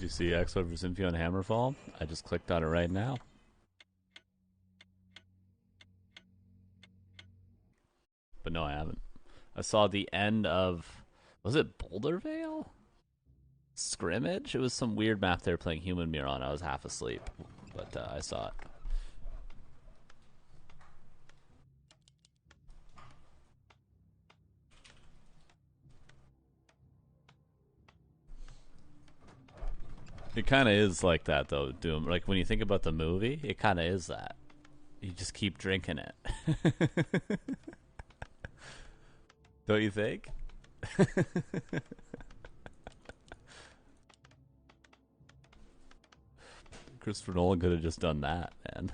you see X versus Infi on Hammerfall? I just clicked on it right now. But no, I haven't. I saw the end of... Was it Bouldervale? Scrimmage? It was some weird map they were playing Human Mirror on. I was half asleep. But I saw it. It kind of is like that, though, Doom. Like, when you think about the movie, it kind of is that. You just keep drinking it. Don't you think? Christopher Nolan could have just done that, man.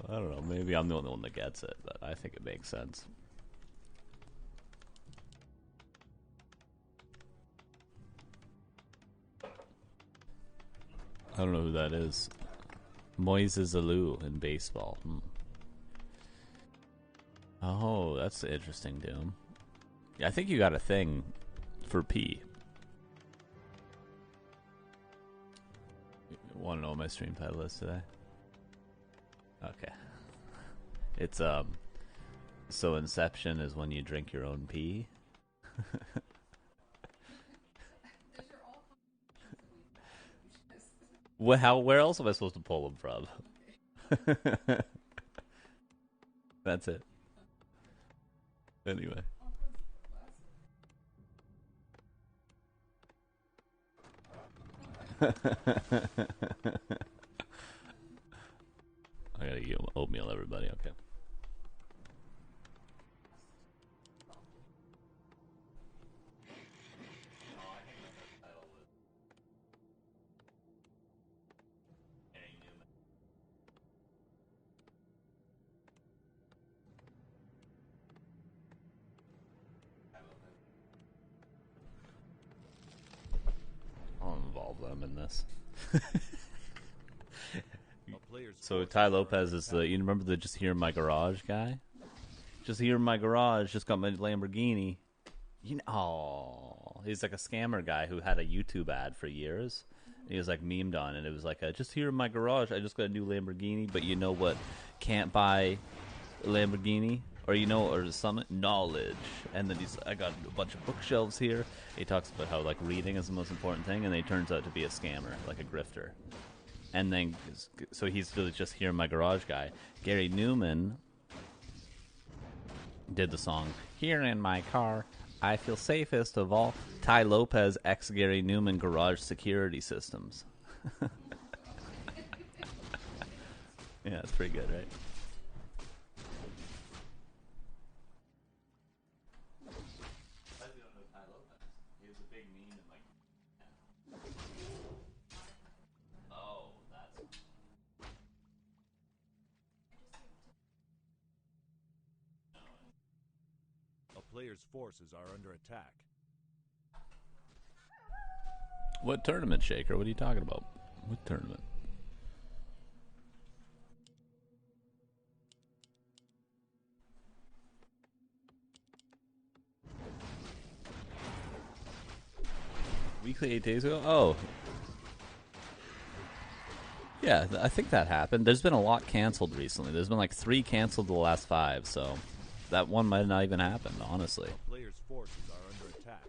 I don't know. Maybe I'm the only one that gets it, but I think it makes sense. I don't know who that is. Moises Alou in baseball. Oh, that's interesting, Doom. Yeah, I think you got a thing for P. Want to know what my stream title is today? Okay. It's so Inception is when you drink your own pee. Where else am I supposed to pull them from? That's it. Anyway. I gotta eat oatmeal, everybody. Okay. I'll involve them in this. So Ty Lopez is the, you remember the Just Here in My Garage guy? Just Here in My Garage, just got my Lamborghini. You know, oh, he's like a scammer guy who had a YouTube ad for years. He was like memed on it. It was like, just here in my garage, I just got a new Lamborghini, but you know what can't buy a Lamborghini? Or you know, or some knowledge. And then I got a bunch of bookshelves here. He talks about how like reading is the most important thing, and then he turns out to be a scammer, like a grifter. And then, so he's really Just Here in My Garage guy. Gary Newman did the song Here in My Car, I Feel Safest of All. Ty Lopez ex Gary Newman Garage Security Systems. Yeah, it's pretty good, right? Player's forces are under attack. What tournament, Shaker? What are you talking about? What tournament? Weekly 8 days ago? Oh. Yeah, I think that happened. There's been a lot canceled recently. There's been like 3 canceled the last 5, so that one might not even happen, honestly. Player's forces are under attack.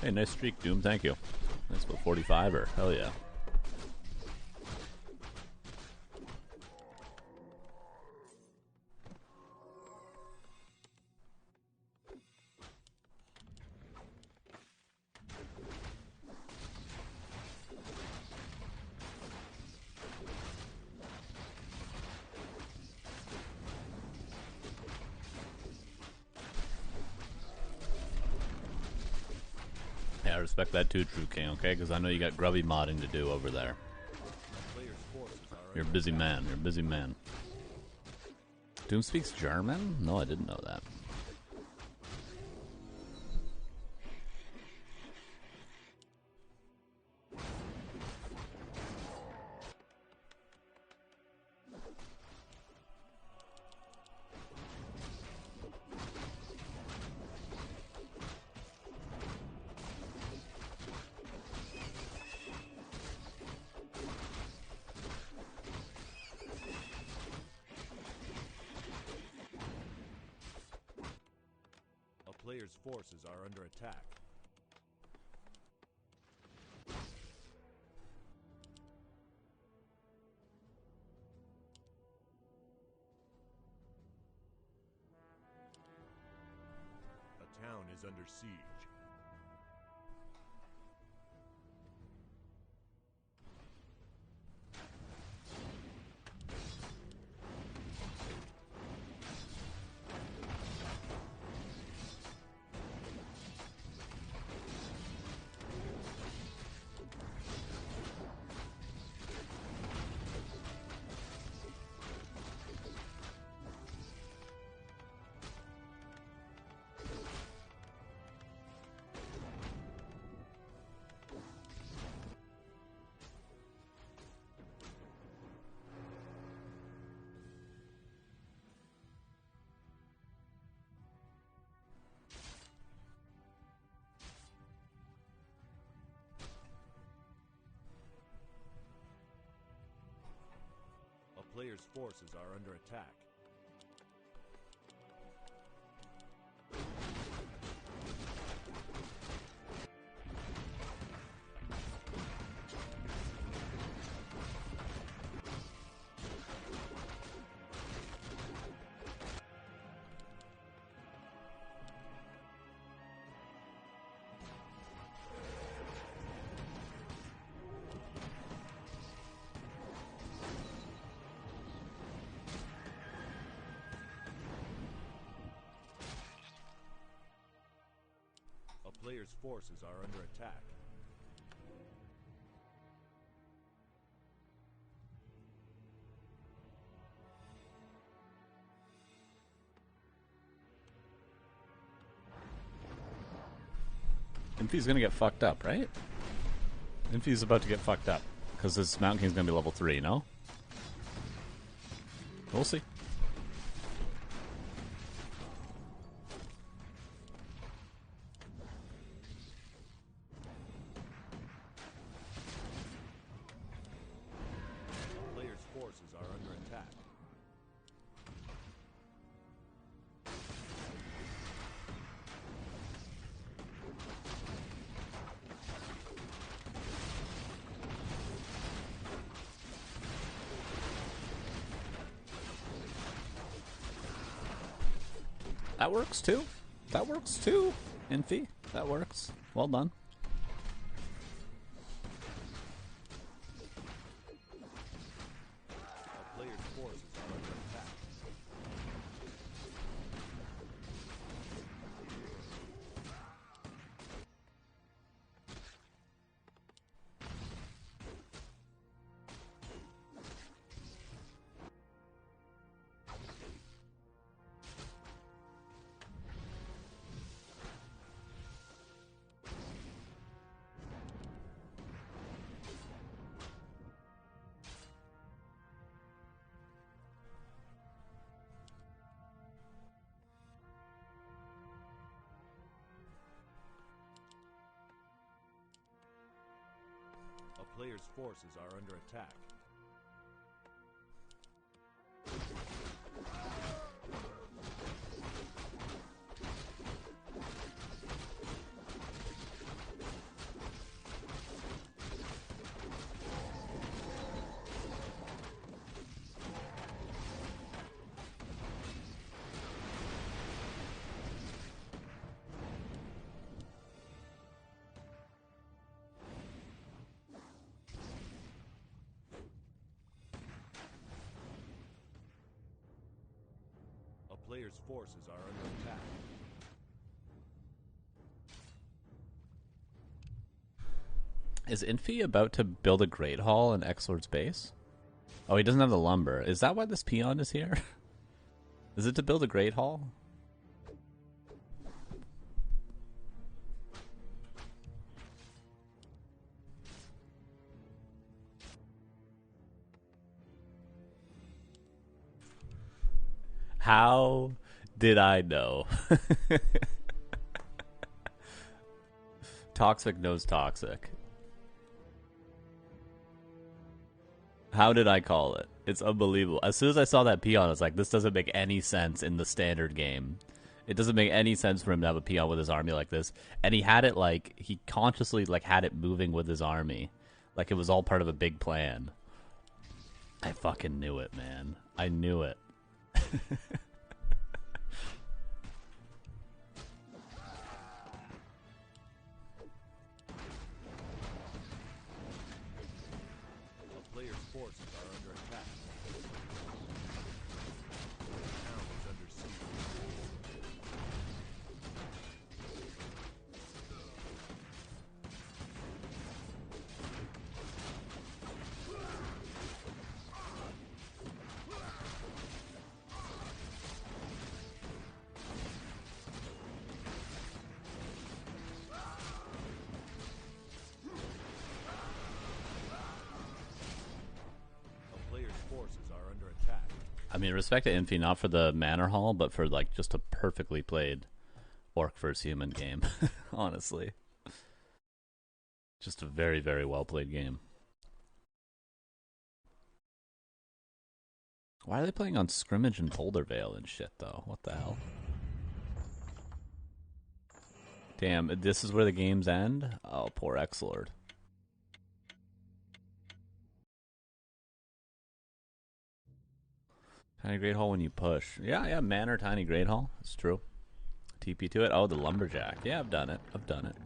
Hey, nice streak, Doom. Thank you. That's about 45er. Hell yeah. I respect that too, True King, okay? Because I know you got grubby modding to do over there. You're a busy man. You're a busy man. Doom speaks German? No, I didn't know that. Player's forces are under attack. A town is under siege. A player's forces are under attack. Player's forces are under attack. Infi's gonna get fucked up, right? Infi's about to get fucked up. Because this Mountain King's gonna be level 3, no? We'll see. That works too. That works too. Infi, that works. Well done. A player's forces are under attack. Player's forces are under attack. Is Infi about to build a Great Hall in Xlord's base? Oh, he doesn't have the lumber. Is that why this peon is here? Is it to build a Great Hall? How did I know? Toxic knows toxic. How did I call it? It's unbelievable. As soon as I saw that peon, I was like, this doesn't make any sense in the standard game. It doesn't make any sense for him to have a peon with his army like this. And he had it like, he consciously like had it moving with his army. Like it was all part of a big plan. I fucking knew it, man. I knew it. A player's forces are under attack. The town is under siege. A player's forces are under attack. I mean, respect to Infi, not for the Manor Hall, but for like just a perfectly played Orc versus Human game. Honestly. Just a very, very well played game. Why are they playing on Scrimmage and Boulder Vale and shit, though? What the hell? Damn, this is where the games end? Oh, poor X-Lord. Tiny Great Hall when you push. Yeah, Manor, Tiny Great Hall. It's true. TP to it. Oh, the Lumberjack. Yeah, I've done it. I've done it.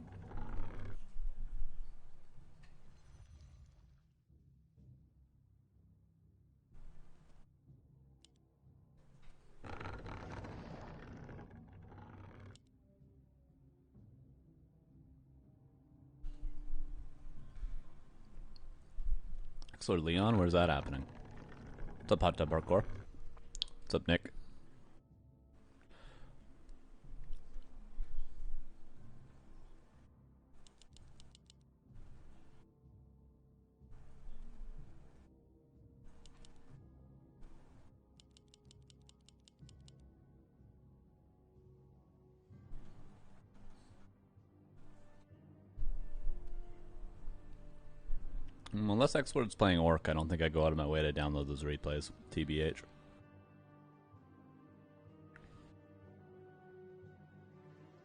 X-Lord Leon, where's that happening? What's up, Hot Tub Hardcore? What's up, Nick? Unless X-Lord's playing Orc, I don't think I go out of my way to download those replays. TBH.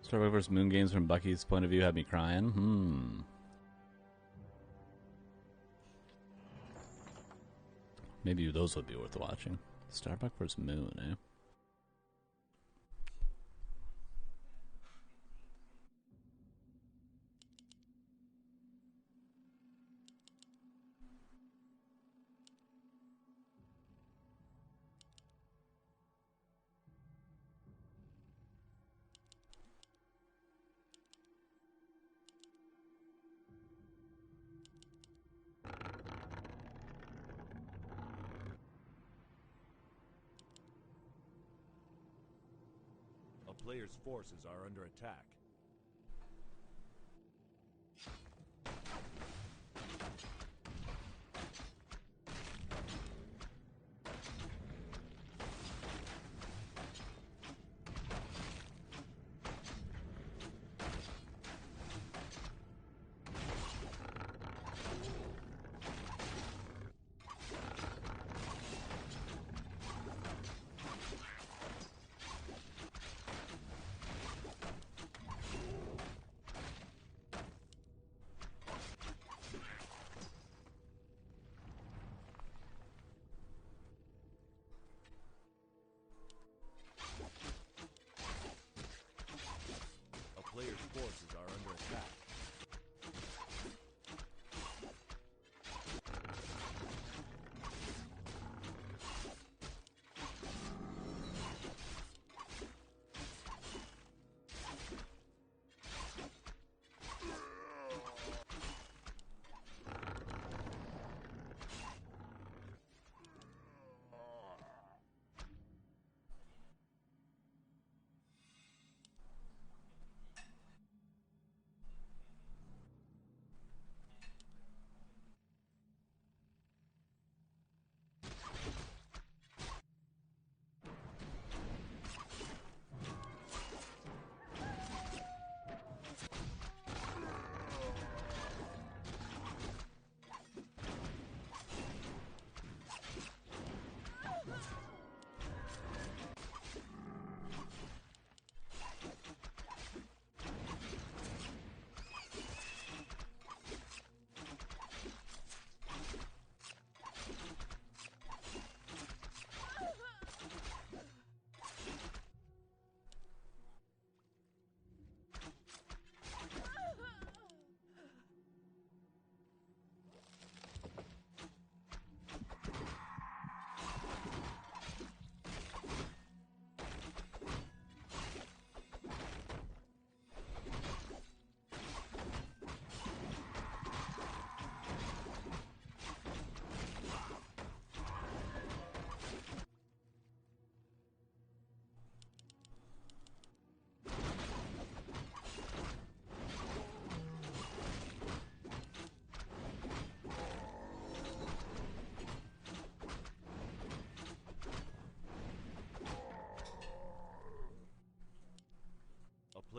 Starbuck vs. Moon games from Bucky's point of view had me crying. Maybe those would be worth watching. Starbuck vs. Moon, eh? A player's forces are under attack.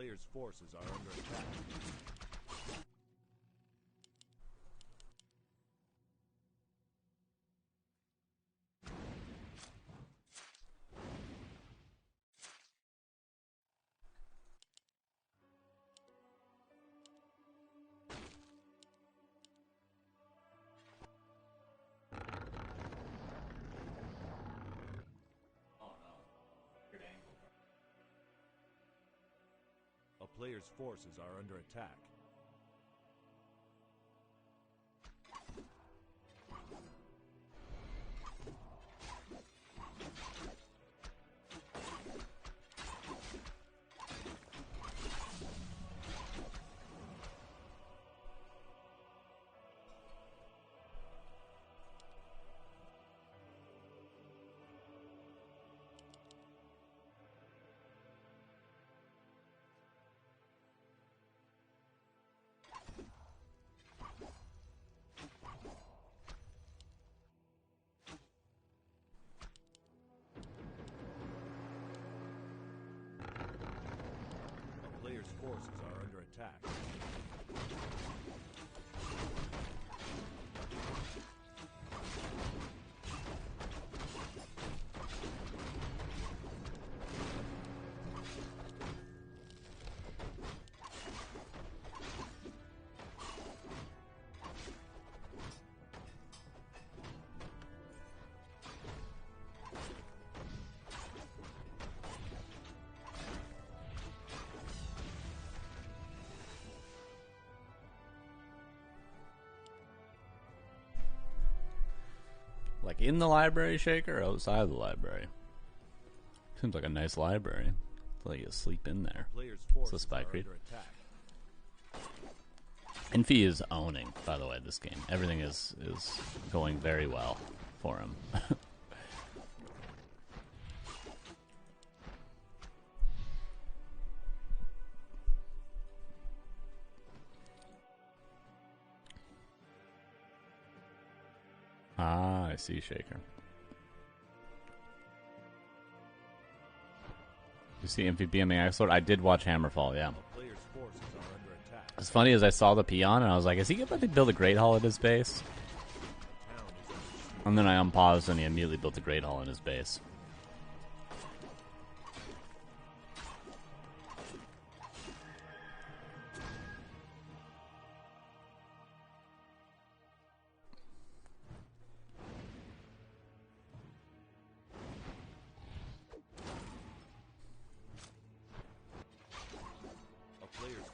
player's forces are under attack. A player's forces are under attack. Player's forces are under attack. Like in the library, Shaker, or outside the library? Seems like a nice library. It's like you sleep in there. It's a spy creep. Infi is owning, by the way, this game. Everything is going very well for him. Ah, I see, Shaker. You see MVP on the Axe Lord? I did watch Hammerfall, yeah. As funny as I saw the peon, and I was like, is he about to build a Great Hall at his base? And then I unpaused, and he immediately built a Great Hall in his base.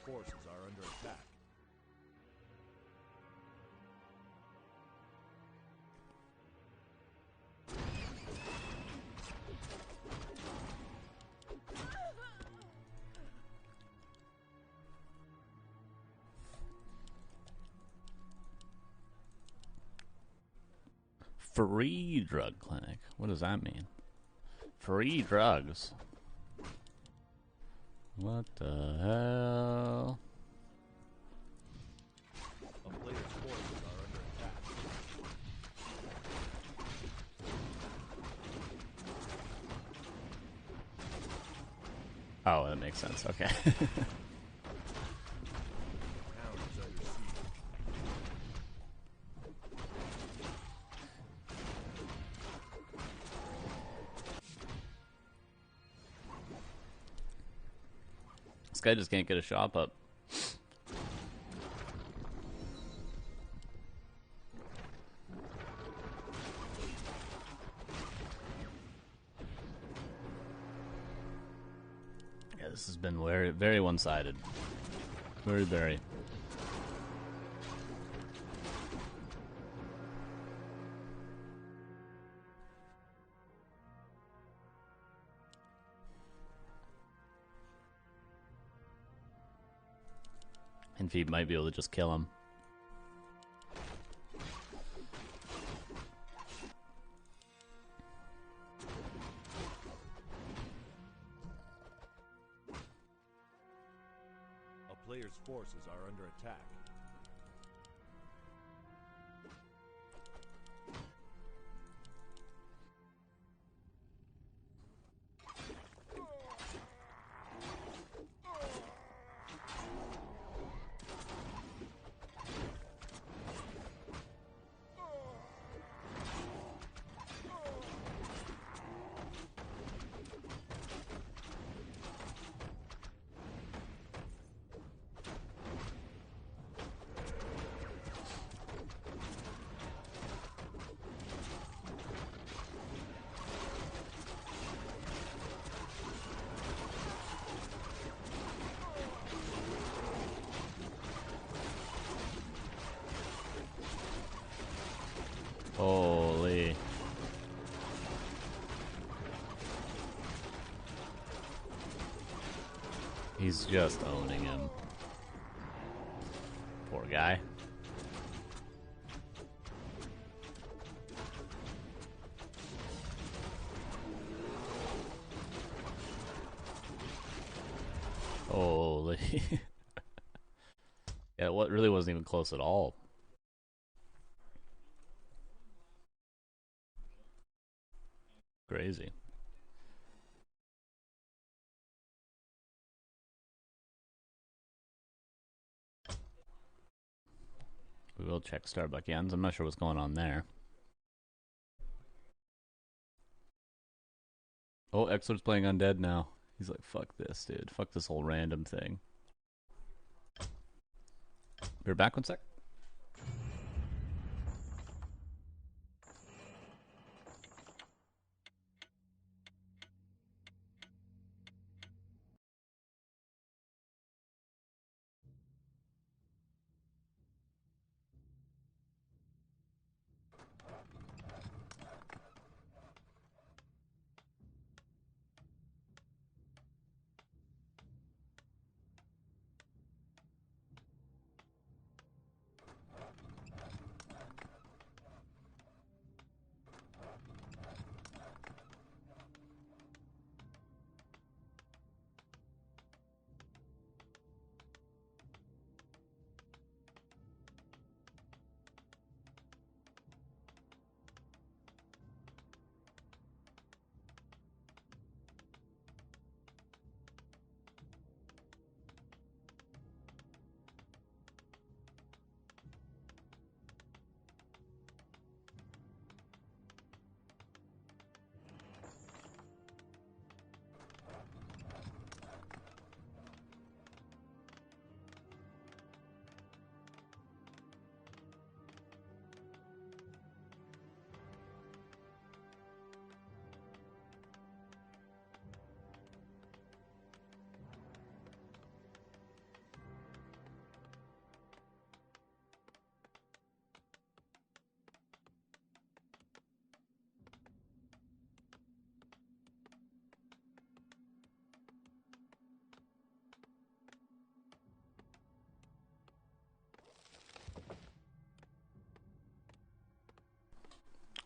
Forces are under attack. Free drug clinic. What does that mean? Free drugs. What the hell? A player's forces are under attack. Oh, that makes sense. Okay. This guy just can't get a shop up. Yeah, this has been very, very one-sided. Very, very. And Feed might be able to just kill him. A player's forces are under attack. Holy. He's just owning him. Poor guy. Holy. Yeah, what really wasn't even close at all. Crazy. We will check Starbuck ends. I'm not sure what's going on there. Oh, Exler's playing Undead now. He's like, fuck this, dude. Fuck this whole random thing. We're back 1 sec.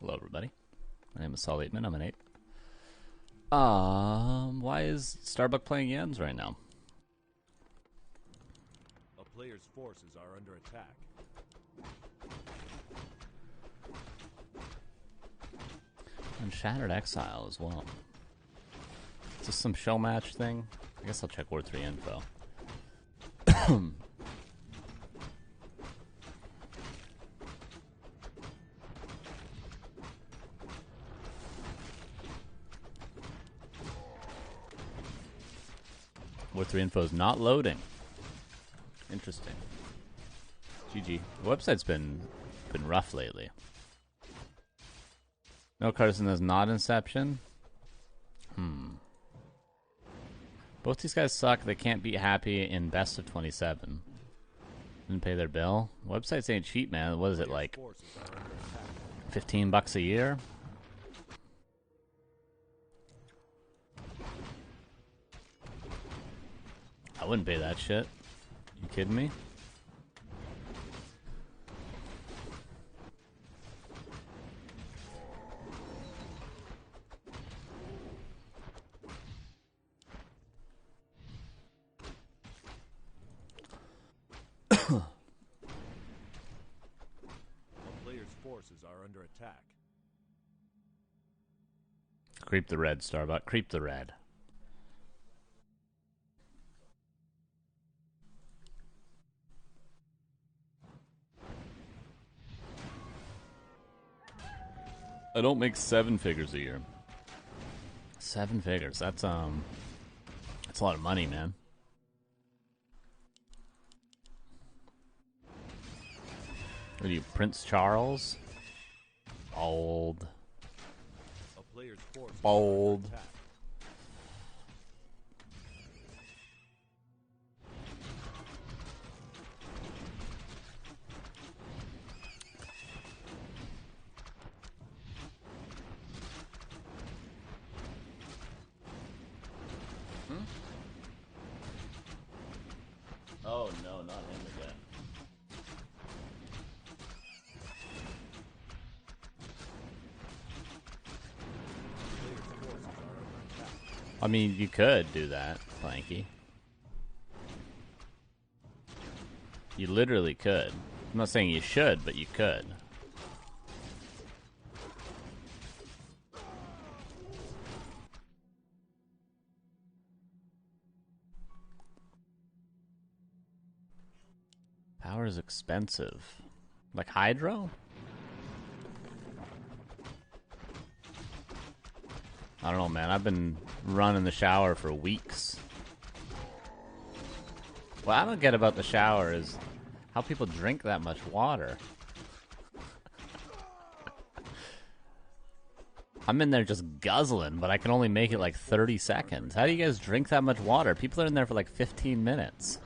Hello, everybody. My name is Saul Aitman. I'm an 8. Why is Starbuck playing Yens right now? A player's forces are under attack. And Shattered Exile as well. Is this some shell match thing? I guess I'll check Ward 3 info. Ward 3 info is not loading. Interesting. GG. The website's been rough lately. No, Carson is not Inception. Both these guys suck. They can't beat Happy in best of 27. Didn't pay their bill. Websites ain't cheap, man. What is it, like $15 a year? I wouldn't pay that shit. You kidding me? Forces are under attack. Creep the red, Starbuck. Creep the red. I don't make 7 figures a year. 7 figures. That's a lot of money, man. What are you, Prince Charles? Bold. Bold. no, not him again. I mean, you could do that, Planky. You literally could. I'm not saying you should, but you could. Power is expensive. Like hydro? I don't know, man. I've been running the shower for weeks. What I don't get about the shower is how people drink that much water. I'm in there just guzzling, but I can only make it like 30 seconds. How do you guys drink that much water? People are in there for like 15 minutes.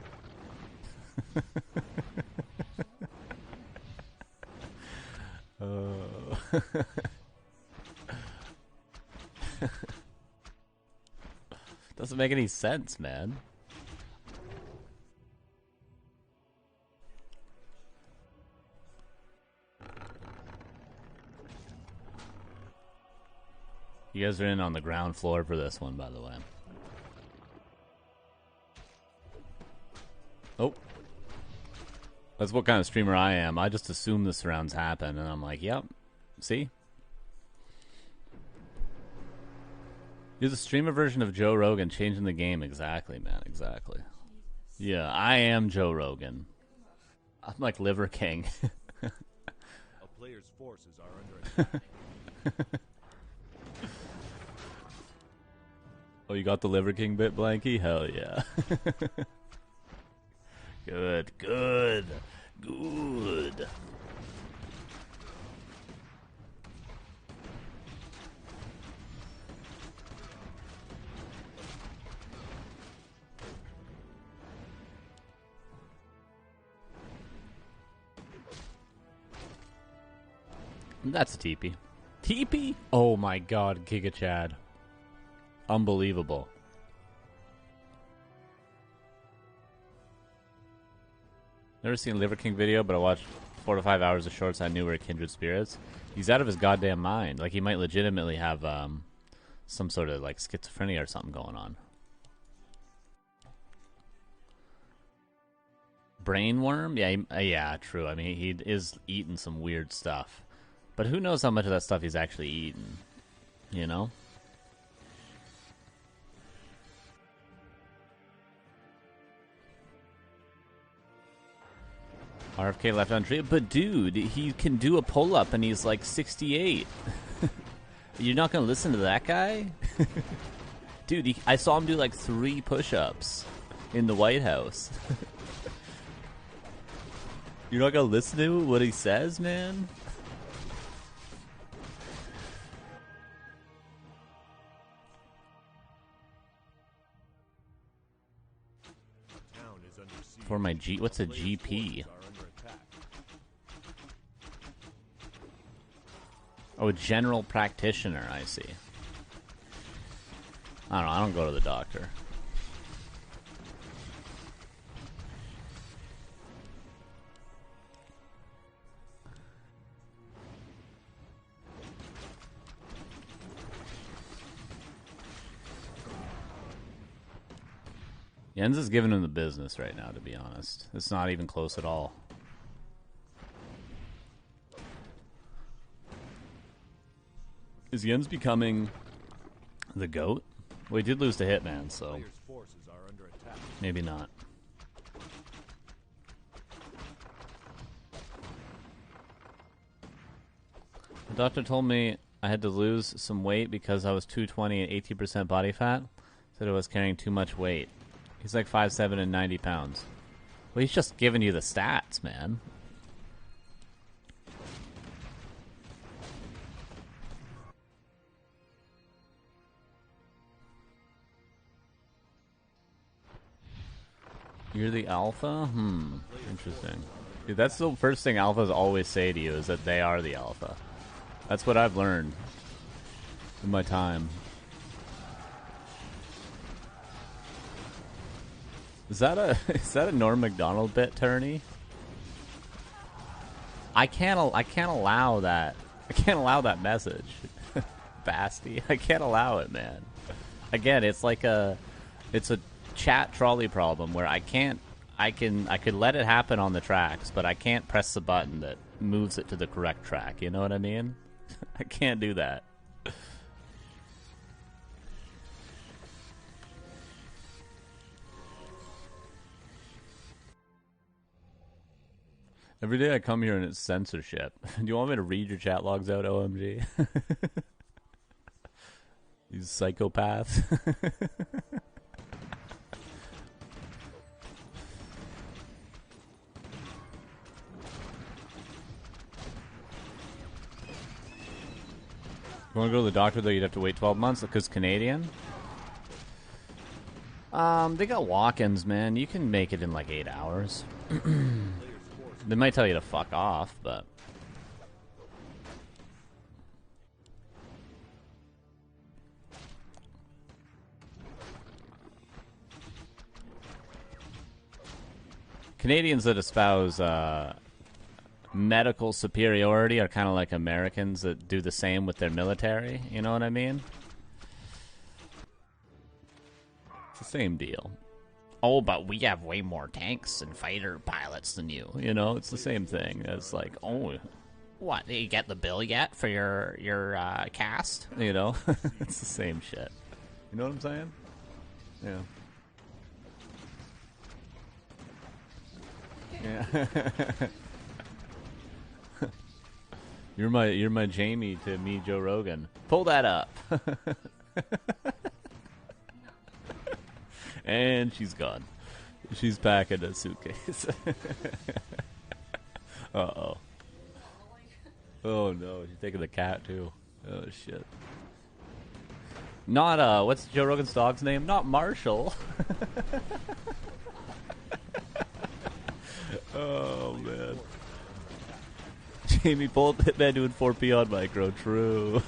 Doesn't make any sense, man. You guys are in on the ground floor for this one, by the way. Oh. That's what kind of streamer I am. I just assume the surrounds happen, and I'm like, yep. See? You're the streamer version of Joe Rogan, changing the game. Exactly, man. Exactly. Yeah, I am Joe Rogan. I'm like Liver King. A player's forces are under attack. Oh, you got the Liver King bit, Blanky? Hell yeah. Good, good, good. That's a teepee. Teepee? Oh my god, Giga Chad. Unbelievable. Never seen a Liver King video, but I watched 4 to 5 hours of shorts. I knew we were kindred spirits. He's out of his goddamn mind. Like, he might legitimately have some sort of like schizophrenia or something going on. Brainworm? Yeah, yeah, true. I mean, he is eating some weird stuff. But who knows how much of that stuff he's actually eating? You know? RFK left on tree. But dude, he can do a pull-up and he's like 68. You're not going to listen to that guy? Dude, I saw him do like 3 push-ups in the White House. You're not going to listen to what he says, man? For my G, what's a GP? Oh, a general practitioner, I see. I don't know, I don't go to the doctor. Jens is giving him the business right now, to be honest. It's not even close at all. Is Jens becoming the GOAT? Well, he did lose to Hitman, so maybe not. The doctor told me I had to lose some weight because I was 220 and 18% body fat. Said I was carrying too much weight. He's like 5'7" and 90 pounds. Well, he's just giving you the stats, man. You're the alpha? Interesting. Dude, that's the first thing alphas always say to you, is that they are the alpha. That's what I've learned in my time. Is that a Norm Macdonald bit, Turney? I can't allow that. I can't allow that message. Basti. I can't allow it, man. Again, it's a chat trolley problem where I could let it happen on the tracks, but I can't press the button that moves it to the correct track. You know what I mean? I can't do that. Every day I come here and it's censorship. Do you want me to read your chat logs out, OMG? These psychopaths. You want to go to the doctor, though, you'd have to wait 12 months because Canadian? They got walk-ins, man. You can make it in like 8 hours. They might tell you to fuck off, but... Canadians that espouse medical superiority are kind of like Americans that do the same with their military. You know what I mean? It's the same deal. Oh, but we have way more tanks and fighter pilots than you. You know, it's the same thing. It's like, oh, what? Did you get the bill yet for your cast? You know, it's the same shit. You know what I'm saying? Yeah. Yeah. You're my Jamie to me, Joe Rogan. Pull that up. And she's gone. She's packing a suitcase. Uh-oh. Oh no, she's taking the cat too. Oh shit. Not what's Joe Rogan's dog's name? Not Marshall. Oh man. Jamie pulled Hitman doing 4P on micro. True.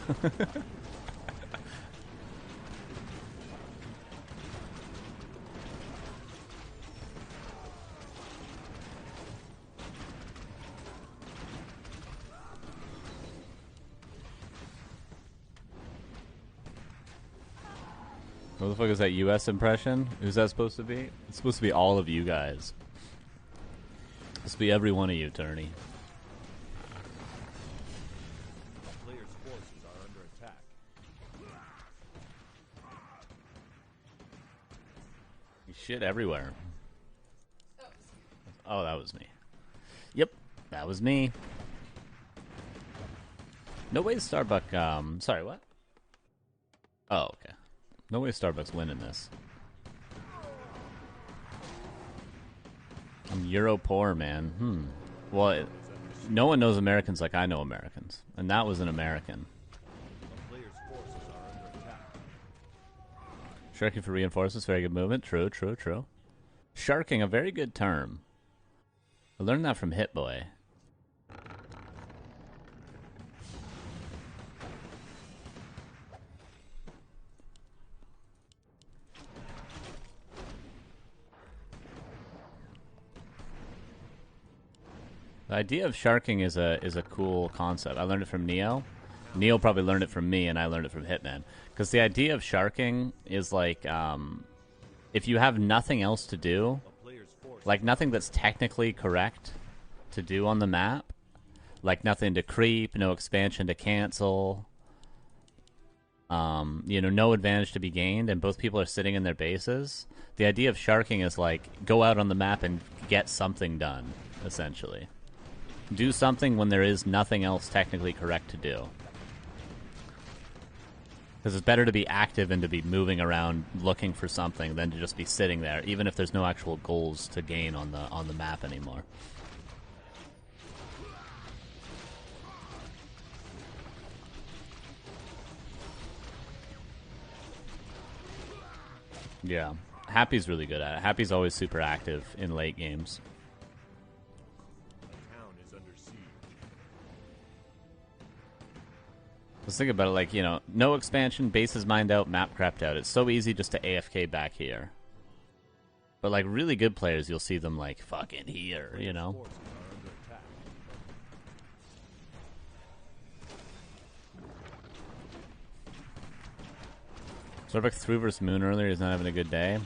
What the fuck is that US impression? Who's that supposed to be? It's supposed to be all of you guys. It's supposed to be every one of you, Turney. Players' forces are under attack. Shit everywhere. Oh, that was me. Yep, that was me. No way Starbucks, sorry, what? Oh, okay. No way Starbucks winning this. I'm Euro poor, man. Well, no one knows Americans like I know Americans. And that was an American. Players' forces are under attack. Sharking for reinforcements, very good movement. True, true, true. Sharking, a very good term. I learned that from Hitboy. The idea of sharking is a cool concept. I learned it from Neo. Neo probably learned it from me, and I learned it from Hitman. Because the idea of sharking is like, if you have nothing else to do, like nothing that's technically correct to do on the map, like nothing to creep, no expansion to cancel, you know, no advantage to be gained, and both people are sitting in their bases. The idea of sharking is like, go out on the map and get something done, essentially. Do something when there is nothing else technically correct to do. Because it's better to be active and to be moving around looking for something than to just be sitting there, even if there's no actual goals to gain on the map anymore. Yeah. Happy's really good at it. Happy's always super active in late games. Let's think about it like, you know, no expansion, bases mined out, map crapped out. It's so easy just to AFK back here. But like really good players, you'll see them like fucking here, you know. Forces are under attack. Starbuck threw versus Moon earlier. He's not having a good day.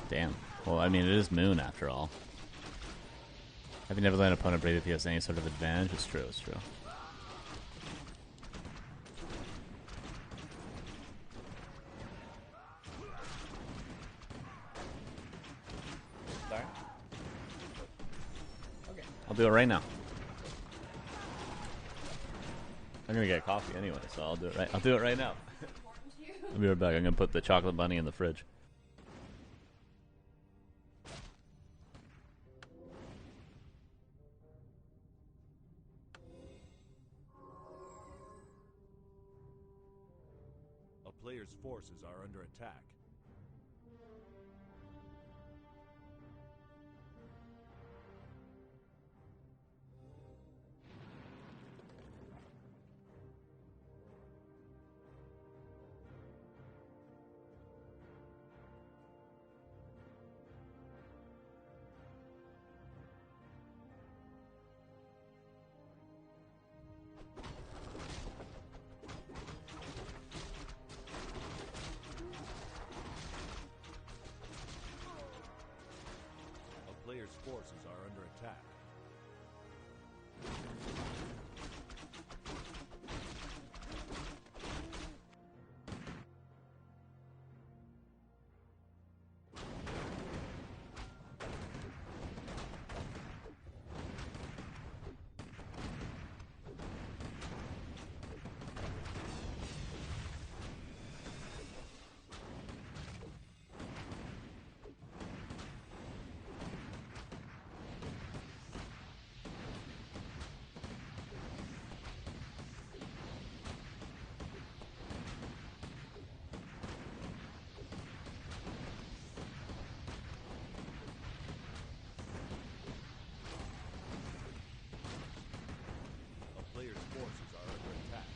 Damn. Well, I mean, it is Moon after all. Have you never let an opponent break if he has any sort of advantage? It's true, it's true. Sorry? Okay. I'll do it right now. I'm gonna get coffee anyway, so I'll do it right now. I'll be right back. I'm gonna put the chocolate bunny in the fridge. A player's forces are under attack. A player's forces are under attack. A player's forces are under attack.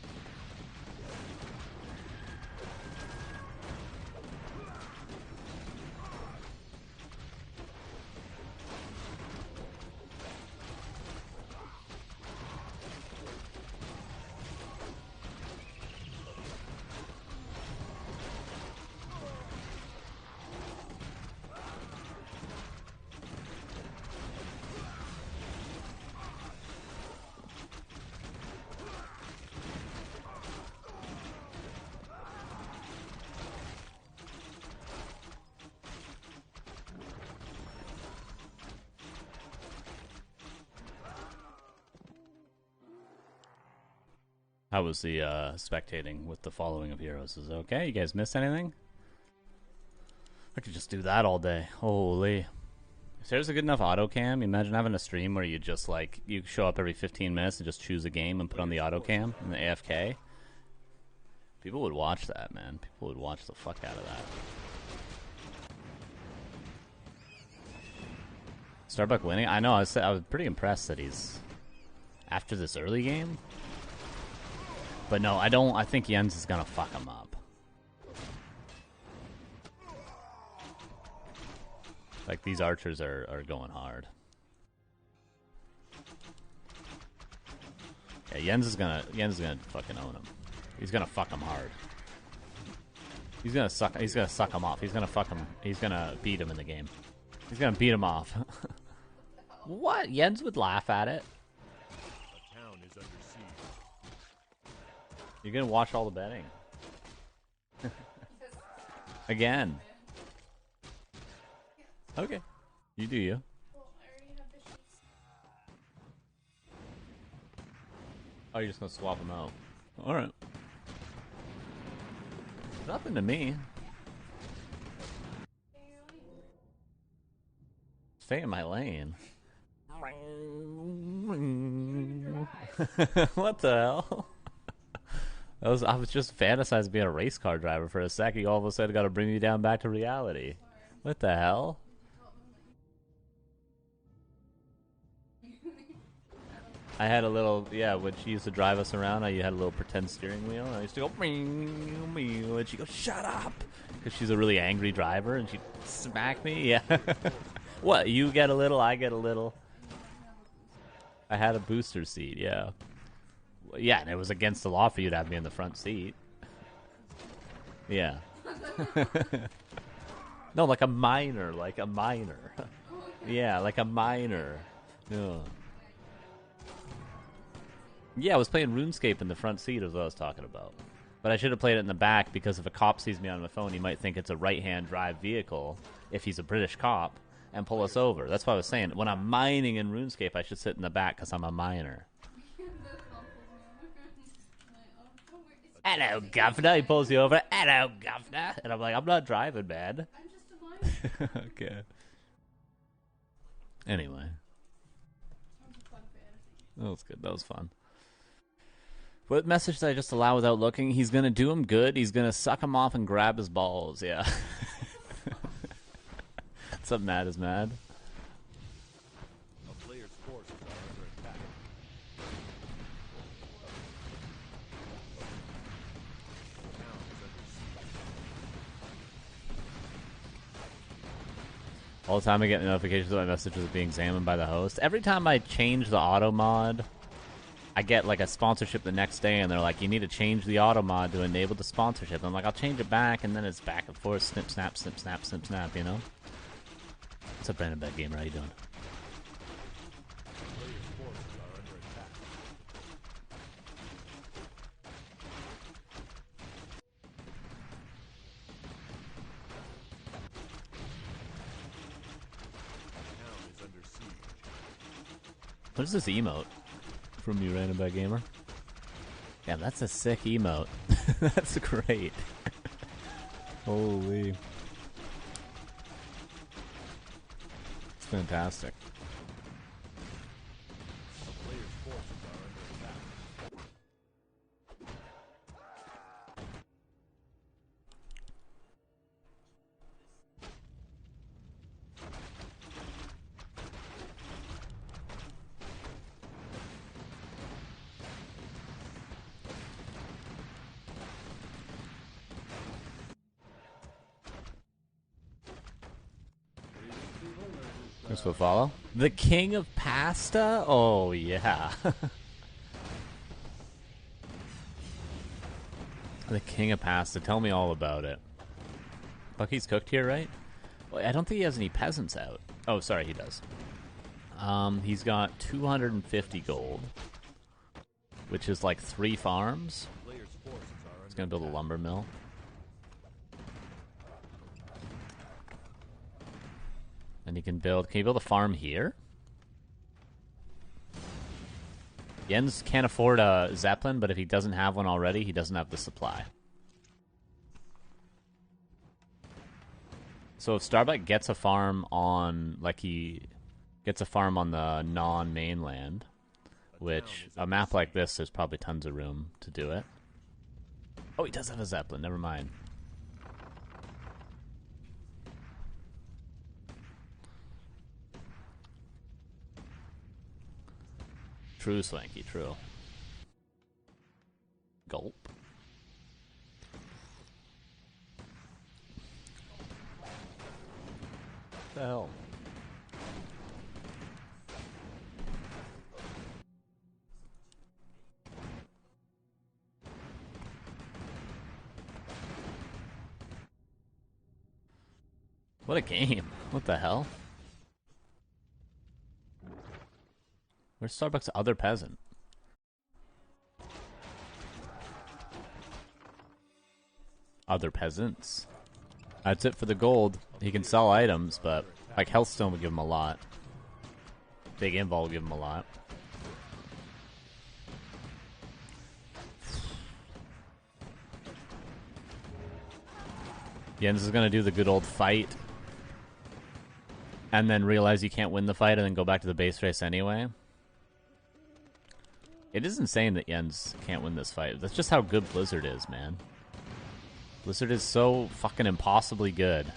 How was the spectating with the following of heroes? Is it okay? You guys miss anything? I could just do that all day. Holy. If there's a good enough auto cam, imagine having a stream where you just like, you show up every 15 minutes and just choose a game and put on the auto cam and the AFK. People would watch that, man. People would watch the fuck out of that. Starbuck winning? I know, I was pretty impressed that he's after this early game. But no, I think Jens is gonna fuck him up. Like, these archers are going hard. Yeah, Jens is gonna fucking own him. He's gonna fuck him hard. He's gonna suck him off. He's gonna beat him in the game. He's gonna beat him off. What? Jens would laugh at it. A town is under siege. You're gonna watch all the betting. Again. Okay. You do you. Oh, you're just gonna swap them out. Alright. Nothing to me. Stay in my lane. What the hell? I was just fantasizing being a race car driver for a sec. You all of a sudden got to bring me down back to reality. What the hell? I had a little, yeah, when she used to drive us around, I had a little pretend steering wheel, and I used to go, meow, meow, and she'd go, shut up! Because she's a really angry driver, and she'd smack me, yeah. What, you get a little, I get a little. I had a booster seat, yeah. Yeah, and it was against the law for you to have me in the front seat. Yeah. No, like a minor, Yeah, like a minor. Yeah. Yeah, I was playing RuneScape in the front seat is what I was talking about. But I should have played it in the back because if a cop sees me on my phone, he might think it's a right-hand drive vehicle if he's a British cop and pull us over. That's what I was saying. When I'm mining in RuneScape, I should sit in the back because I'm a miner. Hello, governor. He pulls you over. Hello, governor. And I'm like, I'm not driving, man. I'm just a miner. Okay. Anyway. That was good. That was fun. What message did I just allow without looking? He's going to do him good. He's going to suck him off and grab his balls. Yeah. What's up, Mad is Mad? A player's forces are under attack. Town is under siege. All the time I get notifications that my messages are being examined by the host. Every time I change the auto mod, I get like a sponsorship the next day, and they're like, you need to change the auto mod to enable the sponsorship. I'm like, I'll change it back, and then it's back and forth, snip, snap, snip, snap, snip, snap, you know? What's up, Brandon Bad Gamer? How you doing? Player's forces are under attack. Town is under siege. What is this emote from you, Random Bad Gamer? Yeah, that's a sick emote. That's great. Holy. It's fantastic. A player's forces are under attack. Thanks for the follow. The King of Pasta? Oh, yeah. The King of Pasta. Tell me all about it. Bucky's cooked here, right? Well, I don't think he has any peasants out. Oh, sorry, he does. He's got 250 gold, which is like 3 farms. Player's forces are He's under gonna build a attack. lumber mill. And he can build... Can you build a farm here? Jens can't afford a Zeppelin, but if he doesn't have one already, he doesn't have the supply. So if Starbuck gets a farm on... Like, he gets a farm on the non-mainland, which a map like this, there's probably tons of room to do it. Oh, he does have a Zeppelin. Never mind. True, Swanky, true. Gulp. What the hell? What a game. What the hell? Where's Starbucks' other peasant? Other peasants. That's it for the gold. He can sell items, but like Healthstone would give him a lot. Big Invol would give him a lot. Jens is gonna do the good old fight. And then realize you can't win the fight and then go back to the base race anyway. It is insane that Jens can't win this fight. That's just how good Blizzard is, man. Blizzard is so fucking impossibly good.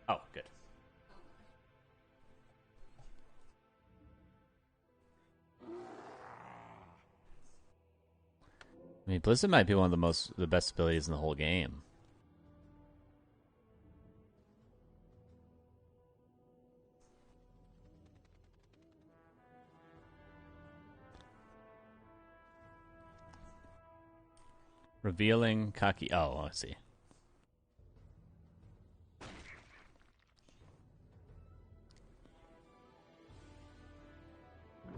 Oh, good. I mean, Blizzard might be one of the best abilities in the whole game. Revealing Kaki. Oh, I see.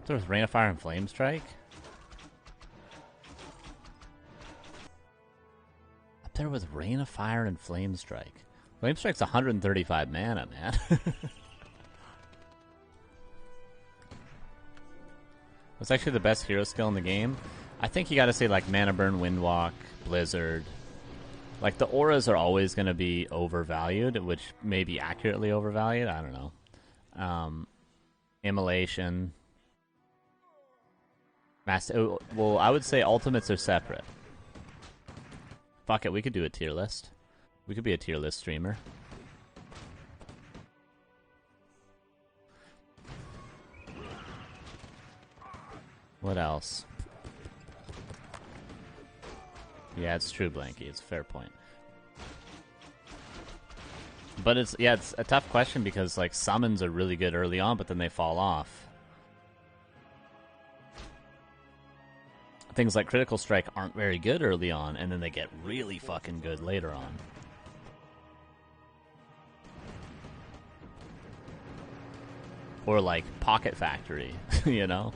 There was Rain of Fire and Flame Strike. Up there was Rain of Fire and Flame Strike. Flame Strike's 135 mana, man. What's actually the best hero skill in the game? I think you gotta say like Mana Burn, Windwalk, Blizzard. Like the auras are always gonna be overvalued, which may be accurately overvalued. I don't know. Immolation. Well, I would say ultimates are separate. Fuck it, we could do a tier list. We could be a tier list streamer. What else? Yeah, it's true, Blanky. It's a fair point. But it's a tough question because like summons are really good early on, but then they fall off. Things like Critical Strike aren't very good early on, and then they get really fucking good later on. Or like Pocket Factory, you know?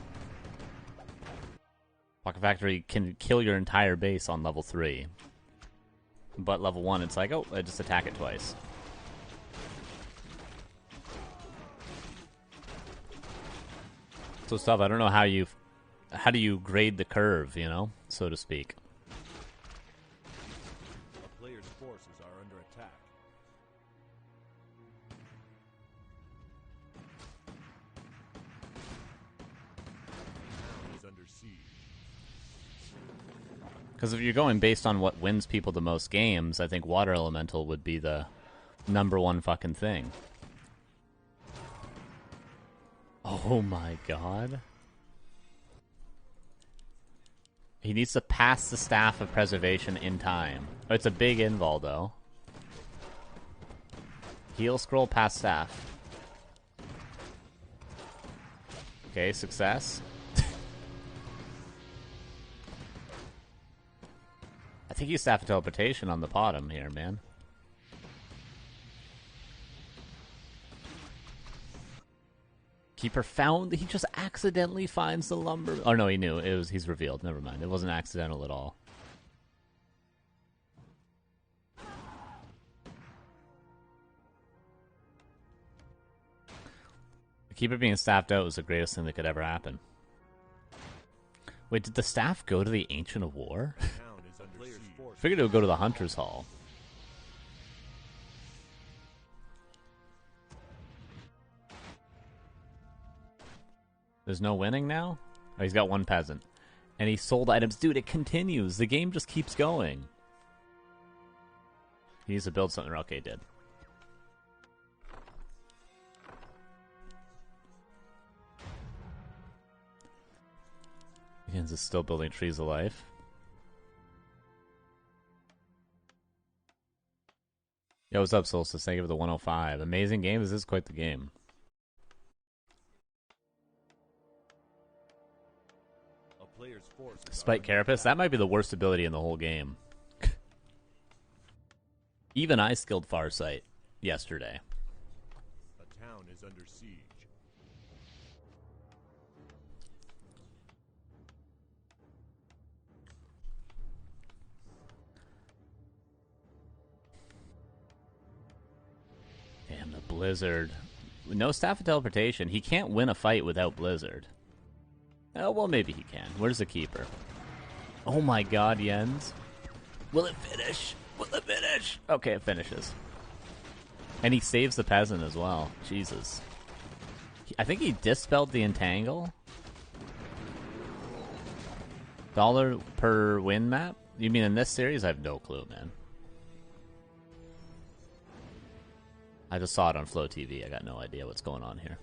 Pocket Factory can kill your entire base on level 3. But level 1, it's like, oh, I just attack it twice. So stuff, I don't know how do you grade the curve, you know, so to speak. A player's forces are under attack. Town is under siege. Because if you're going based on what wins people the most games, I think Water Elemental would be the #1 fucking thing. Oh my god. He needs to pass the Staff of Preservation in time. Oh, it's a big invul, though. Heal scroll, pass staff. Okay, success. I think he's Staff of Teleportation on the bottom here, man. Keeper found. He just accidentally finds the lumber. Oh no, he knew. He's revealed. Never mind. It wasn't accidental at all. The Keeper being staffed out was the greatest thing that could ever happen. Wait, did the staff go to the Ancient of War? Figured it would go to the Hunter's Hall. There's no winning now? Oh, he's got one peasant. And he sold items. Dude, it continues. The game just keeps going. He needs to build something. Okay, he did. Higgins is still building Trees of Life. Yo, what's up, Solstice? Thank you for the 105. Amazing game. This is quite the game. Spike Carapace, that might be the worst ability in the whole game. Even I skilled Farsight yesterday. A town is under siege. Damn, the Blizzard. No Staff of Teleportation. He can't win a fight without Blizzard. Oh, well, maybe he can. Where's the Keeper? Oh my god, Jens. Will it finish? Will it finish? Okay, it finishes. And he saves the peasant as well. Jesus. I think he dispelled the entangle. $1 per win map? You mean in this series? I have no clue, man. I just saw it on Flow TV. I got no idea what's going on here.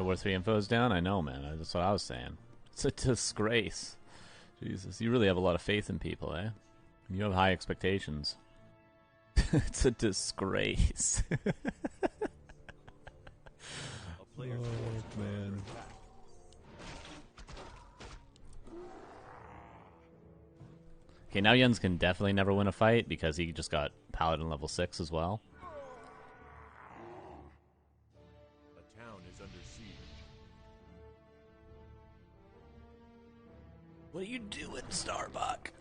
War 3 info is down? I know, man. That's what I was saying. It's a disgrace. Jesus, you really have a lot of faith in people, eh? You have high expectations. It's a disgrace. Oh, man. Okay, now Jens can definitely never win a fight because he just got Paladin level 6 as well. A town is under siege. What are you doing, Starbuck?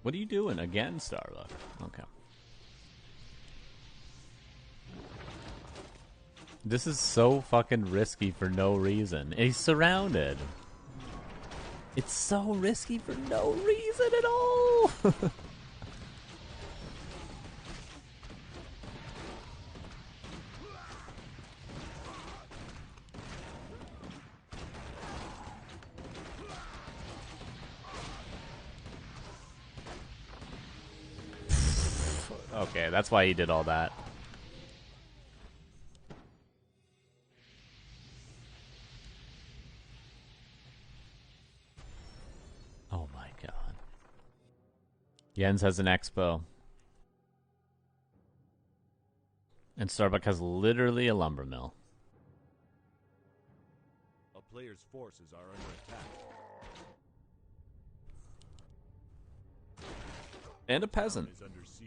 What are you doing again, Starbuck? Okay. This is so fucking risky for no reason. He's surrounded. It's so risky for no reason at all. Okay, that's why he did all that. Oh my god. Jens has an expo. And Starbuck has literally a lumber mill. A player's forces are under attack. And a peasant. Is under siege.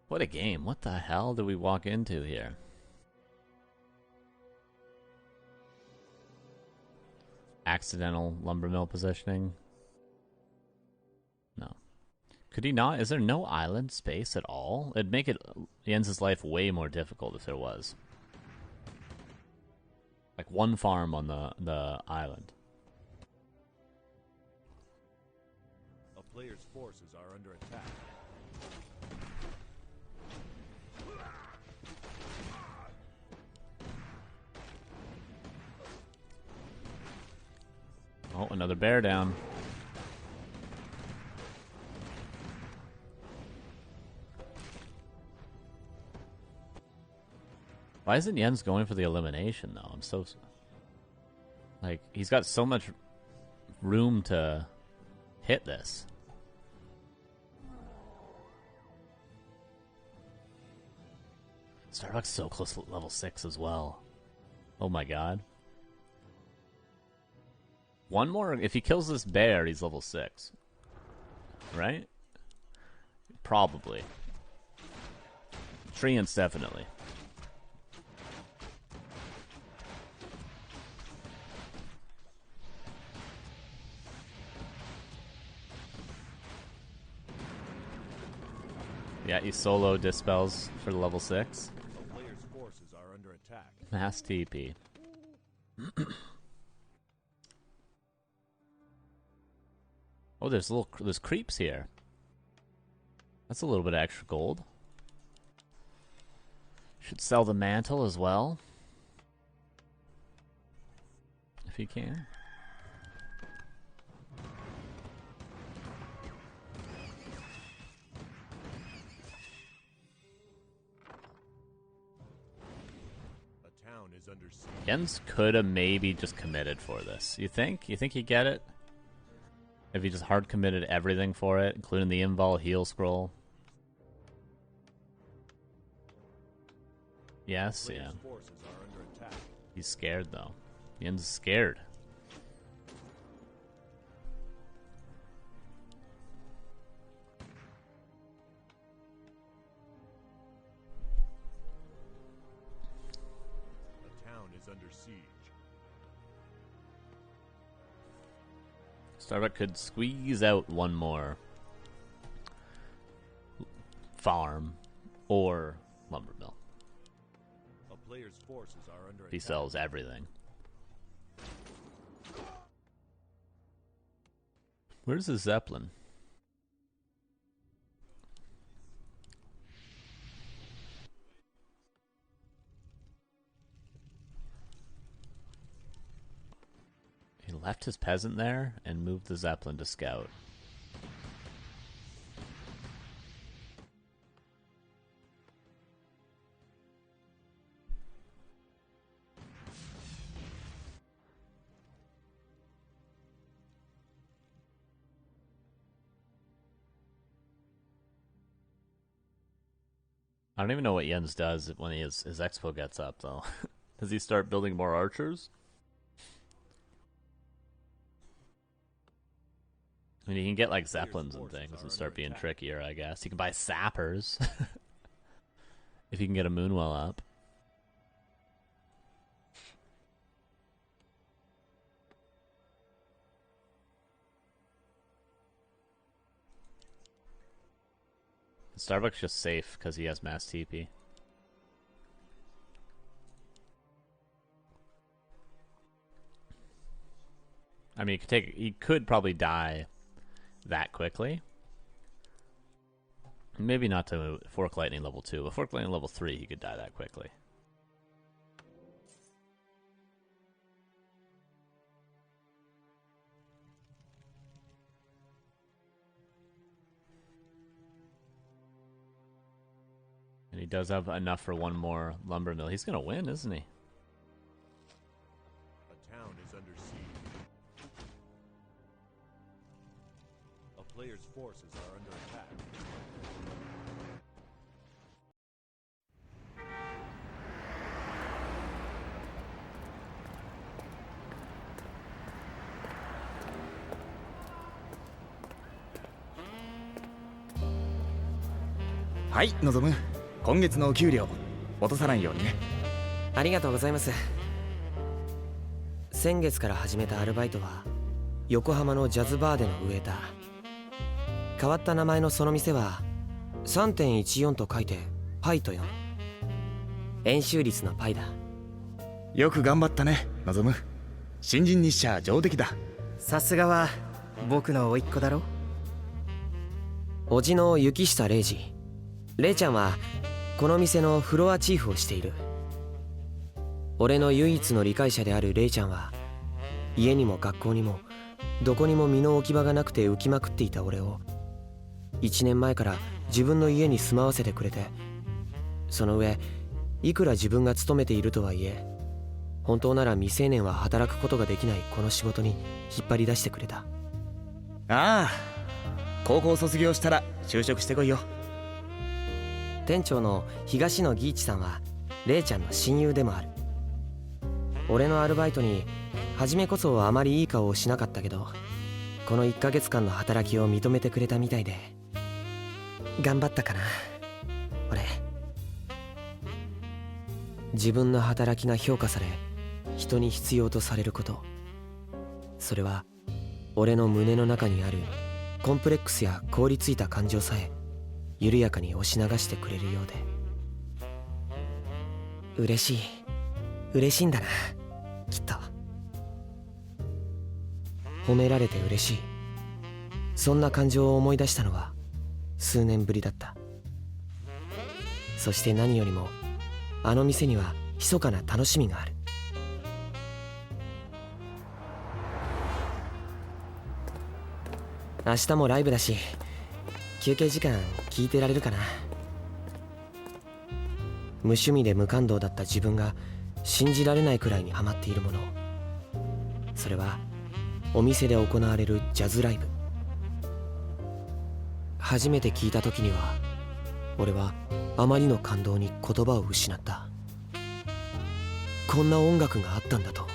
What a game. What the hell did we walk into here? Accidental lumber mill positioning? No. Could he not? Is there no island space at all? It'd make it Jens's life way more difficult if there was. Like one farm on the island. A player's forces are under attack. Oh, another bear down. Why isn't Jens going for the elimination, though? I'm so... Like, he's got so much room to hit this. Starbuck's so close to level 6 as well. Oh my god. One more... If he kills this bear, he's level 6. Right? Probably. Treants, definitely. Yeah, he solo dispels for level 6. A player's forces are under attack. Mass TP. Oh, there's creeps here. That's a little bit of extra gold. Should sell the mantle as well. If he can. A town is under siege. Jens could have maybe just committed for this. You think? You think he'd get it? If he just hard committed everything for it, including the invul heal scroll. Yes, yeah. Forces are under attack. He's scared though. Jens is scared. The town is under siege. Starbuck could squeeze out one more farm or lumber mill. A player's forces are under He attack. sells everything. Where's the Zeppelin? left his peasant there and moved the Zeppelin to scout. I don't even know what Jens does when his expo gets up, though. Does he start building more archers? I mean, he can get like Zeppelins and things and start being trickier, I guess. He can buy sappers if he can get a Moonwell up. Starbucks just safe because he has mass TP. I mean, he could probably die that quickly. Maybe not to Fork Lightning level 2, but Fork Lightning level 3 he could die that quickly. And he does have enough for one more lumber mill. He's gonna win, isn't he? A town is under siege. A player's forces are under attack.はい、望む。今月のお給料落とさないようにね。ありがとうございます。先月から始めたアルバイトは横浜のジャズバーでのウェーター。変わった名前のその店は 3.14 と書いてパイと読む。円周率のパイだ。よく頑張ったね、望む。新人日社上出来だ。さすがは僕の甥っ子だろ。叔父の雪下礼二。礼ちゃんはこの店のフロアチーフをしている。俺の唯一の理解者であるレイちゃんは家にも学校にもどこにも身の置き場がなくて浮きまくっていた俺を1年前から自分の家に住まわせてくれて、その上いくら自分が勤めているとはいえ本当なら未成年は働くことができないこの仕事に引っ張り出してくれた。ああ、高校卒業したら就職してこいよ。店長の東野義一さんはレイちゃんの親友でもある。俺のアルバイトに初めこそあまりいい顔をしなかったけど、この1ヶ月間の働きを認めてくれたみたいで頑張ったかな。俺自分の働きが評価され人に必要とされること、それは俺の胸の中にあるコンプレックスや凍りついた感情さえ緩やかに押し流してくれるようで嬉しいんだな、きっと。褒められて嬉しい、そんな感情を思い出したのは数年ぶりだった。そして何よりもあの店には密かな楽しみがある。明日もライブだし休憩時間聞いてられるかな。無趣味で無感動だった自分が信じられないくらいにハマっているもの、それはお店で行われるジャズライブ。初めて聞いた時には俺はあまりの感動に言葉を失った。こんな音楽があったんだと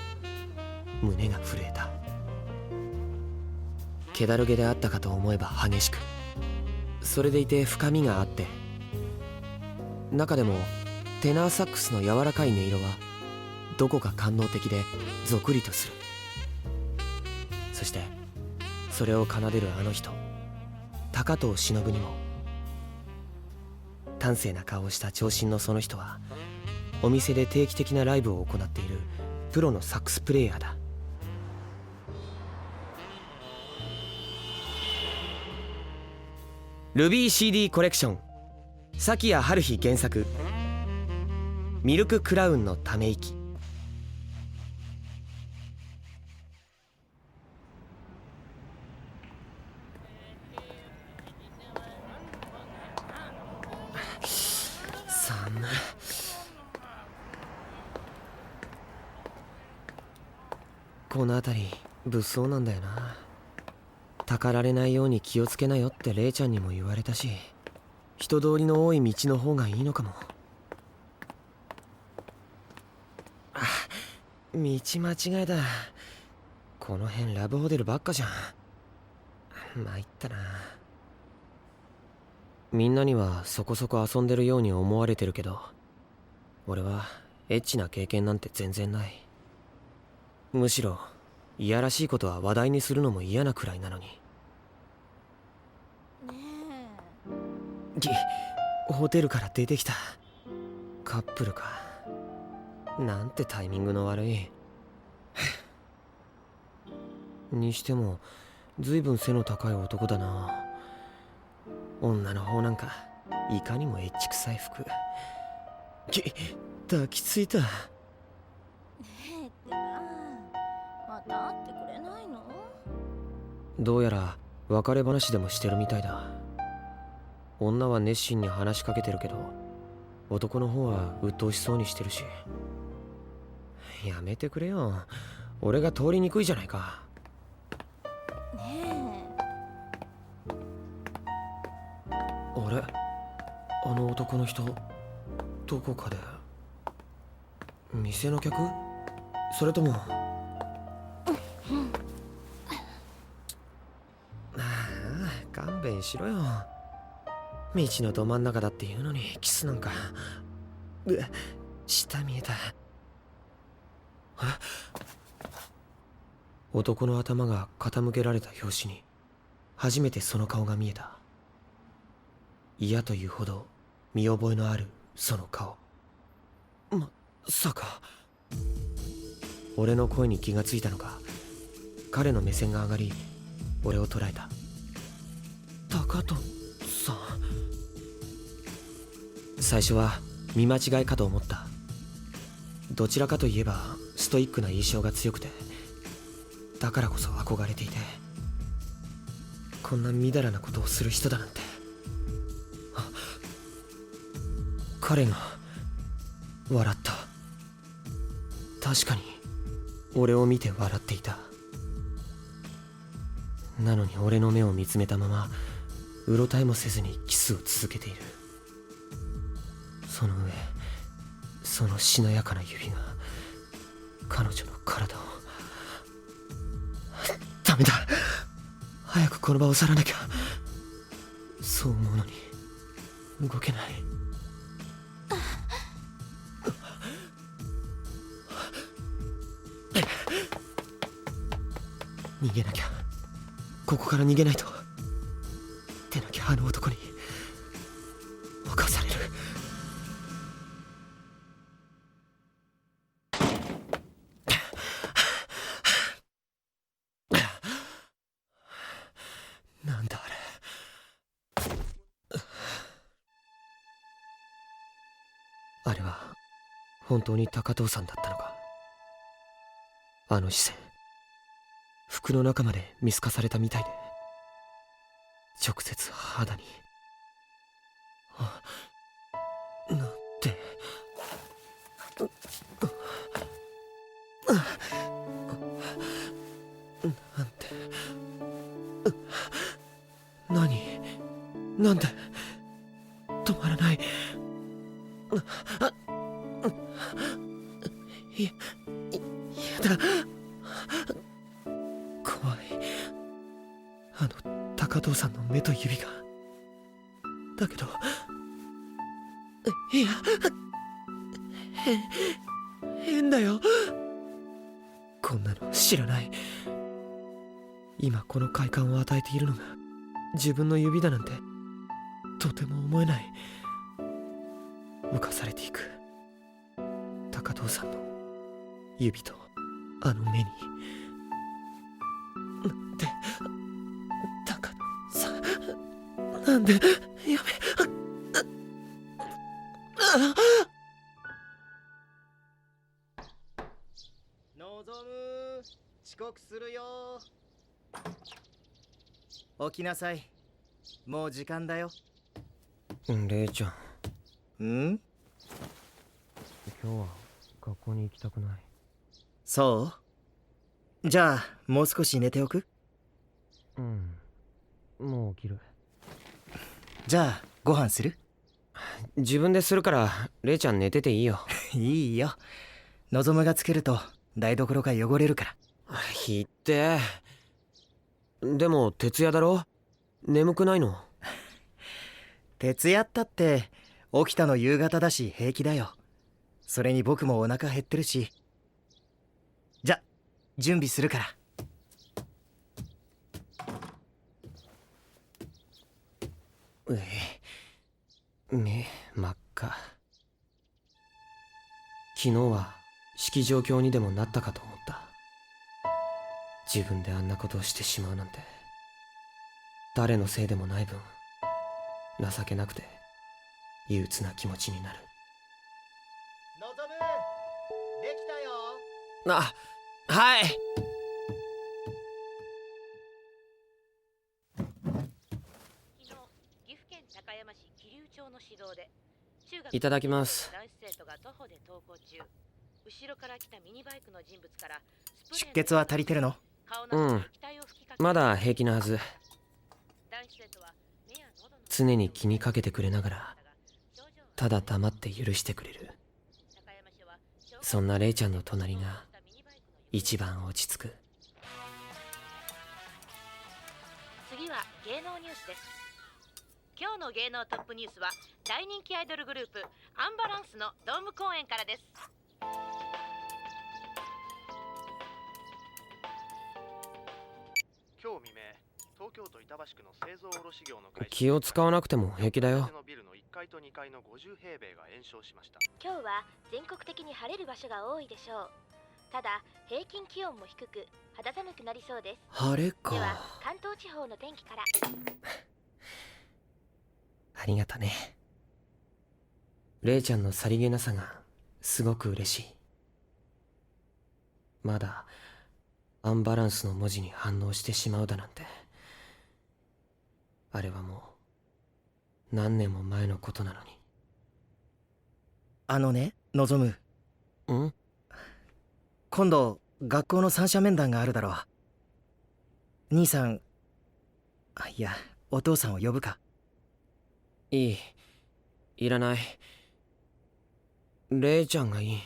胸が震えた。気だるげであったかと思えば激しく、それでいて深みがあって、中でもテナーサックスの柔らかい音色はどこか官能的でぞくりとする。そしてそれを奏でるあの人高藤忍にも、端正な顔をした長身のその人はお店で定期的なライブを行っているプロのサックスプレイヤーだ。ルビー CD コレクション、崎谷春日原作、ミルククラウンのため息。この辺り物騒なんだよな。たかられないように気をつけなよってレイちゃんにも言われたし、人通りの多い道の方がいいのかも。あ、道間違えだ。この辺ラブホテルばっかじゃん。参ったな。みんなにはそこそこ遊んでるように思われてるけど、俺はエッチな経験なんて全然ない。むしろいやらしいことは話題にするのも嫌なくらいなのに。ホテルから出てきたカップルか。なんてタイミングの悪い。にしてもずいぶん背の高い男だな。女の方なんかいかにもエッチ臭い服。抱きついた。ねえってば、また会ってくれないの？どうやら別れ話でもしてるみたいだ。女は熱心に話しかけてるけど、男の方は鬱陶しそうにしてるし。やめてくれよ、俺が通りにくいじゃないか。ねあれ、あの男の人どこかで。店の客？それともああ、勘弁しろよ。道のど真ん中だっていうのにキスなんか。下見えた。男の頭が傾けられた拍子に初めてその顔が見えた。嫌というほど見覚えのあるその顔。まさか。俺の声に気がついたのか、彼の目線が上がり俺を捉えた。高戸さん。最初は見間違いかと思った。どちらかといえばストイックな印象が強くて、だからこそ憧れていて、こんなみだらなことをする人だなんて。彼が笑った。確かに俺を見て笑っていた。なのに俺の目を見つめたままうろたえもせずにキスを続けている。その上、そのしなやかな指が彼女の体を。ダメだ、早くこの場を去らなきゃ。そう思うのに動けない。逃げなきゃ。ここから逃げないと。でなきゃあの男に侵される。なんだあれ。あれは本当に高藤さんだったのか。あの視線、服の中まで見透かされたみたいで、直接肌に。なんて。なんて。なんで止まらない。やだ。怖い。あの高藤さんの目と指が。だけど、いや、変だよ。こんなの知らない。今この快感を与えているのが自分の指だなんてとても思えない。侵されていく高藤さんの指とあの目に。なんで高藤さん、なんで。やめ。望む、遅刻するよ。起きなさい、もう時間だよ。レイちゃん。ん？今日は学校に行きたくない。そじゃあもう少し寝ておく。うん、もう起きる。じゃあご飯する？自分でするからレイちゃん寝てていいよ。いいよ。望がつけると台所が汚れるから。ひって。でも徹夜だろ？眠くないの？徹夜ったって起きたの夕方だし平気だよ。それに僕もお腹減ってるし。じゃ準備するから。目真っ赤。昨日は式状況にでもなったかと思った。自分であんなことをしてしまうなんて。誰のせいでもない分情けなくて憂鬱な気持ちになる。望できたよ。あ、はい。昨日岐阜県高山市桐生町の市道で中学いただきます。男子生徒が徒歩で登校中、後ろから来たミニバイクの人物から出血は足りてるの？まだ平気なはず。常に気にかけてくれながらただ黙って許してくれる。そんなレイちゃんの隣が一番落ち着く。次は芸能ニュースです。今日の芸能トップニュースは大人気アイドルグループアンバランスのドーム公演からです。今日未明、東京都板橋区の製造卸業の会社気を使わなくても平気だよ。のビルの1階と2階の50平米が延焼しました。今日は全国的に晴れる場所が多いでしょう。ただ平均気温も低く肌寒くなりそうです。晴れか。では関東地方の天気から。ありがとね。レイちゃんのさりげなさがすごく嬉しい。まだアンバランスの文字に反応してしまうだなんて。あれはもう何年も前のことなのに。あのね、望む。ん？今度学校の三者面談があるだろう。兄さん、いやお父さんを呼ぶか？いい。いらない。レイちゃんがいい。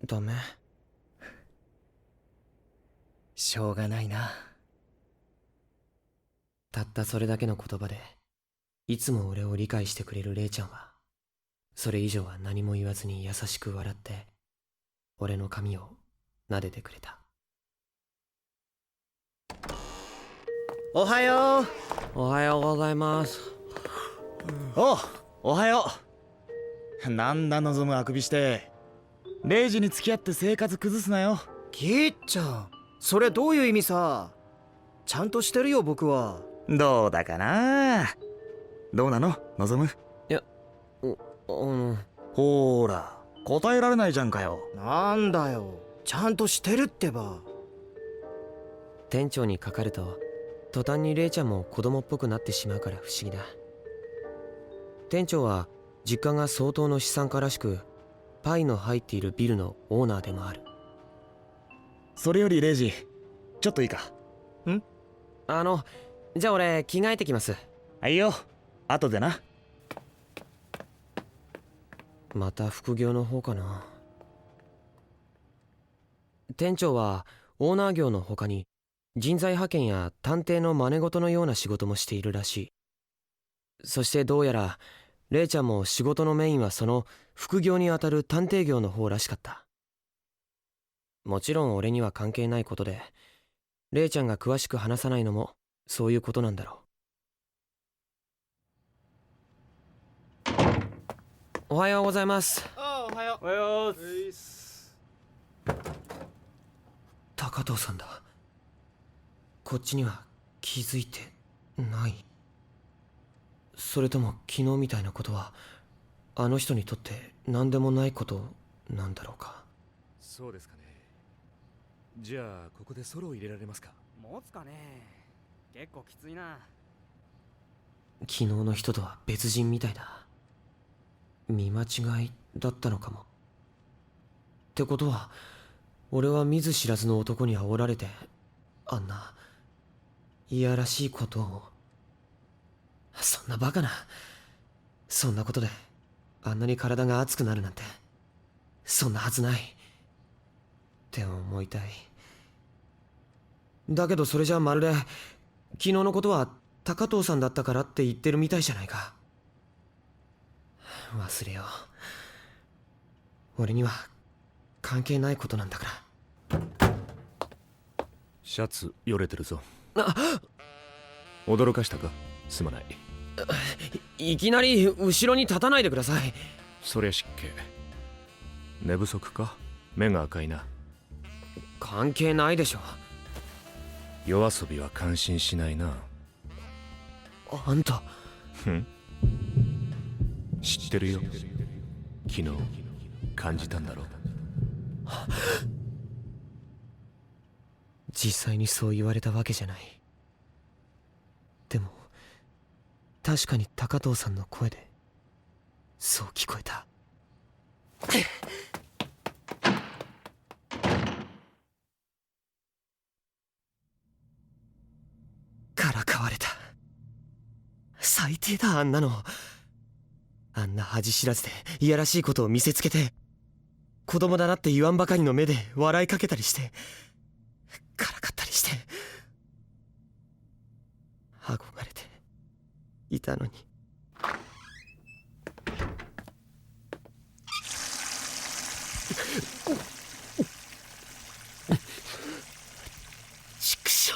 ダメ？しょうがないな。たったそれだけの言葉でいつも俺を理解してくれるレイちゃんはそれ以上は何も言わずに優しく笑って俺の髪を撫でてくれた。おはよう。おはようございます。おはよう。なんだ望むあくびして。0時に付き合って生活崩すなよ。キッちゃん、それどういう意味さ？ちゃんとしてるよ僕は。どうだかな。どうなの望む？いや、ほーら答えられないじゃんかよ。なんだよ、ちゃんとしてるってば。店長にかかると途端にレイちゃんも子供っぽくなってしまうから不思議だ。店長は実家が相当の資産家らしくパイの入っているビルのオーナーでもある。それよりレイジ、ちょっといいか？ん？じゃあ俺着替えてきます。はいよ、後でな。また副業の方かな。店長はオーナー業の他に人材派遣や探偵の真似事のような仕事もしているらしい。そしてどうやらレイちゃんも仕事のメインはその副業にあたる探偵業の方らしかった。もちろん俺には関係ないことでレイちゃんが詳しく話さないのもそういうことなんだろう。おはようございます。おはよう。おはよう。高藤さんだ。こっちには気づいてない？それとも昨日みたいなことはあの人にとって何でもないことなんだろうか。そうですかね。じゃあここでソロを入れられますか？持つかね。結構きついな。昨日の人とは別人みたいだ。見間違いだったのかも。ってことは俺は見ず知らずの男に煽られてあんないやらしいことを。そんなバカな。そんなことであんなに体が熱くなるなんてそんなはずないって思いたい。だけどそれじゃまるで昨日のことは高藤さんだったからって言ってるみたいじゃないか。忘れよう。俺には関係ないことなんだから。シャツよれてるぞ。驚かしたか？すまない。いきなり後ろに立たないでください。そりゃ失敬。寝不足か？目が赤いな。関係ないでしょ。夜遊びは感心しないな。あんた知ってるよ。昨日感じたんだろう。実際にそう言われたわけじゃない。でも確かに高藤さんの声でそう聞こえた。からかわれた。最低だ、あんなの。あんな恥知らずでいやらしいことを見せつけて、子供だなって言わんばかりの目で笑いかけたりして、からかったりして、憧れていたのに。畜生。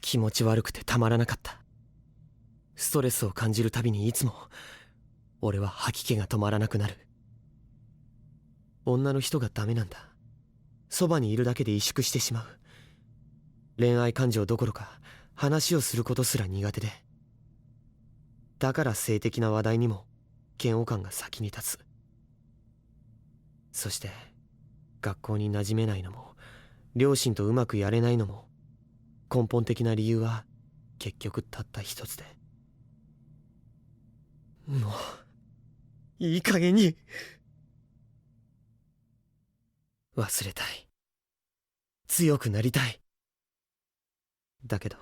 気持ち悪くてたまらなかった。ストレスを感じるたびにいつも俺は吐き気が止まらなくなる。女の人がダメなんだ。そばにいるだけで萎縮してしまう。恋愛感情どころか話をすることすら苦手で、だから性的な話題にも嫌悪感が先に立つ。そして学校に馴染めないのも両親とうまくやれないのも根本的な理由は結局たった一つで、もういい加減に忘れたい。強くなりたい。だけど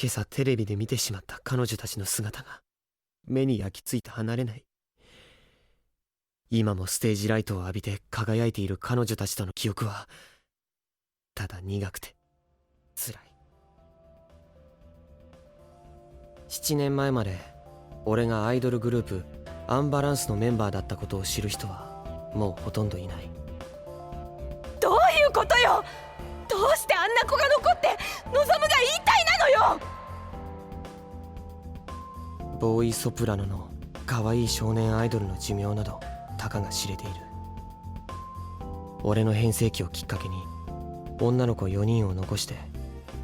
今朝テレビで見てしまった彼女たちの姿が目に焼き付いて離れない。今もステージライトを浴びて輝いている彼女たちとの記憶はただ苦くて辛い。7年前まで俺がアイドルグループアンバランスのメンバーだったことを知る人はもうほとんどいない。どういうことよ。どうしてあんな子が残って望が引退なのよ。ボーイソプラノの可愛い少年アイドルの寿命などたかが知れている。俺の変声期をきっかけに女の子4人を残して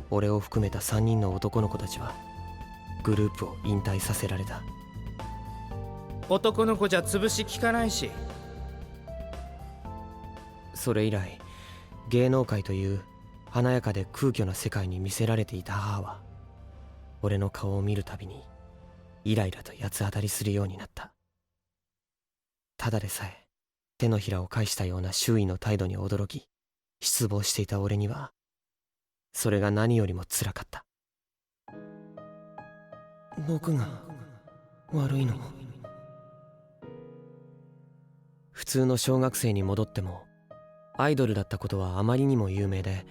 俺を含めた3人の男の子たちはグループを引退させられた。男の子じゃ潰し効かないし。それ以来芸能界という華やかで空虚な世界に魅せられていた母は俺の顔を見るたびにイライラと八つ当たりするようになった。ただでさえ手のひらを返したような周囲の態度に驚き失望していた俺にはそれが何よりも辛かった。僕が悪いの？普通の小学生に戻ってもアイドルだったことはあまりにも有名で、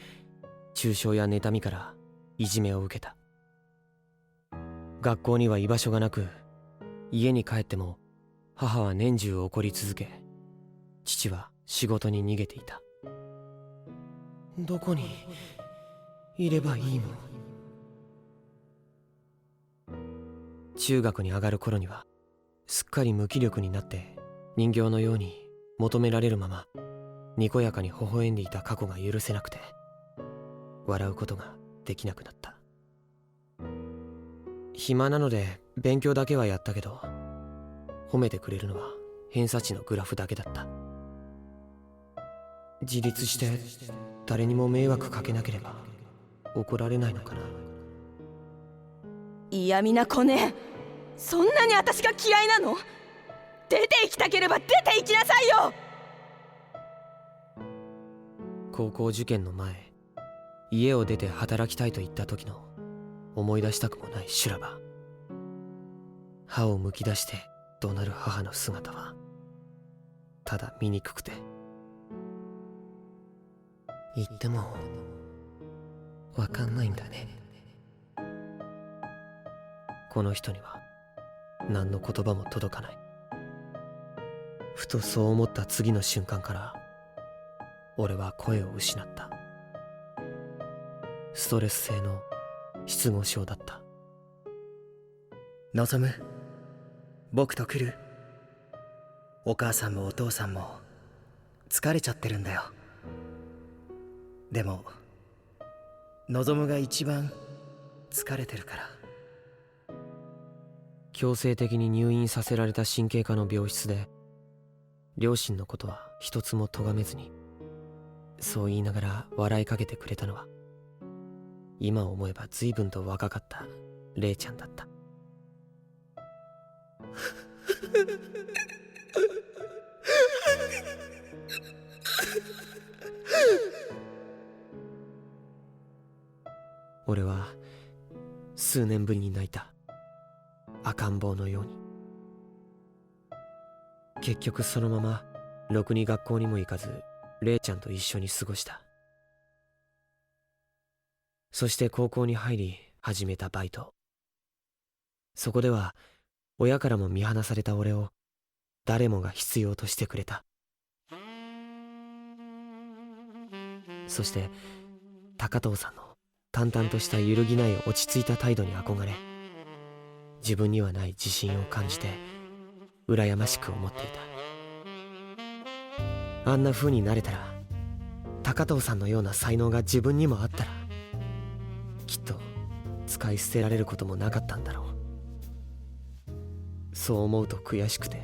中傷や妬みからいじめを受けた。学校には居場所がなく、家に帰っても母は年中怒り続け、父は仕事に逃げていた。どこにいればいいの？中学に上がる頃にはすっかり無気力になって人形のように求められるままにこやかに微笑んでいた過去が許せなくて笑うことができなくなった。暇なので勉強だけはやったけど、褒めてくれるのは偏差値のグラフだけだった。自立して誰にも迷惑かけなければ怒られないのかな。嫌味な子ね。そんなに私が嫌いなの？出て行きたければ出て行きなさいよ。高校受験の前、家を出て働きたいと言った時の思い出したくもない修羅場。歯をむき出して怒鳴る母の姿はただ醜くて、言ってもわかんないんだね。この人には何の言葉も届かない。ふとそう思った次の瞬間から俺は声を失った。ストレス性の失語症だった。望む、僕と来る。お母さんもお父さんも疲れちゃってるんだよ。でも望むが一番疲れてるから。強制的に入院させられた神経科の病室で、両親のことは一つも咎めずに、そう言いながら笑いかけてくれたのは、今思えば随分と若かったレイちゃんだった。俺は数年ぶりに泣いた。赤ん坊のように。結局そのままろくに学校にも行かず、レイちゃんと一緒に過ごした。そして高校に入り始めたバイト。そこでは親からも見放された俺を誰もが必要としてくれた。そして高藤さんの淡々とした揺るぎない落ち着いた態度に憧れ、自分にはない自信を感じて羨ましく思っていた。あんな風になれたら、高藤さんのような才能が自分にもあったら、きっと使い捨てられることもなかったんだろう。そう思うと悔しくて、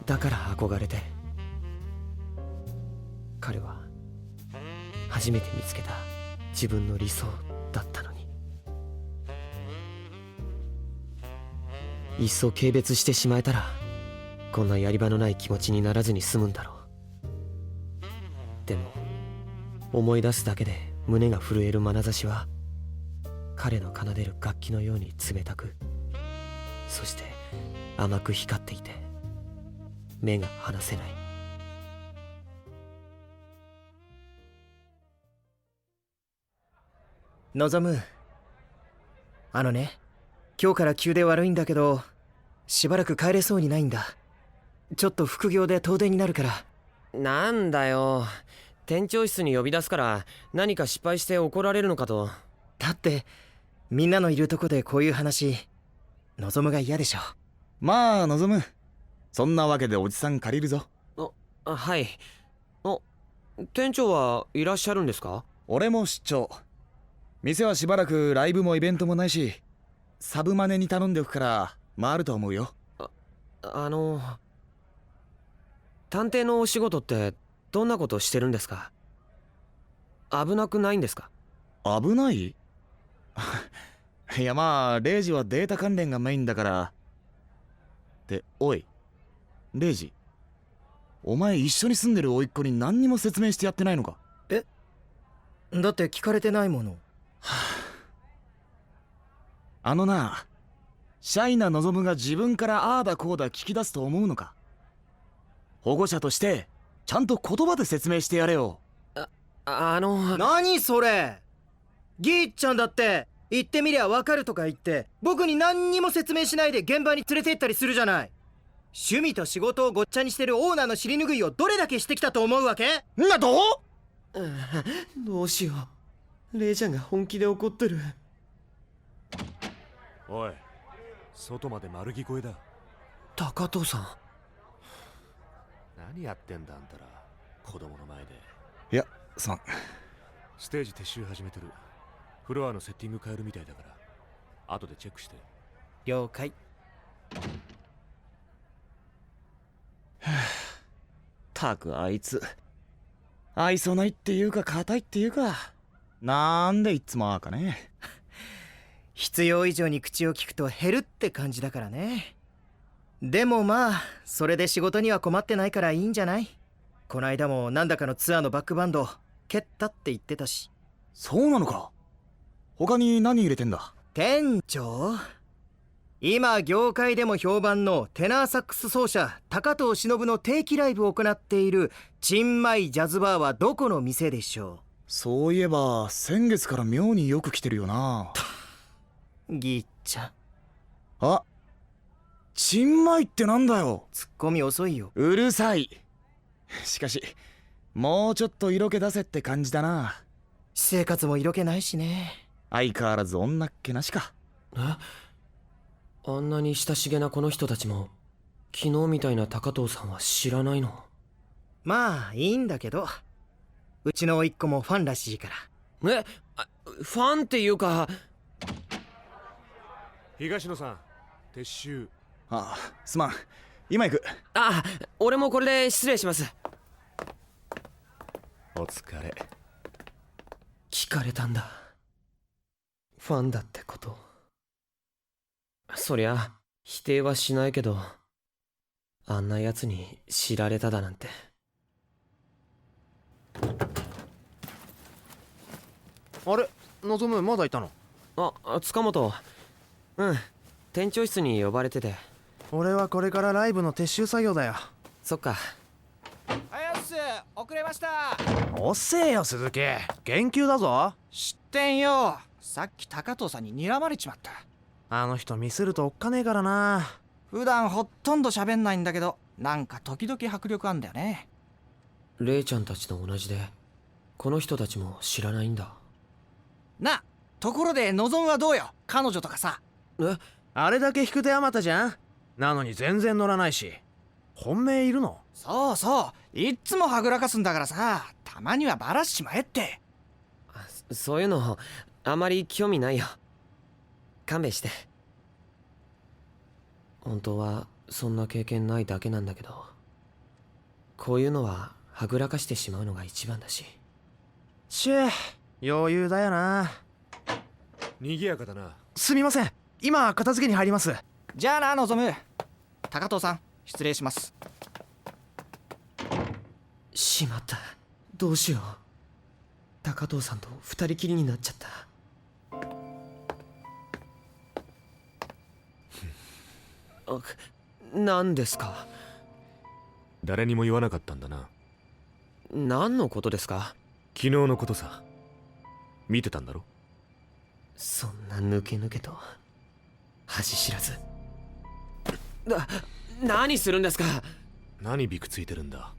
だから憧れて。彼は初めて見つけた自分の理想だったのに。いっそ軽蔑してしまえたら、こんなやり場のない気持ちにならずに済むんだろう。でも思い出すだけで胸が震える眼差しは、彼の奏でる楽器のように冷たく、そして甘く光っていて、目が離せない。望む、あのね、今日から急で悪いんだけど、しばらく帰れそうにないんだ。ちょっと副業で遠出になるから。なんだよ、店長室に呼び出すから何か失敗して怒られるのかと。だってみんなのいるとこでこういう話、望むが嫌でしょ。まあ望む、そんなわけでおじさん借りるぞ。はい。店長はいらっしゃるんですか？俺も出張。店はしばらくライブもイベントもないし、サブマネに頼んでおくから回ると思うよ。探偵のお仕事ってどんなことしてるんですか？危なくないんですか？危ない？いやまあ、レイジはデータ関連がメインだから。で、おいレイジ、お前一緒に住んでる甥っ子に何にも説明してやってないのか？え、だって聞かれてないもの。あのな、シャイな望が自分からああだこうだ聞き出すと思うのか？保護者としてちゃんと言葉で説明してやれよ。何それ？ギーちゃんだって言ってみりゃわかるとか言って、僕に何にも説明しないで現場に連れて行ったりするじゃない。趣味と仕事をごっちゃにしてるオーナーの尻拭いをどれだけしてきたと思うわけ？どうしよう、レイちゃんが本気で怒ってる。おい、外まで丸聞こえだ。高藤さん、何やってんだあんたら、子供の前で。いや、すまん。ステージ撤収始めてる。フロアのセッティング変えるみたいだから、後でチェックして。了解。たくあいつ、愛想ないっていうか硬いっていうか、なんでいつもああかね。必要以上に口を聞くと減るって感じだからね。でもまあ、それで仕事には困ってないからいいんじゃない？こないだもなんだかのツアーのバックバンド蹴ったって言ってたし。そうなのか。他に何入れてんだ。店長、今業界でも評判のテナーサックス奏者高藤忍の定期ライブを行っているチンマイジャズバーはどこの店でしょそういえば先月から妙によく来てるよな。ぎっちゃん。あ、チンマイってなんだよ。ツッコミ遅いよ。うるさい。しかしもうちょっと色気出せって感じだな。私生活も色気ないしね。相変わらず女っ気なしか。あんなに親しげなこの人たちも昨日みたいな高藤さんは知らないの？まあいいんだけど、うちの甥っ子もファンらしいから。ファンっていうか。東野さん、撤収。ああ、すまん、今行く。あ、俺もこれで失礼します。お疲れ。聞かれたんだ。ファンだってこと。そりゃ否定はしないけど、あんな奴に知られただなんて。あれ、望むまだいたの？塚本。うん、店長室に呼ばれてて。俺はこれからライブの撤収作業だよ。そっか。あやっす、遅れました。遅えよ鈴木、研究だぞ。知ってんよ。さっき高藤さんに睨まれちまった。あの人ミスるとおっかねえからな。普段ほとんど喋んないんだけど、なんか時々迫力あんだよね。レイちゃんたちと同じで、この人たちも知らないんだ。な、ところで望むはどうよ、彼女とかさ。あれだけ引く手あまたじゃん。なのに全然乗らないし。本命いるの？そうそう、いっつもはぐらかすんだからさ、たまにはバラしちまえって。そういうのあまり興味ないよ。勘弁して。本当はそんな経験ないだけなんだけど、こういうのははぐらかしてしまうのが一番だし。余裕だよな。賑やかだな。すみません、今片付けに入ります。じゃあな望む。高藤さん、失礼します。しまった、どうしよう。高藤さんと二人きりになっちゃった。何ですか？誰にも言わなかったんだな。何のことですか？昨日のことさ。見てたんだろ？そんな抜け抜けと恥知らず。何するんですか？何ビクついてるんだ。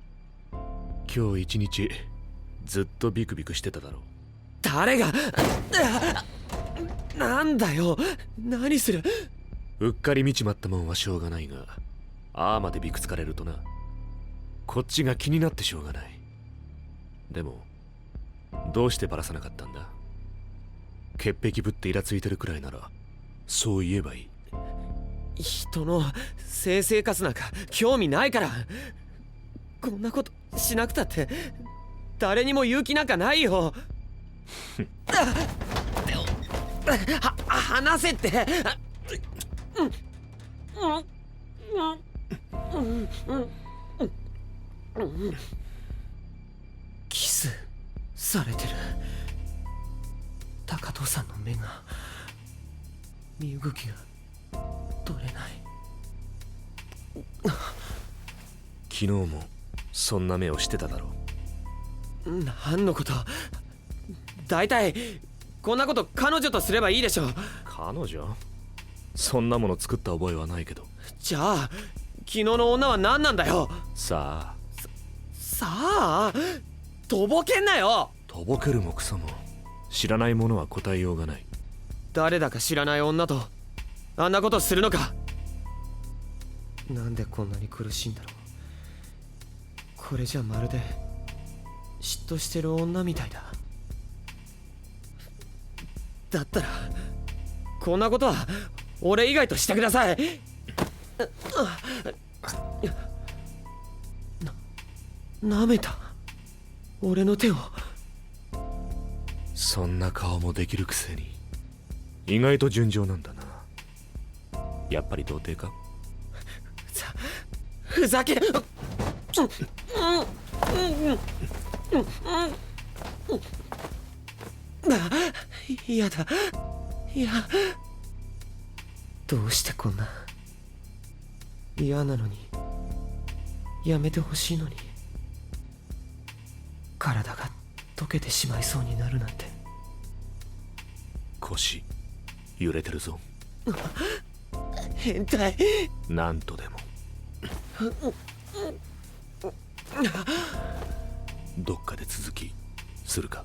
今日一日ずっとビクビクしてただろ。誰が？なんだよ、何する？うっかり見ちまったもんはしょうがないが、ああまでビクつかれるとな、こっちが気になってしょうがない。でもどうしてバラさなかったんだ？潔癖ぶってイラついてるくらいならそう言えばいい。人の性生活なんか興味ないから。こんなことしなくたって誰にも言う気なんかないよ。話せって。キスされてる。高藤さんの目が、身動きが取れない。昨日もそんな目をしてただろう。何のこと？大体こんなこと彼女とすればいいでしょ。彼女？そんなもの作った覚えはないけど。じゃあ昨日の女は何なんだよ。さあとぼけんなよ。とぼけるもクソも知らないものは答えようがない。誰だか知らない女とあんなことするのか。なんでこんなに苦しいんだろう。これじゃまるで嫉妬してる女みたいだ。だったらこんなことは俺以外としてください。舐めた俺の手を。そんな顔もできるくせに意外と純情なんだな。やっぱり童貞か？ふざける。嫌だ。いや、どうしてこんな嫌なのに、やめてほしいのに、体が溶けてしまいそうになるなんて。腰揺れてるぞ。変態。なんとでも。どっかで続きするか。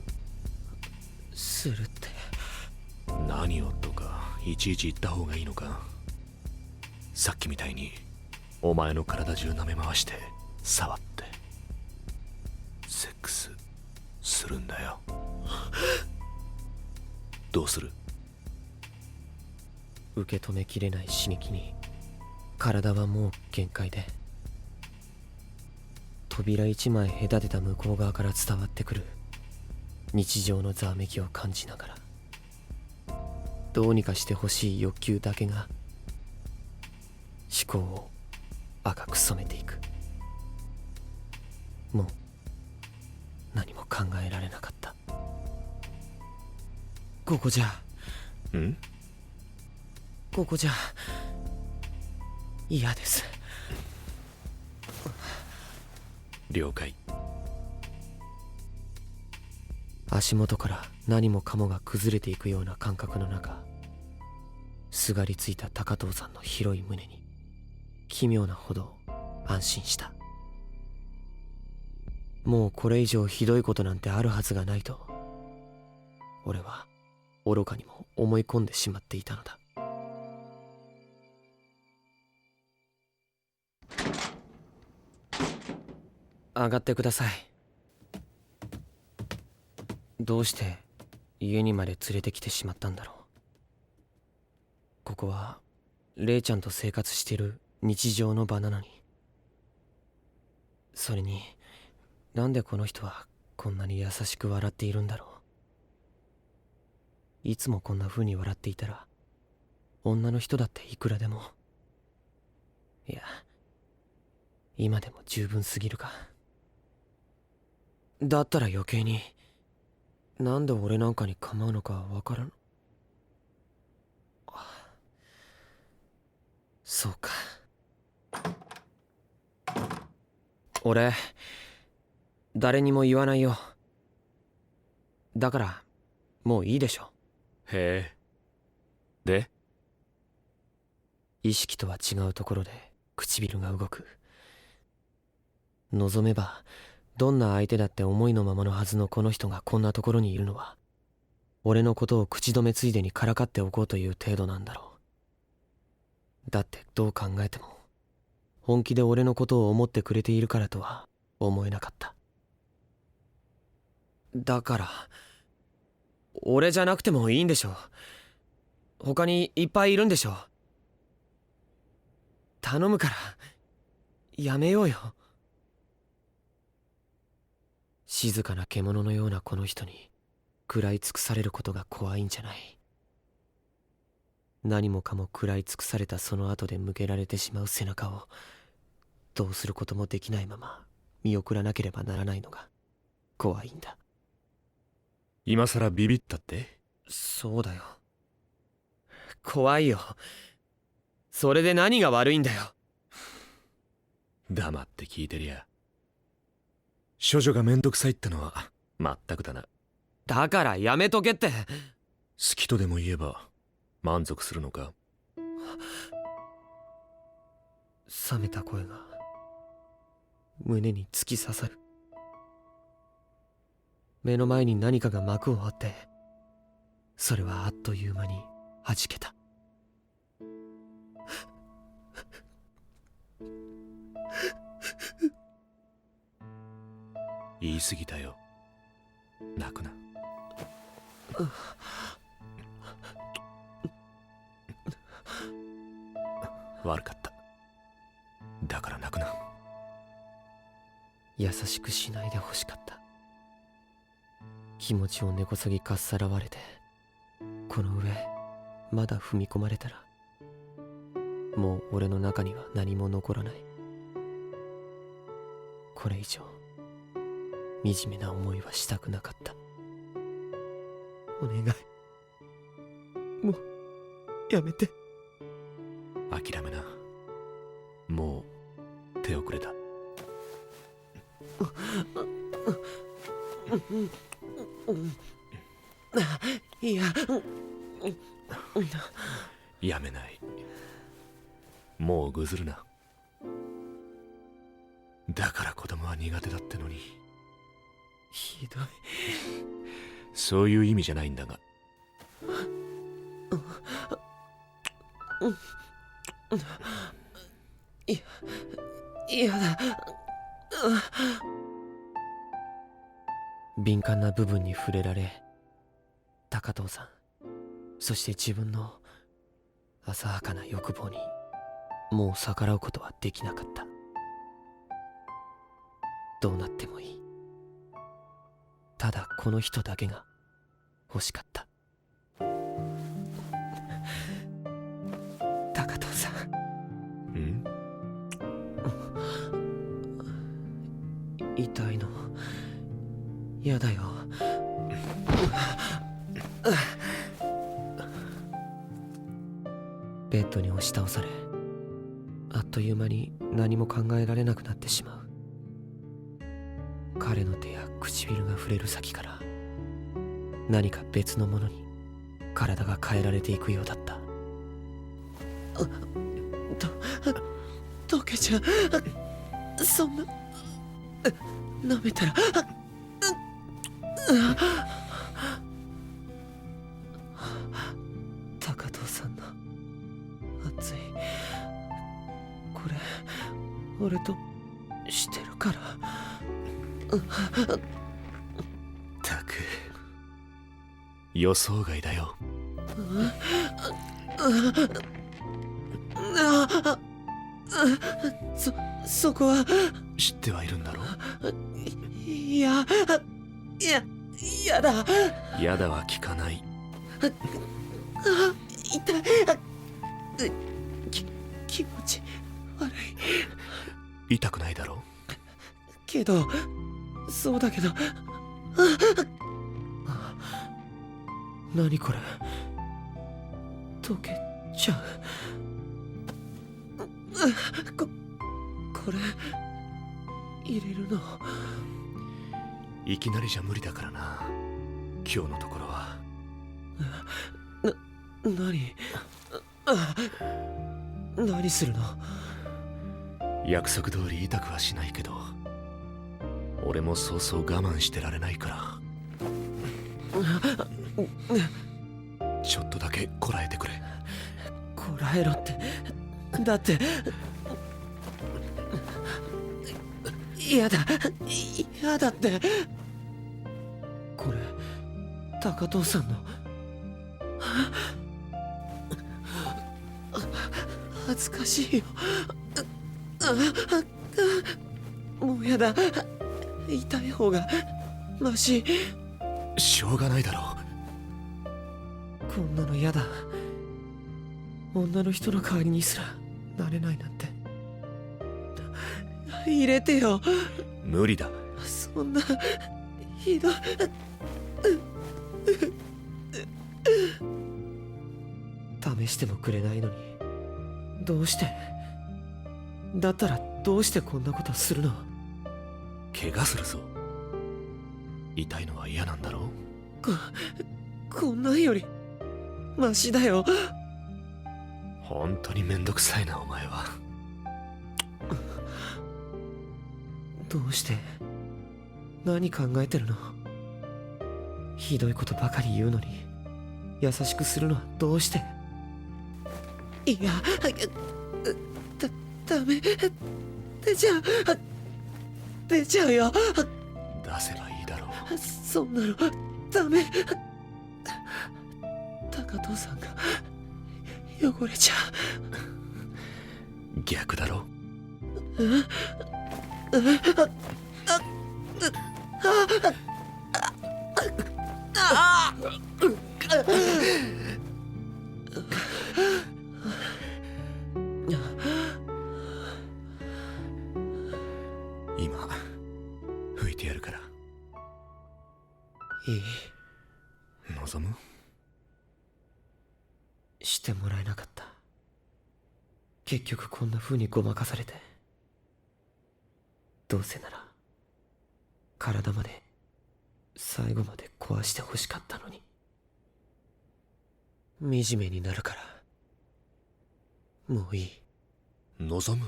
するって。何をとかいちいち言った方がいいのか。さっきみたいにお前の体中舐め回して触ってセックスするんだよ。どうする？受け止めきれない刺激に体はもう限界で、扉一枚隔てた向こう側から伝わってくる日常のざわめきを感じながら、どうにかしてほしい欲求だけが思考を赤く染めていく。もう何も考えられなかった。ここじゃここじゃ嫌です。了解。足元から何もかもが崩れていくような感覚の中、すがりついた高藤さんの広い胸に奇妙なほど安心した。もうこれ以上ひどいことなんてあるはずがないと俺は愚かにも思い込んでしまっていたのだ。上がってください。どうして家にまで連れてきてしまったんだろう。ここはレイちゃんと生活している日常の場なのに。それになんでこの人はこんなに優しく笑っているんだろう。いつもこんな風に笑っていたら女の人だっていくらでも、いや今でも十分すぎるか。だったら余計になんで俺なんかに構うのかわからん。そうか。俺誰にも言わないよ。だからもういいでしょ。へえ。で？意識とは違うところで唇が動く。望めばどんな相手だって思いのままのはずのこの人がこんなところにいるのは、俺のことを口止めついでにからかっておこうという程度なんだろう。だってどう考えても本気で俺のことを思ってくれているからとは思えなかった。だから俺じゃなくてもいいんでしょ。他にいっぱいいるんでしょ。頼むからやめようよ。静かな獣のようなこの人に食らい尽くされることが怖いんじゃない。何もかも食らい尽くされたその後で向けられてしまう背中をどうすることもできないまま見送らなければならないのが怖いんだ。今さらビビったって？そうだよ。怖いよ。それで何が悪いんだよ。黙って聞いてりゃ。処女がめんどくさいってのはまったくだな。だからやめとけって。好きとでも言えば満足するのか？冷めた声が胸に突き刺さる。目の前に何かが幕を張って、それはあっという間に弾けた。言い過ぎたよ。泣くな。悪かった。だから泣くな。優しくしないでほしかった。気持ちを根こそぎかっさらわれて、この上まだ踏み込まれたらもう俺の中には何も残らない。これ以上惨めな思いはしたくなかった。お願い、もうやめて。諦めな。もう手遅れだ。いや、やめない。もうぐずるな。だから子供は苦手だってのに。ひどい。そういう意味じゃないんだが。いやだ。敏感な部分に触れられ、高藤さん、そして自分の浅はかな欲望にもう逆らうことはできなかった。どうなってもいい。ただこの人だけが欲しかった。高藤さん。痛いのやだよ。ベッドに押し倒され、あっという間に何も考えられなくなってしまう。彼の手や唇が触れる先から何か別のものに体が変えられていくようだった。溶けちゃう。そんな舐めたら高藤さんの熱い、これ俺としてるから。たく予想外だよ。そこは知ってはいるんだろう。やだ。やだは聞かない。痛い。気持ち悪い。痛くないだろう。けどそうだけど。何これ、溶けちゃう。これ入れるのいきなりじゃ無理だからな、今日のところは。何するの。約束通り痛くはしないけど、俺もそうそう我慢してられないから、ちょっとだけこらえてくれ。こらえろって、だって嫌だって。これ高藤さんの。恥ずかしいよ。もうやだ。痛い方がマシ。しょうがないだろう。こんなのやだ。女の人の代わりにすらなれないなんて。入れてよ。無理だ。そんなひどい。試してもくれないのに、どうして。だったらどうしてこんなことするの。怪我するぞ。痛いのは嫌なんだろう。こんなんよりマシだよ。本当にめんどくさいなお前は。どうして。何考えてるの。ひどいことばかり言うのに優しくするのはどうして。いや、ダメ。出ちゃうよ。出せばいいだろう。そんなのダメ。高藤さんが汚れちゃう。逆だろ。今拭いてやるからいい？望む？してもらえなかった。結局こんな風にごまかされて。どうせなら体まで最後まで壊してほしかったのに。惨めになるからもういい。望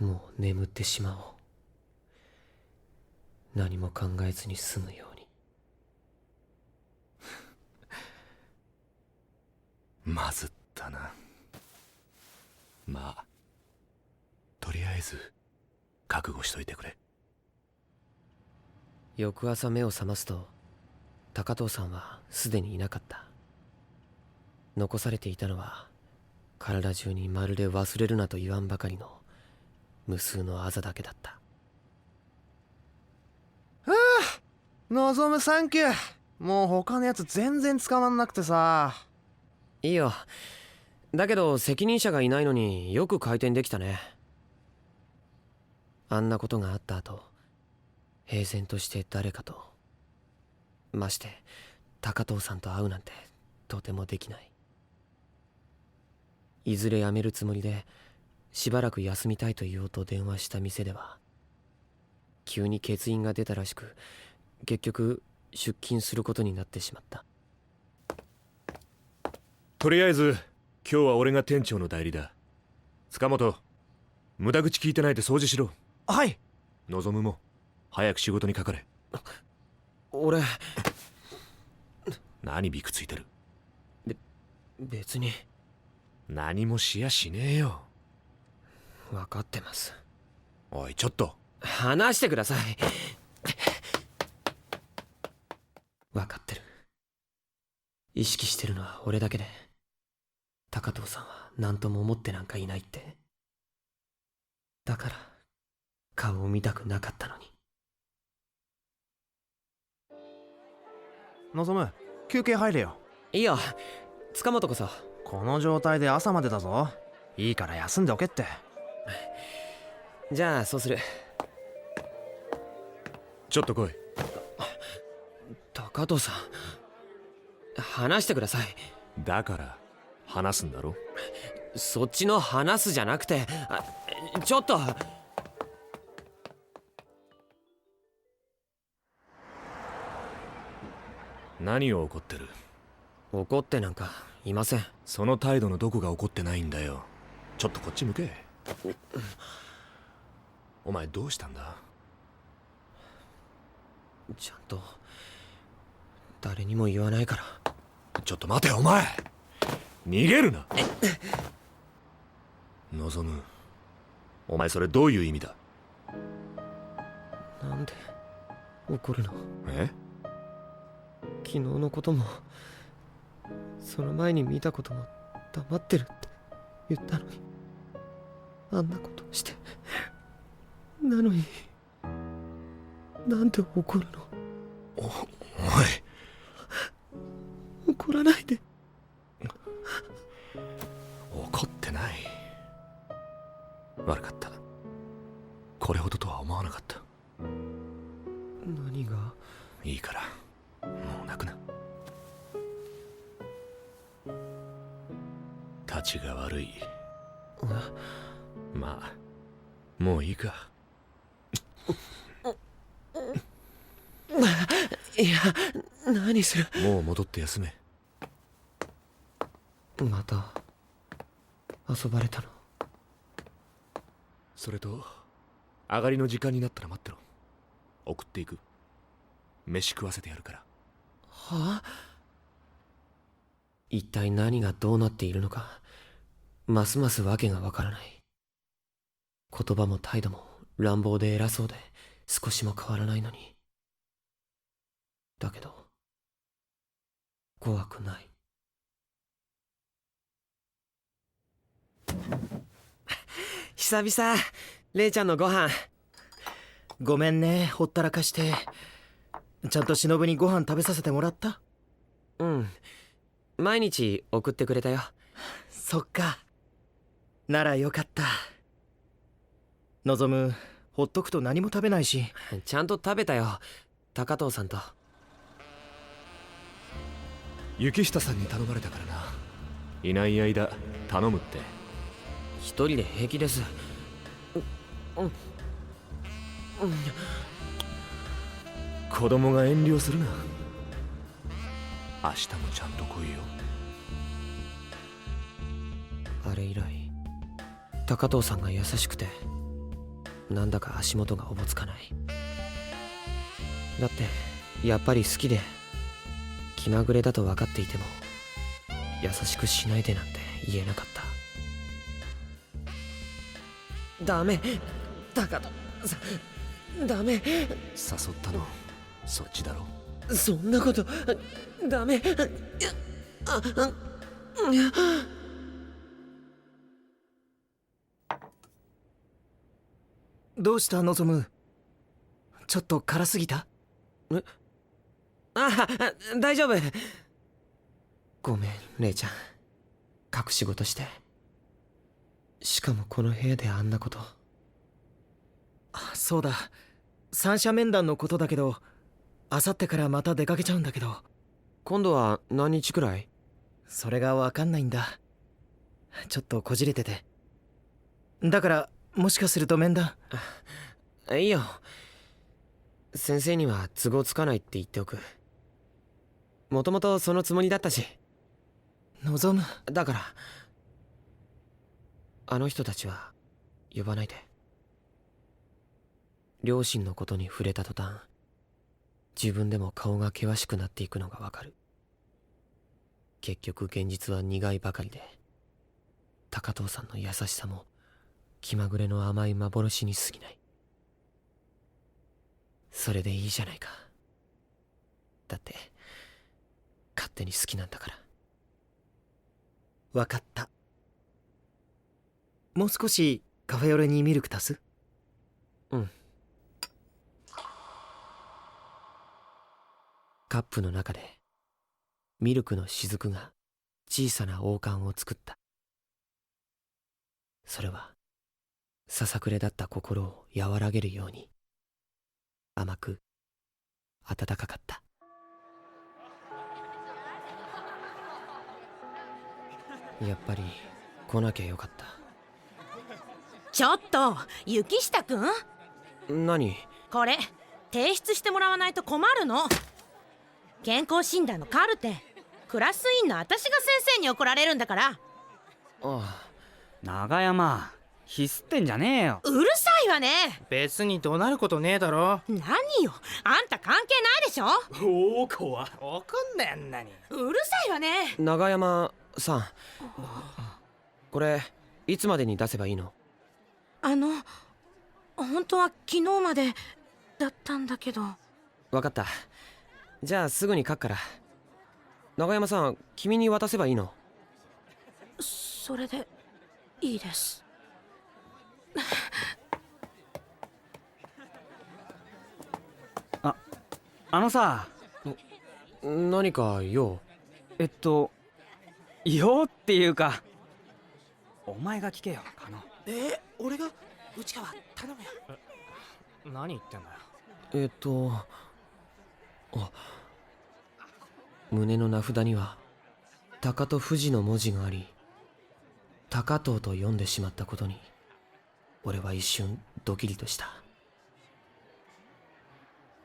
む？もう眠ってしまおう。何も考えずに済むように。まずったな。まあとりあえず覚悟しといてくれ。翌朝目を覚ますと高藤さんはすでにいなかった。残されていたのは体中にまるで忘れるなと言わんばかりの無数のあざだけだった。望むサンキュー。もう他のやつ全然捕まんなくてさ。いいよ。だけど責任者がいないのによく回転できたね。あんなことがあった後、平然として誰かと、まして高藤さんと会うなんてとてもできない。いずれ辞めるつもりでしばらく休みたいと言おうと電話した店では急に欠員が出たらしく、結局出勤することになってしまった。とりあえず今日は俺が店長の代理だ。塚本、無駄口聞いてないで掃除しろ。はい。望むも早く仕事にかかれ。俺何ビクついてる？別に。何もしやしねえよ。分かってます。おいちょっと話してください。分かってる。意識してるのは俺だけで、高藤さんは何とも思ってなんかいないって。だから顔を見たくなかったのに。望む、休憩入れよ。いいよ、塚本こそ。この状態で朝までだぞ。いいから休んでおけって。じゃあそうする。ちょっと来い。高藤さん、話してください。だから話すんだろ。そっちの話すじゃなくて、ちょっと。何を怒ってる？怒ってなんかいません。その態度のどこが怒ってないんだよ。ちょっとこっち向け。お前どうしたんだ？ちゃんと誰にも言わないから。ちょっと待てお前、逃げるな。望む、お前それどういう意味だ？なんで怒るの？え？昨日のこともその前に見たことも黙ってるって言ったのに、あんなことしてなのになんで怒るの？おい、怒らないで。怒ってない。悪かった。これほどとは思わなかった。何が？いいからもう泣くな。立ちが悪い。まあもういいか。いや、何する？もう戻って休め。また遊ばれたの？それと上がりの時間になったら待ってろ。送っていく。飯食わせてやるから。はあ？一体何がどうなっているのか、ますますわけがわからない。言葉も態度も乱暴で偉そうで少しも変わらないのに。だけど怖くない。久々、レイちゃんのご飯。ごめんね、ほったらかして。ちゃんと忍にご飯食べさせてもらった？うん、毎日送ってくれたよ。そっか、ならよかった。望む、ほっとくと何も食べないし。ちゃんと食べたよ。高藤さんと。雪下さんに頼まれたからな。いない間頼むって。一人で平気です。子供が遠慮するな。明日もちゃんと来いよ。あれ以来高藤さんが優しくて、なんだか足元がおぼつかない。だってやっぱり好きで気まぐれだと分かっていても優しくしないでなんて言えなかった。ダメ、高藤さんダメ。誘ったのそっちだろ。そんなことダメ。どうした望？ちょっと辛すぎた？大丈夫。ごめん姉ちゃん、隠し事して。しかもこの部屋であんなこと。そうだ、三者面談のことだけど、あさってからまた出かけちゃうんだけど。今度は何日くらい？それが分かんないんだ。ちょっとこじれてて。だからもしかすると面談。いいよ、先生には都合つかないって言っておく。もともとそのつもりだったし。望む。だからあの人たちは呼ばないで。両親のことに触れた途端、自分でも顔が険しくなっていくのがわかる。結局現実は苦いばかりで、高藤さんの優しさも気まぐれの甘い幻に過ぎない。それでいいじゃないか。だって勝手に好きなんだから。分かった。もう少しカフェオレにミルク足す？うん。カップの中でミルクの雫が小さな王冠を作った。それはささくれだった心を和らげるように甘く温かかった。やっぱり来なきゃよかった。ちょっと雪下くん、何これ提出してもらわないと困るの。健康診断のカルテ、クラス委員の私が先生に怒られるんだから。ああ、長山、ひすってんじゃねえよ。うるさいわね。別に怒鳴ることねえだろ。何よ、あんた関係ないでしょ。おお、怖怒んなやんなに。うるさいわね。長山さん、これいつまでに出せばいいの？本当は昨日までだったんだけど。分かった。じゃあすぐに書くから。長山さん、君に渡せばいいの？それでいいです。あのさ。何か用？用っていうか、お前が聞けよ、カノ。俺が？内川頼むよ。何言ってんだよ。胸の名札には高と富士の文字があり、高藤と読んでしまったことに俺は一瞬ドキリとした。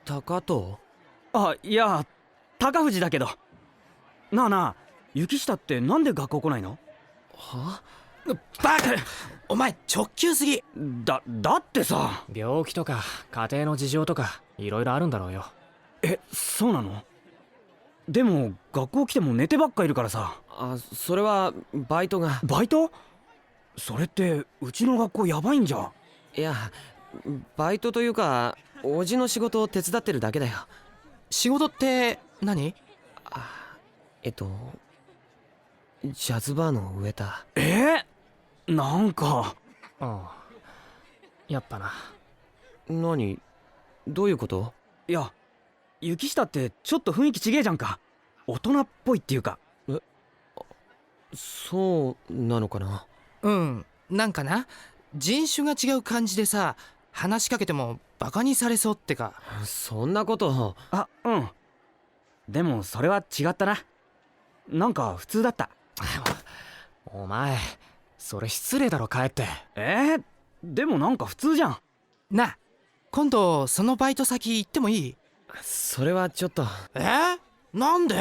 高藤？いや、高藤だけど。なあなあ、雪下ってなんで学校来ないの？は？バカ！お前直球すぎ。だってさ。病気とか家庭の事情とかいろいろあるんだろうよ。そうなの？でも学校来ても寝てばっかいるからさ。それはバイトが。バイト？それってうちの学校やばいんじゃ。いや、バイトというかおじの仕事を手伝ってるだけだよ。仕事って何？ジャズバーの植えた。なんか。やっぱな。何？どういうこと？いや、雪下ってちょっと雰囲気ちげえじゃんか。大人っぽいっていうか。そうなのかな。なんかな、人種が違う感じでさ、話しかけてもバカにされそうってか。そんなこと。あ、うん。でもそれは違ったな。なんか普通だった。お前それ失礼だろ、帰って。でもなんか普通じゃん。なあ、今度そのバイト先行ってもいい？それはちょっと。なんで？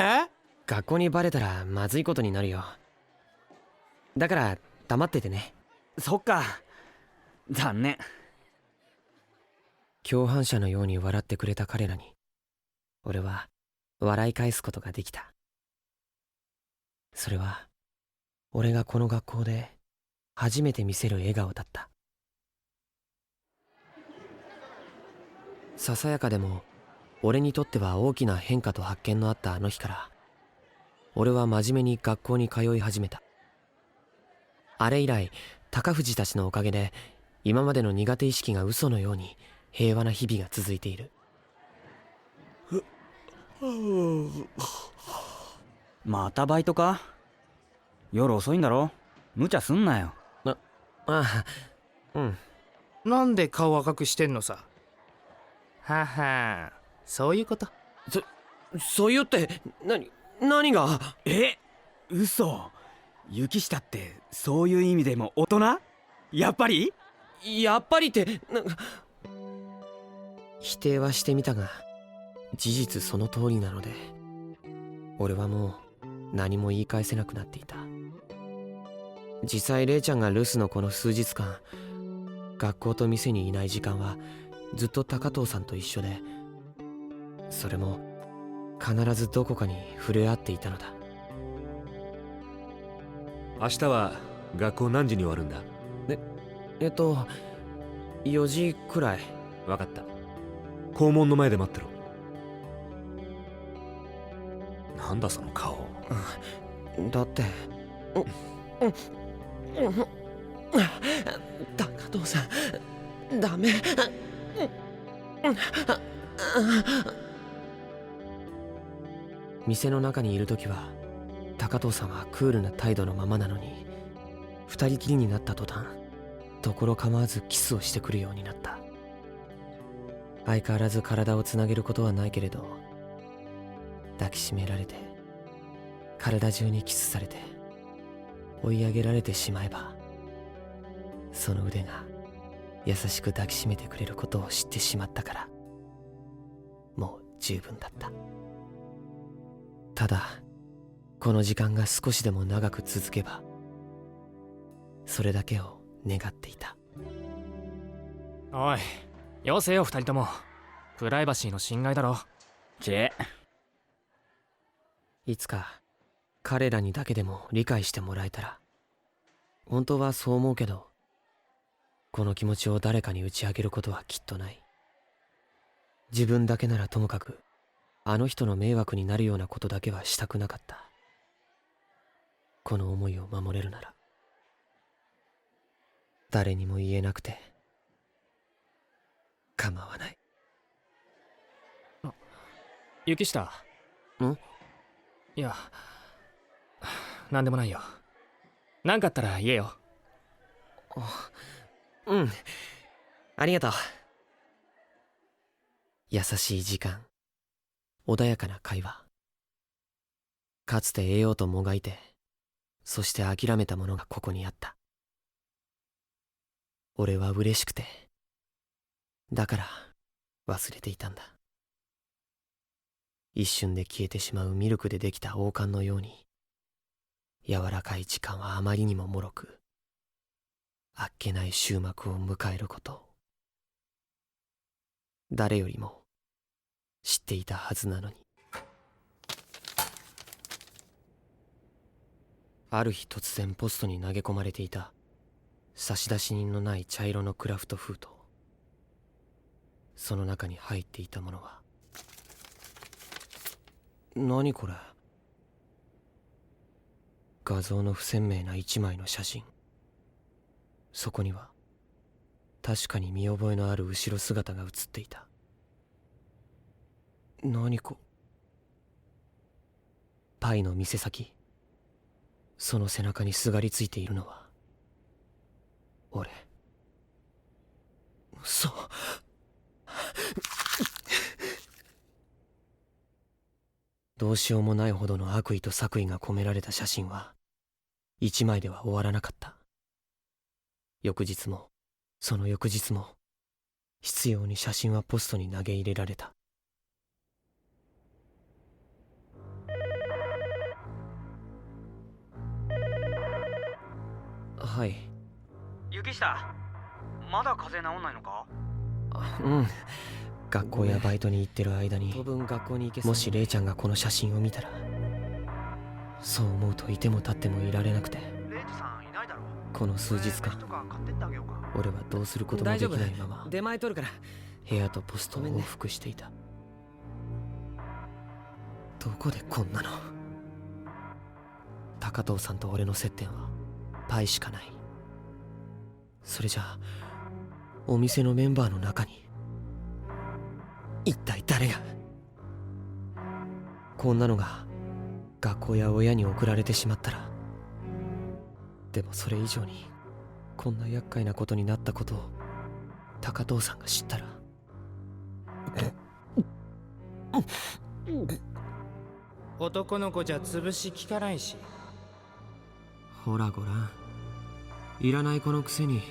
学校にバレたらまずいことになるよ。だから黙っててね。そっか。残念。共犯者のように笑ってくれた彼らに俺は笑い返すことができた。それは俺がこの学校で初めて見せる笑顔だった。ささやかでも俺にとっては大きな変化と発見のあったあの日から俺は真面目に学校に通い始めた。あれ以来高藤たちのおかげで今までの苦手意識が嘘のように平和な日々が続いている。またバイトか？夜遅いんだろ？無茶すんなよ。うん。なんで顔赤くしてんのさ。はは、そういうこと。そういうって何が？嘘。雪下ってそういう意味でも大人？やっぱりって否定はしてみたが事実その通りなので俺はもう何も言い返せなくなっていた。実際レイちゃんが留守のこの数日間学校と店にいない時間はずっと高藤さんと一緒で、それも必ずどこかに触れ合っていたのだ。明日は学校何時に終わるんだ？4時くらい。分かった。校門の前で待ってろ。なんだその顔。だって高藤さんダメ。店の中にいるときは高藤さんはクールな態度のままなのに二人きりになった途端ところ構わずキスをしてくるようになった。相変わらず体をつなげることはないけれど抱きしめられて体中にキスされて追い上げられてしまえばその腕が優しく抱きしめてくれることを知ってしまったからもう十分だった。ただこの時間が少しでも長く続けばそれだけを願っていた。おい、よせよ二人とも。プライバシーの侵害だろ。いつか彼らにだけでも理解してもらえたら。本当はそう思うけどこの気持ちを誰かに打ち明けることはきっとない。自分だけならともかくあの人の迷惑になるようなことだけはしたくなかった。この思いを守れるなら誰にも言えなくて構わない。雪下。いや、なんでもないよ。なんかあったら言えよ。うん、ありがとう。優しい時間、穏やかな会話。かつて得ようともがいてそして諦めたものがここにあった。俺は嬉しくてだから忘れていたんだ。一瞬で消えてしまうミルクでできた王冠のように柔らかい時間はあまりにも脆くあっけない終幕を迎えることを誰よりも知っていたはずなのに。ある日突然ポストに投げ込まれていた差出人のない茶色のクラフト封筒。その中に入っていたものは何これ。画像の不鮮明な一枚の写真。そこには確かに見覚えのある後ろ姿が写っていた。パイの店先。その背中にすがりついているのは俺。どうしようもないほどの悪意と作為が込められた写真は一枚では終わらなかった。翌日もその翌日も執拗に写真はポストに投げ入れられた。はい。雪下、まだ風邪治んないのか？うん。学校やバイトに行ってる間に、もしレイちゃんがこの写真を見たら、そう思うといても立ってもいられなくて。レイジさんいないだろ。この数日間、俺はどうすることもできないまま、出前取るから。部屋とポストを往復していた。どこでこんなの。高藤さんと俺の接点はパイしかない。それじゃあお店のメンバーの中に一体誰が。こんなのが学校や親に送られてしまったら。でもそれ以上にこんな厄介なことになったことを高藤さんが知ったら。男の子じゃ潰し効かないし。ほらごらん、いらない子のくせに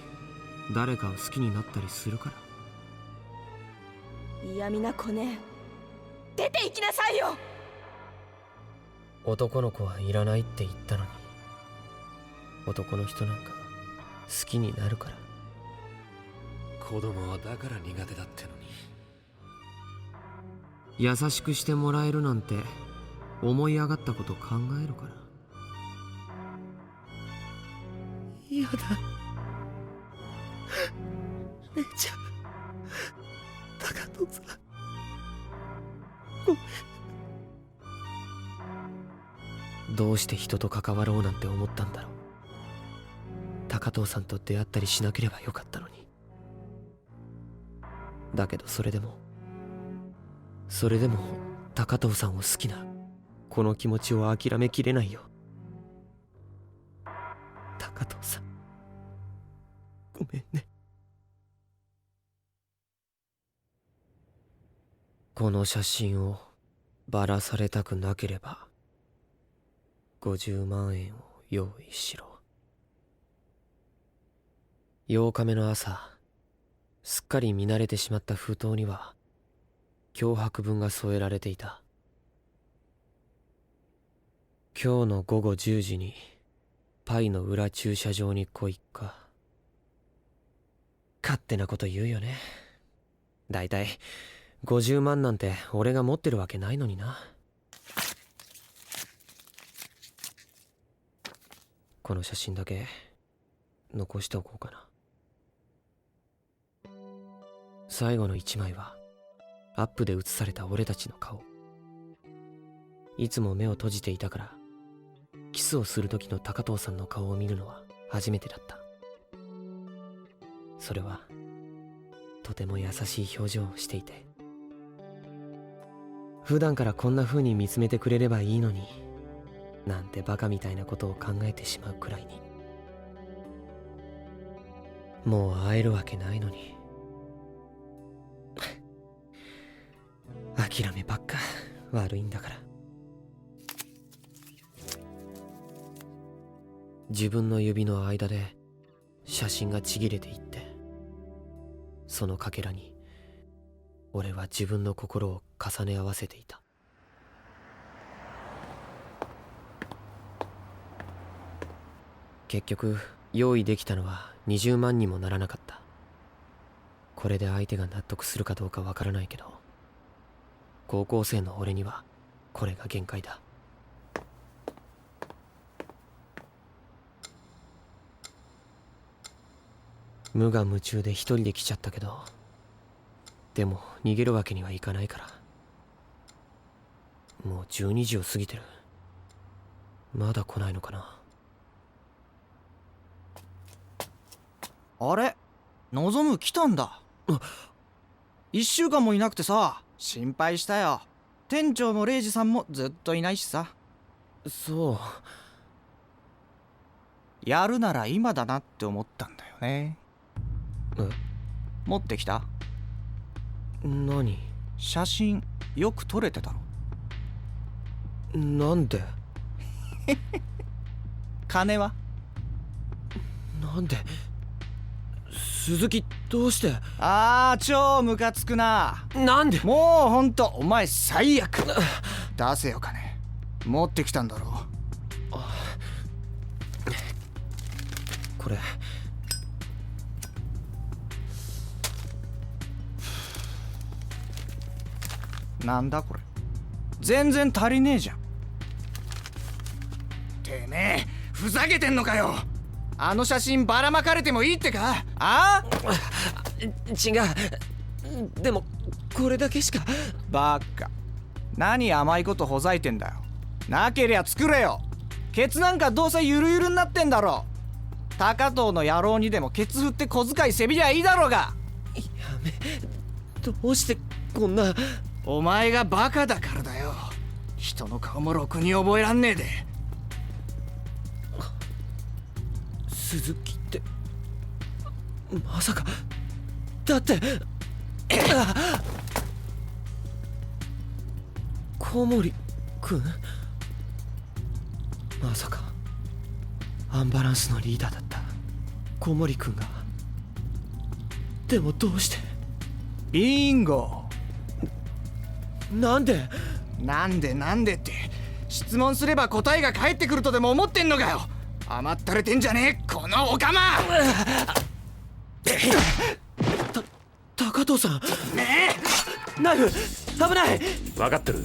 誰かを好きになったりするから。嫌味な子ね、出て行きなさいよ。男の子はいらないって言ったのに、男の人なんか好きになるから。子供はだから苦手だってのに。優しくしてもらえるなんて思い上がったこと考えるから。やだ、レイちゃん、高藤さん、ごめん。どうして人と関わろうなんて思ったんだろう。高藤さんと出会ったりしなければよかったのに。だけどそれでも高藤さんを好きなこの気持ちを諦めきれないよ。高藤さん、ごめんね。この写真をばらされたくなければ50万円を用意しろ。8日目の朝、すっかり見慣れてしまった封筒には脅迫文が添えられていた。今日の午後10時にパイの裏駐車場に来いか。勝手なこと言うよね。だいたい50万なんて俺が持ってるわけないのにな。この写真だけ残しておこうかな。最後の一枚はアップで写された俺たちの顔。いつも目を閉じていたからキスをする時の高藤さんの顔を見るのは初めてだった。それはとても優しい表情をしていて、普段からこんな風に見つめてくれればいいのになんてバカみたいなことを考えてしまうくらいに。もう会えるわけないのに諦めばっか悪いんだから。自分の指の間で写真がちぎれていって、そのかけらに俺は自分の心を重ね合わせていた。結局用意できたのは20万にもならなかった。これで相手が納得するかどうかわからないけど、高校生の俺にはこれが限界だ。無我夢中で一人で来ちゃったけど、でも逃げるわけにはいかないから。もう12時を過ぎてる。まだ来ないのかな。あれ、望む来たんだ。1週間もいなくてさ、心配したよ。店長もレイジさんもずっといないしさ。そう。やるなら今だなって思ったんだよね。持ってきた？何？写真よく撮れてたろ。なんで金はなんで鈴木どうして。超ムカつくな。なんでもうほんとお前最悪。出せよ金。持ってきたんだろ。これなんだこれ。全然足りねえじゃん。てめえふざけてんのかよ。あの写真ばらまかれてもいいってか。違う。でもこれだけしか。バカ。何甘いことほざいてんだよ。なけりゃ作れよ。ケツなんかどうせゆるゆるになってんだろ。高藤の野郎にでもケツ振って小遣いせびりゃいいだろうが。やめ。どうしてこんな。お前がバカだからだよ。人の顔もろくに覚えらんねえで。鈴木ってまさか。だって小森くん、まさかアンバランスのリーダーだった小森くんが。でもどうして。ビンゴ。なんでって質問すれば答えが返ってくるとでも思ってんのかよ。甘ったれてんじゃねえこのオカマ。高藤さん。ねえナイフ危ない。分かってる。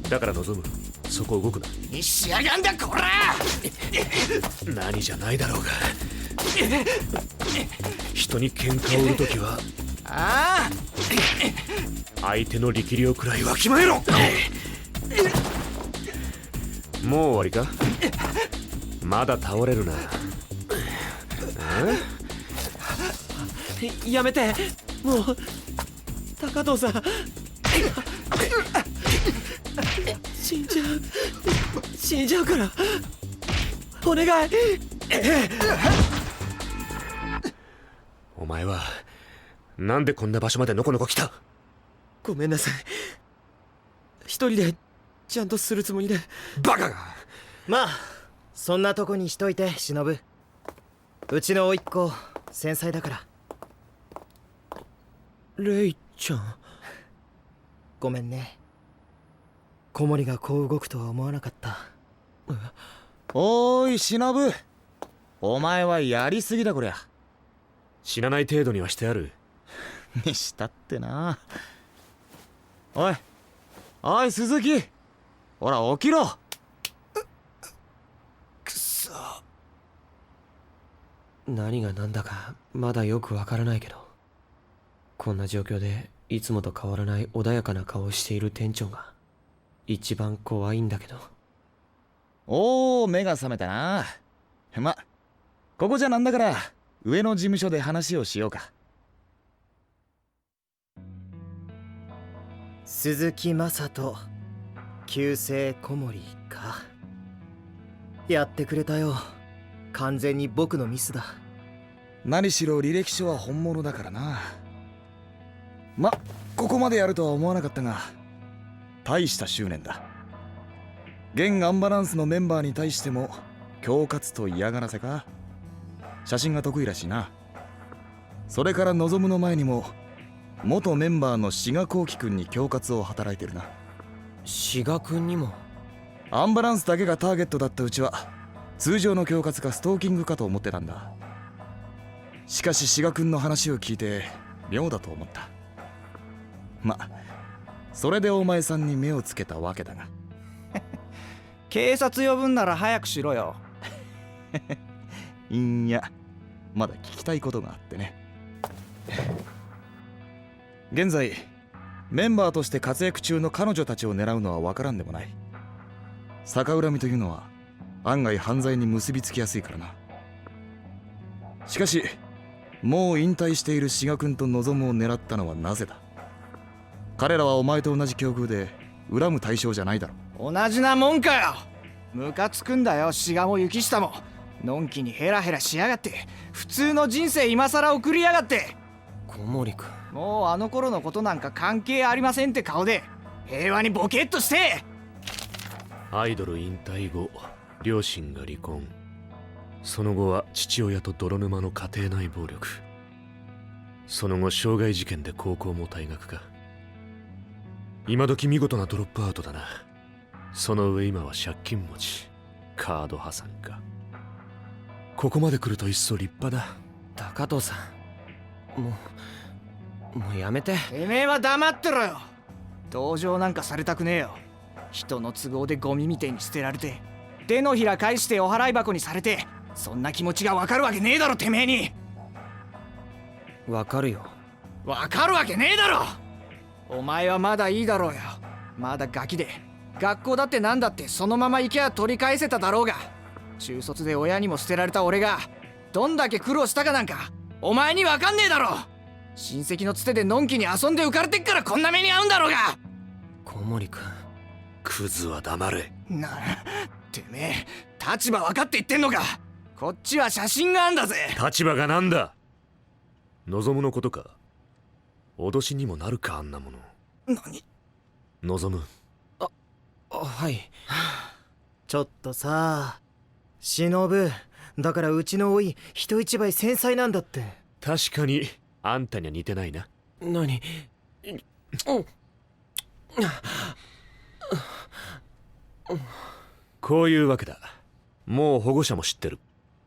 だから望む、そこ動くな。にしやがんだこら。何じゃないだろうが。人に喧嘩を売るときは相手の力量くらいわきまえろ。もう終わりか。まだ倒れるな。やめて。もう高藤さん死んじゃうからお願い。お前はなんでこんな場所までのこのこ来た。ごめんなさい。一人でちゃんとするつもりで。バカが。まあそんなとこにしといて忍。うちの甥っ子繊細だから。レイちゃんごめんね。小森がこう動くとは思わなかった。おーい忍。お前はやりすぎだこりゃ。死なない程度にはしてある。にしたってな。おい鈴木、ほら起きろ。くそ。何が何だかまだよくわからないけど、こんな状況でいつもと変わらない穏やかな顔をしている店長が一番怖いんだけど。目が覚めたな。ここじゃなんだから上の事務所で話をしようか。鈴木正人旧姓小森か。やってくれたよ。完全に僕のミスだ。何しろ履歴書は本物だからな。ここまでやるとは思わなかったが大した執念だ。現アンバランスのメンバーに対しても恐喝と嫌がらせか。写真が得意らしいな。それから望の前にも元メンバーの志賀幸輝君に恐喝を働いてるな。志賀君にも。アンバランスだけがターゲットだったうちは通常の恐喝かストーキングかと思ってたんだ。しかし志賀君の話を聞いて妙だと思った。それでお前さんに目をつけたわけだが。警察呼ぶんなら早くしろよ。いや、まだ聞きたいことがあってね。現在メンバーとして活躍中の彼女たちを狙うのは分からんでもない。逆恨みというのは案外犯罪に結びつきやすいからな。しかしもう引退している志賀君と望を狙ったのはなぜだ。彼らはお前と同じ境遇で恨む対象じゃないだろ。同じなもんかよ。ムカつくんだよ志賀も雪下も。のんきにヘラヘラしやがって。普通の人生今さら送りやがって。小森君、もうあの頃のことなんか関係ありませんって顔で平和にボケっとして。アイドル引退後、両親が離婚。その後は父親と泥沼の家庭内暴力。その後傷害事件で高校も退学か。今時見事なドロップアウトだな。その上今は借金持ち、カード破産か。ここまで来ると一層立派だ。高藤さん、もうやめて。てめえは黙ってろよ。同情なんかされたくねえよ。人の都合でゴミみてえに捨てられて、手のひら返してお払い箱にされて、そんな気持ちがわかるわけねえだろ、てめえに。わかるよ。わかるわけねえだろ。お前はまだいいだろうよ。まだガキで、学校だってなんだってそのまま行きゃ取り返せただろうが。中卒で親にも捨てられた俺がどんだけ苦労したかなんかお前にわかんねえだろ。親戚のつてでのんきに遊んで浮かれてっからこんな目に遭うんだろうが。小森君、クズは黙れ。てめえ立場分かって言ってんのか。こっちは写真があんだぜ。立場がなんだ。望むのことか。脅しにもなるか、あんなもの。何？望む。はい。ちょっとさ、忍、だからうちの甥い人一倍繊細なんだって。確かにあんたには似てないな。何？こういうわけだ。もう保護者も知ってる。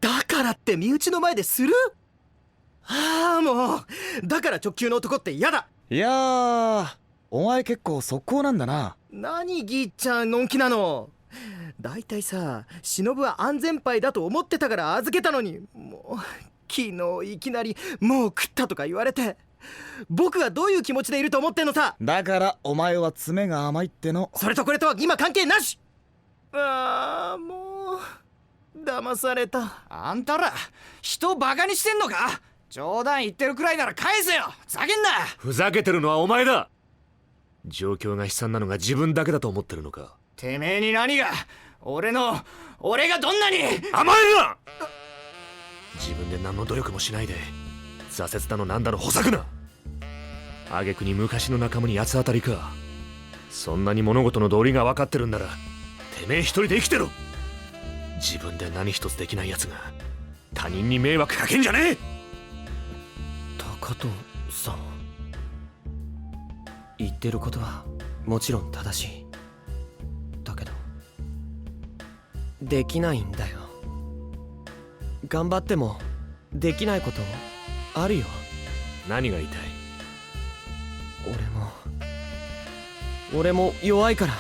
だからって身内の前でする？ああもう、だから直球の男って嫌だ。いやー、お前結構速攻なんだな。何ギーちゃんのんきなの。だいたいさ、忍は安全牌だと思ってたから預けたのに、もう昨日いきなりもう食ったとか言われて、僕はどういう気持ちでいると思ってんのさ。だからお前は爪が甘いっての。それとこれとは今関係なし。ああもう騙された。あんたら人バカにしてんのか。冗談言ってるくらいなら返せよ。ふざけんな。ふざけてるのはお前だ。状況が悲惨なのが自分だけだと思ってるのか。てめえに何が。俺がどんなに。甘えるな。自分で何の努力もしないで挫折だのなんだのほざくな。挙句に昔の仲間に八つ当たりか。そんなに物事の道理が分かってるんならてめえ一人で生きてろ。自分で何一つできないやつが他人に迷惑かけんじゃねえ。高藤さん、言ってることはもちろん正しい。だけどできないんだよ。頑張ってもできないことあるよ。何が言いたい？俺も弱いから。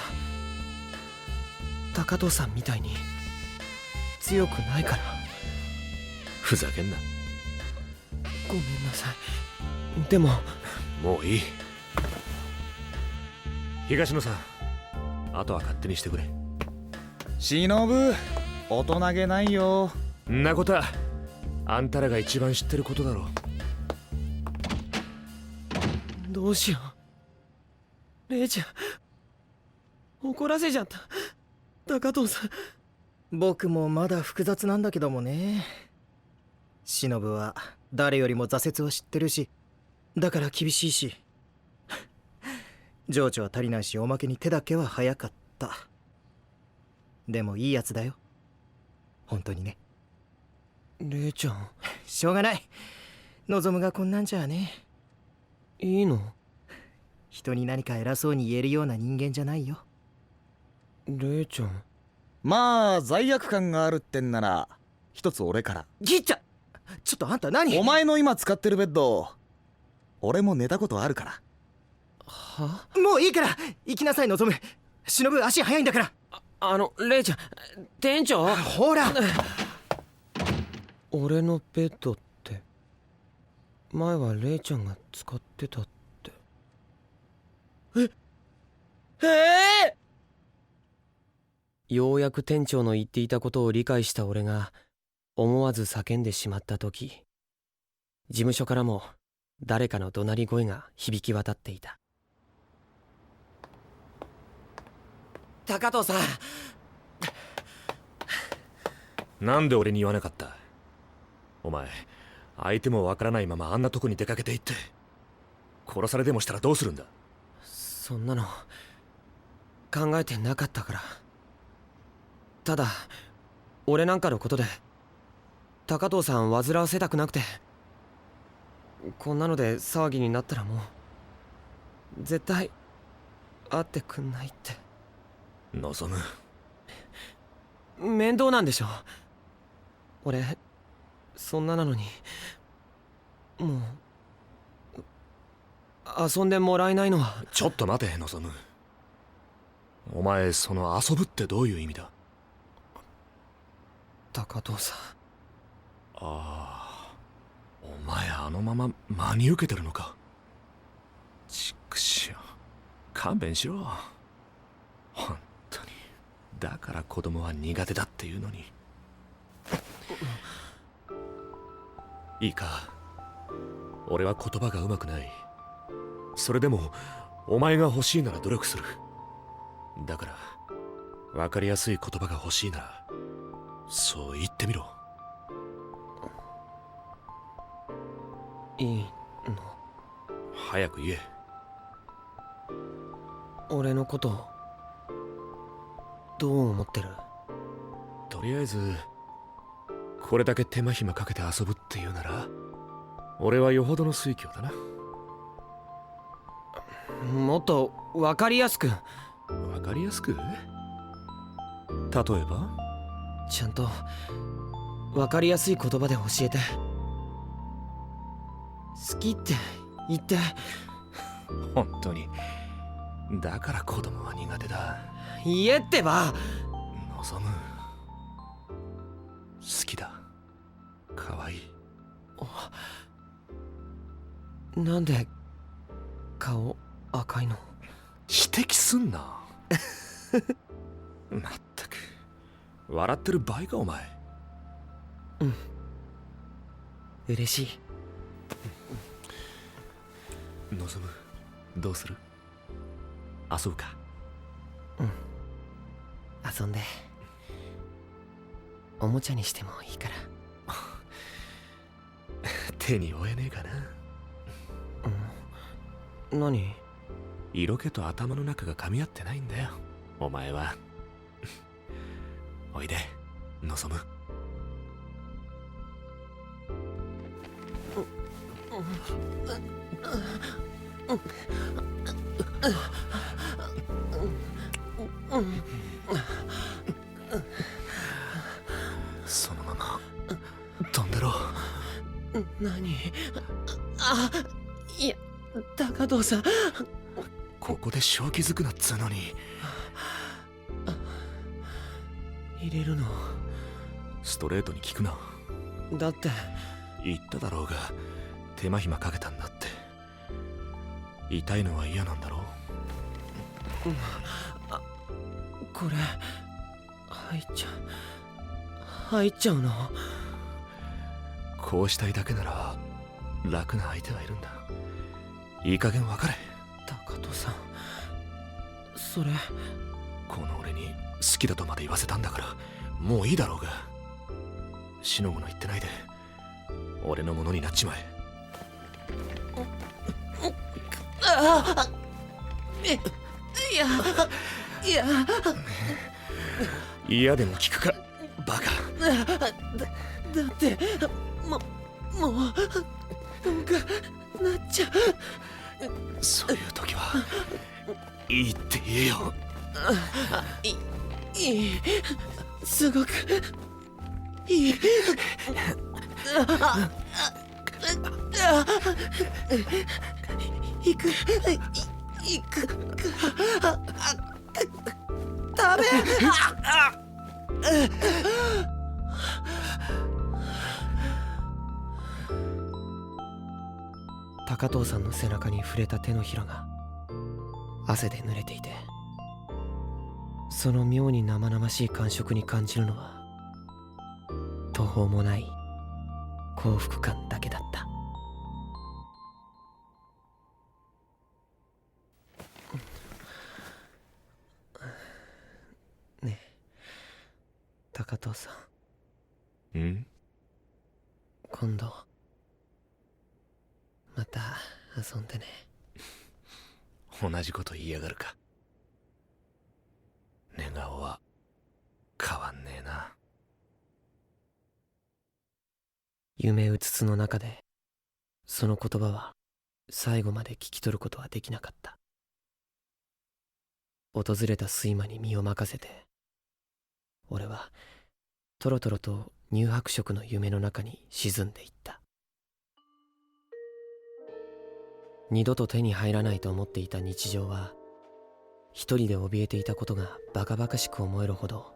高藤さんみたいに強くないから。ふざけんな。ごめんなさい。でももういい。東野さん、あとは勝手にしてくれ。忍、大人げないよ。んなことはあんたらが一番知ってることだろう。どうしよう。姉ちゃん怒らせちゃった。高藤さん。僕もまだ複雑なんだけどもね。忍は誰よりも挫折を知ってるし、だから厳しいし、情緒は足りないし、おまけに手だけは早かった。でもいいやつだよ、本当にね。姉ちゃん、しょうがない。望がこんなんじゃあね。いいの？人に何か偉そうに言えるような人間じゃないよ。姉ちゃん、まあ罪悪感があるってんなら一つ俺から。ギッチャ、ちょっとあんた何？お前の今使ってるベッド、俺も寝たことあるから。は？もういいから行きなさい。忍、忍足早いんだから。姉ちゃん、店長。ほら俺のベッドって前は姉ちゃんが使ってたって。ようやく店長の言っていたことを理解した俺が思わず叫んでしまった時、事務所からも誰かの怒鳴り声が響き渡っていた。高藤さん。なんで俺に言わなかった？お前、相手もわからないままあんなとこに出かけていって殺されでもしたらどうするんだ？そんなの考えてなかったから。ただ俺なんかのことで高藤さん煩わせたくなくて、こんなので騒ぎになったらもう絶対会ってくんないって。望む、面倒なんでしょ。俺そんななのにもう遊んでもらえないのは。ちょっと待て望む。お前その遊ぶってどういう意味だ？高藤さん。ああ、お前あのまま真に受けてるのか。ちくしょう、勘弁しろ。本当にだから子供は苦手だっていうのに。いいか、俺は言葉がうまくない。それでもお前が欲しいなら努力する。だから分かりやすい言葉が欲しいならそう言ってみろ。いいの？早く言え。俺のことどう思ってる？とりあえずこれだけ手間暇かけて遊ぶっていうなら俺はよほどの酔狂だな。もっと分かりやすく。分かりやすく？例えば？ちゃんと分かりやすい言葉で教えて。好きって言って。本当にだから子供は苦手だ。言えってば。望む、好きだ。かわいい。なんで顔赤いの？指摘すんな。まったく笑ってる場合かお前。うん、嬉しい。望む、どうする？遊ぶか？うん、遊んでおもちゃにしてもいいから。手に負えねえかな。うん、何？色気と頭の中が噛み合ってないんだよお前は。おいで望む。そのまま飛んでろ。何？あ、いや、高藤さん。ここで正気づくなっつうのに。入れるの？ストレートに聞くな。だって言っただろうが手間暇かけたんだって。痛いのは嫌なんだろう？あ、これ入っちゃうの？こうしたいだけなら楽な相手がいるんだ。いい加減分かれ。高藤さん、それこの俺に好きだとまで言わせたんだからもういいだろうが。しのぐの言ってないで俺のものになっちまえ。いや嫌でも聞くかバカ。だってもうどうかなっちゃう。そういう時はいいって言えよ。いい、すごくいい。行くダメ。高藤さんの背中に触れた手のひらが汗で濡れていて、その妙に生々しい感触に感じるのは途方もない幸福感だけだった。ねえ高藤さん。今度また遊んでね。同じこと言いやがるか。寝顔は可わんねえな。夢うつつの中でその言葉は最後まで聞き取ることはできなかった。訪れた睡魔に身を任せて俺はとろとろと乳白色の夢の中に沈んでいった。二度と手に入らないと思っていた日常は一人で怯えていたことがバカバカしく思えるほど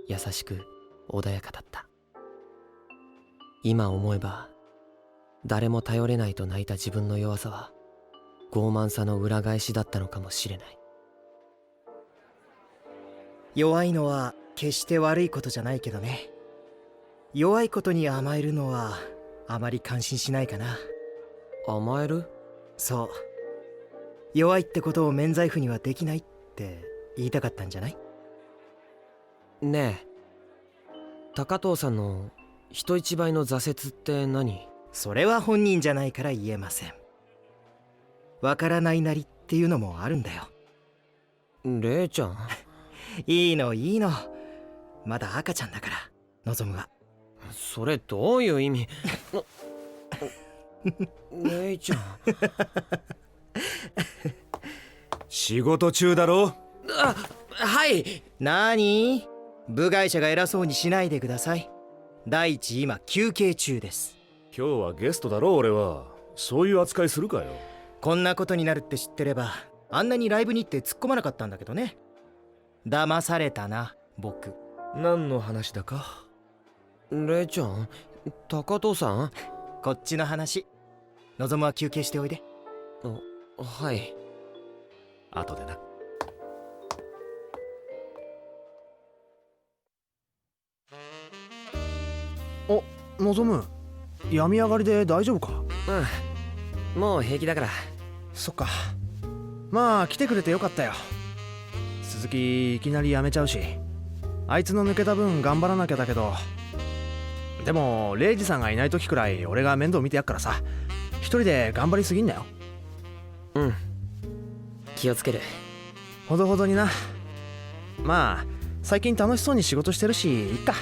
優しく穏やかだった。今思えば誰も頼れないと泣いた自分の弱さは傲慢さの裏返しだったのかもしれない。弱いのは決して悪いことじゃないけどね。弱いことに甘えるのはあまり感心しないかな。甘える？そう。弱いってことを免罪符にはできないって言いたかったんじゃない？ねえ、高藤さんの人一倍の挫折って何？それは本人じゃないから言えません。わからないなりっていうのもあるんだよ。レイちゃんいいのいいの、まだ赤ちゃんだから望むは。それどういう意味？レイちゃん仕事中だろ？あ、はい。なーに？部外者が偉そうにしないでください。第一今休憩中です。今日はゲストだろ。俺はそういう扱いするかよ。こんなことになるって知ってればあんなにライブに行って突っ込まなかったんだけどね。騙されたな僕。何の話だか？レイちゃん、高藤さん？こっちの話。望は休憩しておいで。はい。後でな。お、望病み上がりで大丈夫か？うん、もう平気だから。そっか。まあ来てくれてよかったよ。鈴木いきなり辞めちゃうし、あいつの抜けた分頑張らなきゃだけど、でもレイジさんがいない時くらい俺が面倒見てやっからさ、一人で頑張りすぎんなよ。うん、気をつける。ほどほどにな。まあ最近楽しそうに仕事してるしいっか。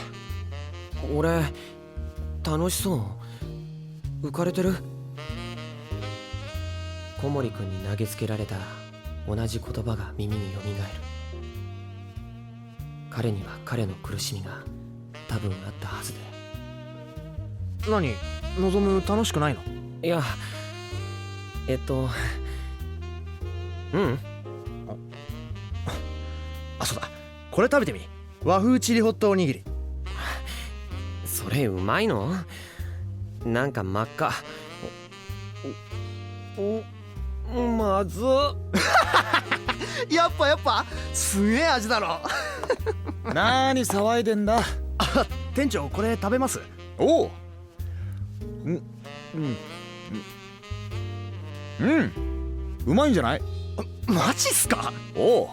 俺楽しそう？浮かれてる？小森くんに投げつけられた同じ言葉が耳によみがえる。彼には彼の苦しみが多分あったはずで。何？望楽しくないの？いや、うん。あ、そうだ、これ食べてみ。和風チリホットおにぎり。それうまいの？なんか真っ赤。まずやっぱすげえ味だろ。なーに騒いでんだ。あ、店長これ食べます？おう。うまいんじゃない？マジっすか？おう。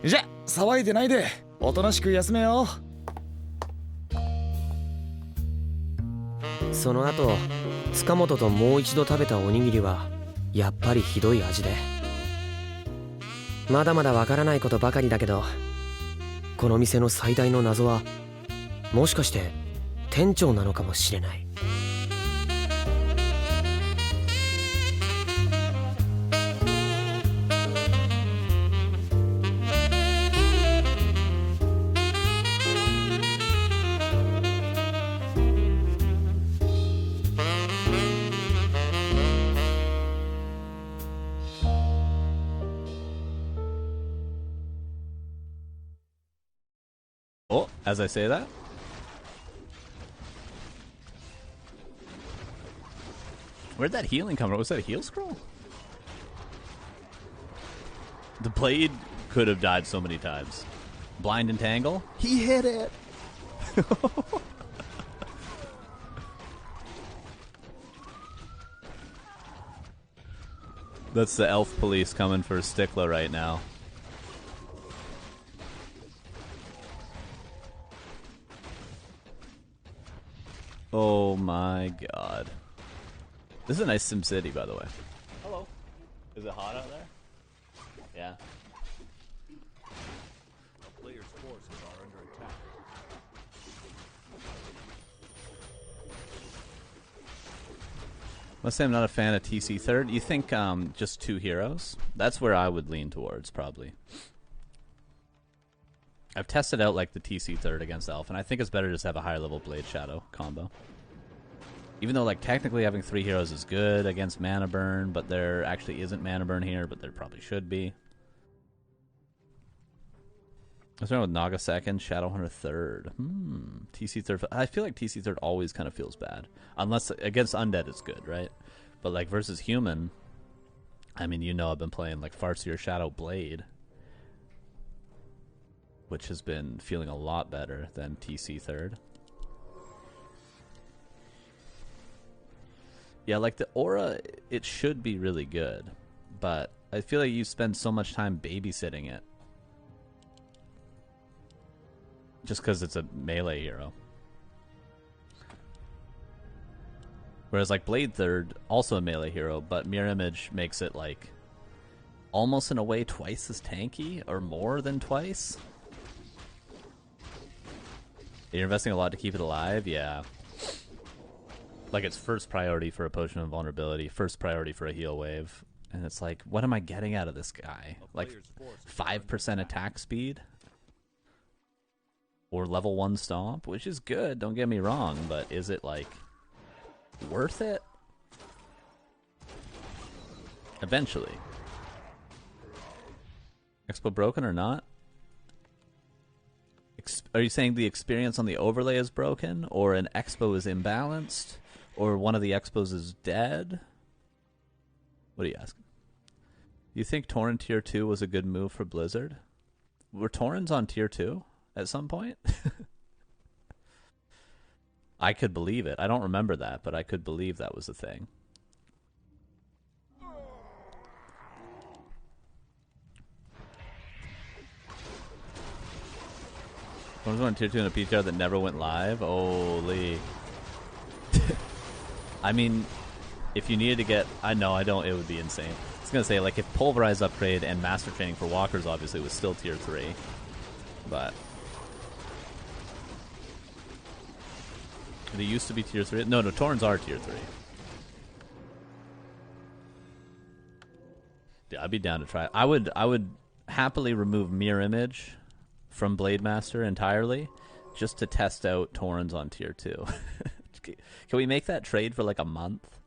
じゃ騒いでないでおとなしく休めよう。その後塚本ともう一度食べたおにぎりはやっぱりひどい味で、まだまだわからないことばかりだけど、この店の最大の謎はもしかして店長なのかもしれない。Oh, as I say that? Where'd that healing come from? Was that a heal scroll? The blade could have died so many times. Blind entangle? He hit it! That's the elf police coming for Stickler right now. Oh my god. This is a nice Sim City, by the way. Hello. Is it hot out there? Yeah. A player's forces are under attack. Must say I'm not a fan of TC third. You think just 2 heroes? That's where I would lean towards, probably. I've tested out like the TC third against Elf, and I think it's better just to have a higher level Blade Shadow combo. Even though like technically having 3 heroes is good against mana burn, but there actually isn't mana burn here, but there probably should be. What's wrong with Naga second, Shadowhunter third? TC third. I feel like TC third always kind of feels bad. Unless against Undead it's good, right? But like versus human, I mean, you know I've been playing like Farseer Shadow Blade, which has been feeling a lot better than TC third. Yeah, like the aura, it should be really good, but I feel like you spend so much time babysitting it. Just because it's a melee hero. Whereas like Blade third, also a melee hero, but Mirror Image makes it like almost in a way twice as tanky, or more than twice. You're investing a lot to keep it alive? Yeah. Like it's first priority for a potion of vulnerability, first priority for a heal wave. And it's like, what am I getting out of this guy? Like 5% attack speed? Or level 1 stomp, which is good, don't get me wrong, but is it like worth it? Eventually. Expo broken or not? Are you saying the experience on the overlay is broken, or an expo is imbalanced, or one of the expos is dead? What are you asking? You think Tauren tier 2 was a good move for Blizzard? Were Taurens on tier 2? At some point? I could believe it. I don't remember that, but I could believe that was a thing. Someone's on tier 2 in a PTR that never went live? Holy. I mean, if you needed to get... I know, I don't. It would be insane. I was going to say, like, if Pulverize upgrade and Master Training for Walkers obviously was still tier 3. But... they used to be tier 3. No, Taurens are tier 3. Yeah, I'd be down to try it. I would happily remove Mirror Image from Blade Master entirely just to test out Taurens on tier 2. Can we make that trade for like a month?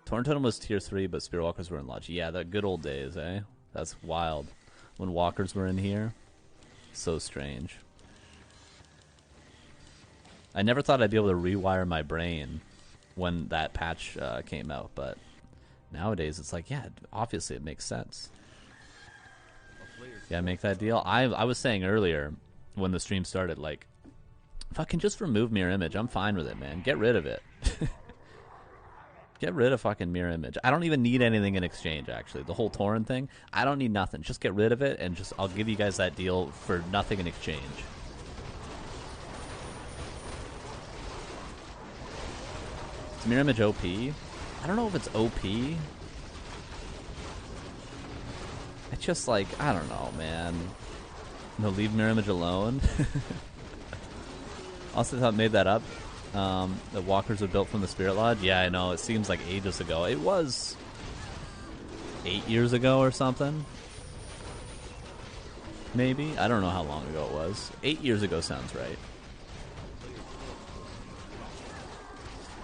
Tauren Totem was tier 3, but Spirit Walkers were in Lodge. Yeah, the good old days, eh? That's wild. When Walkers were in here. So strange. I never thought I'd be able to rewire my brain when that patch came out, but nowadays it's like, yeah, obviously it makes sense. Yeah, make that deal. I was saying earlier when the stream started, like, fucking just remove Mirror Image. I'm fine with it, man. Get rid of it. Get rid of fucking Mirror Image. I don't even need anything in exchange, actually. The whole Tauren thing, I don't need nothing. Just get rid of it, and just I'll give you guys that deal for nothing in exchange. Is Mirror Image OP? I don't know if it's OP. It's just like, I don't know, man. No, leave Mirror Image alone. Also thought made that up. The walkers were built from the Spirit Lodge. Yeah, I know. It seems like ages ago. It was 8 years ago or something. Maybe. I don't know how long ago it was. 8 years ago sounds right.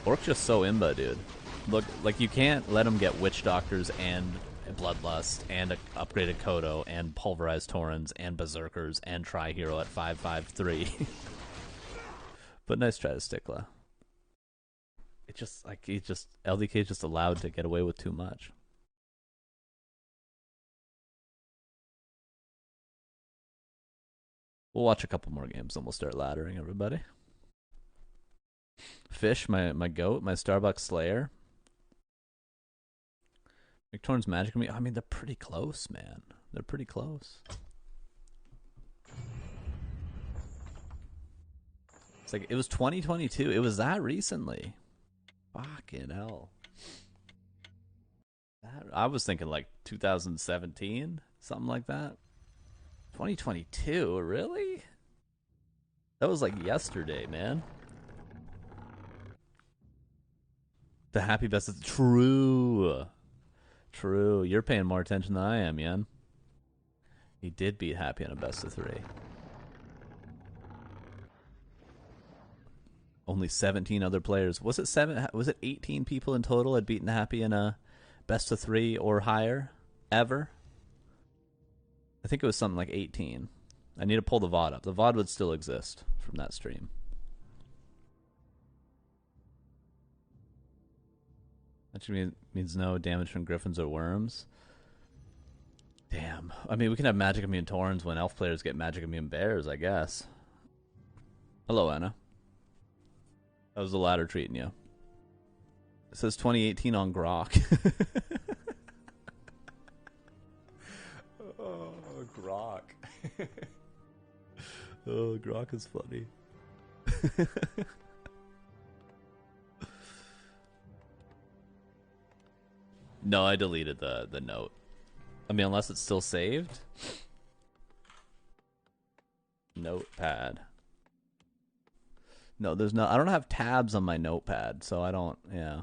Orc's just so imba, dude. Look, like, you can't let him get Witch Doctors and Bloodlust and upgraded Kodo and Pulverized Taurens and Berserkers and Tri-Hero at 553. But nice try to Stickla. It just, like, LDK is just allowed to get away with too much. We'll watch a couple more games and we'll start laddering, everybody. Fish, my goat, my Starbucks Slayer. Victorion's Magic me. I mean, they're pretty close, man. They're pretty close. It's like, it was 2022. It was that recently. Fucking hell. I was thinking like 2017, something like that. 2022, really? That was like yesterday, man. The happy best of true. True. You're paying more attention than I am, Yen. He did beat Happy in a best of 3. Only 17 other players. Was it 18 people in total had beaten Happy in a best of 3 or higher ever? I think it was something like 18. I need to pull the VOD up. The VOD would still exist from that stream. That means no damage from griffins or worms. Damn. I mean, we can have magic immune Taurens when elf players get magic immune bears, I guess. Hello, Anna. How's the ladder treating you? It says 2018 on Grok. Oh, Grok. Oh, Grok is funny. No, I deleted the note. I mean, unless it's still saved. Notepad. No, there's no. I don't have tabs on my notepad, so I don't. Yeah,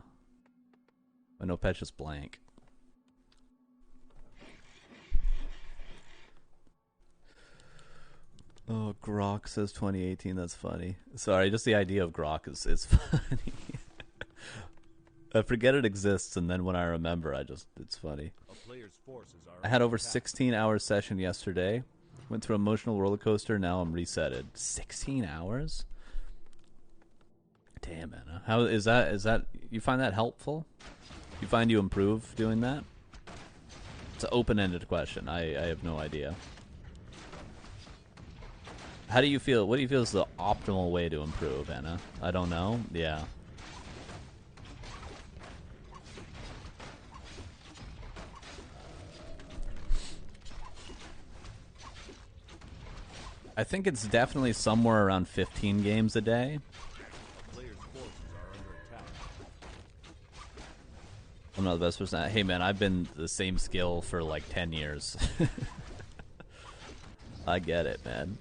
my notepad's just blank. Oh, Grok says 2018. That's funny. Sorry, just the idea of Grok is funny. I forget it exists, and then when I remember, it's funny. I had over 16-hour session yesterday. Went through an emotional roller coaster. Now I'm resetted. 16 hours? Damn, man. How is that? Is that you find that helpful? You find you improve doing that? It's an open-ended question. I have no idea. How do you feel? What do you feel is the optimal way to improve, Anna? I don't know. Yeah. I think it's definitely somewhere around 15 games a day. I'm not the best person. Hey man, I've been the same skill for like 10 years. I get it, man.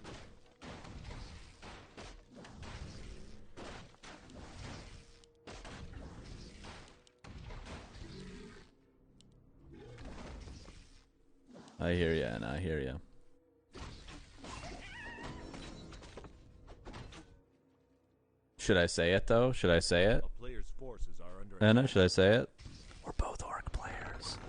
I hear you, and I hear you. Should I say it though? Should I say it? Anna, should I say it? We're both orc players.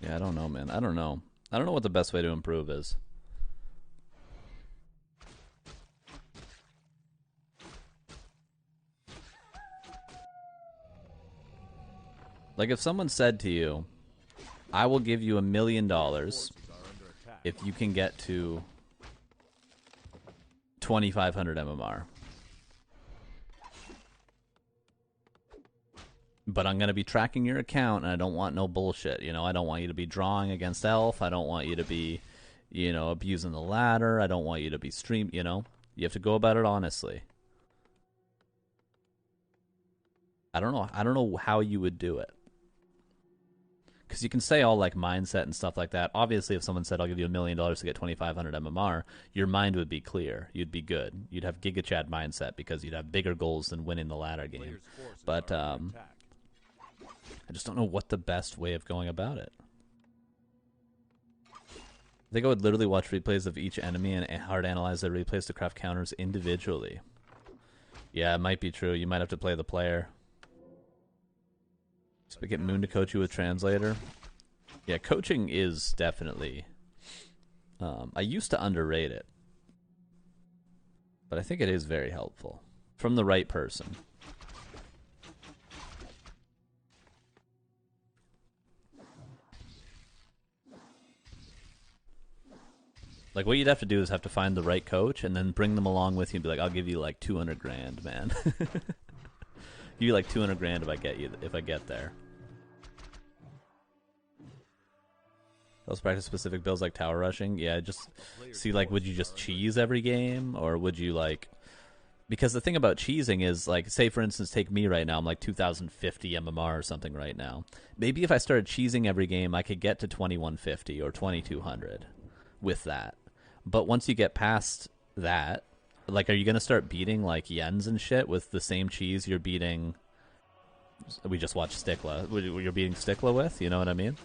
Yeah, I don't know, man. I don't know. I don't know what the best way to improve is. Like if someone said to you, I will give you $1 million if you can get to 2,500 MMR. But I'm going to be tracking your account and I don't want no bullshit. You know, I don't want you to be drawing against Elf. I don't want you to be, you know, abusing the ladder. I don't want you to be you know. You have to go about it honestly. I don't know how you would do it. Because you can say all like mindset and stuff like that. Obviously, if someone said, I'll give you $1 million to get 2,500 MMR, your mind would be clear. You'd be good. You'd have Giga Chad mindset because you'd have bigger goals than winning the ladder game. But I just don't know what the best way of going about it. I think I would literally watch replays of each enemy and hard analyze their replays to craft counters individually. Yeah, it might be true. You might have to play the player. So we get Moon to coach you with translator. Yeah, coaching is definitely... I used to underrate it. But I think it is very helpful. From the right person. Like, what you'd have to do is have to find the right coach and then bring them along with you and be like, I'll give you like 200 grand, man. Give you like 200 grand if I get there. Those practice specific builds like tower rushing. Yeah, just see like, would you just cheese every game, or would you like? Because the thing about cheesing is, like, say for instance, take me right now, I'm like 2050 MMR or something right now. Maybe if I started cheesing every game, I could get to 2150 or 2200 with that. But once you get past that, like, are you going to start beating, like, yens and shit with the same cheese you're beating... We just watched 𝕓𝕝𝕔𝕕. You're beating 𝕓𝕝𝕔𝕕 with? You know what I mean?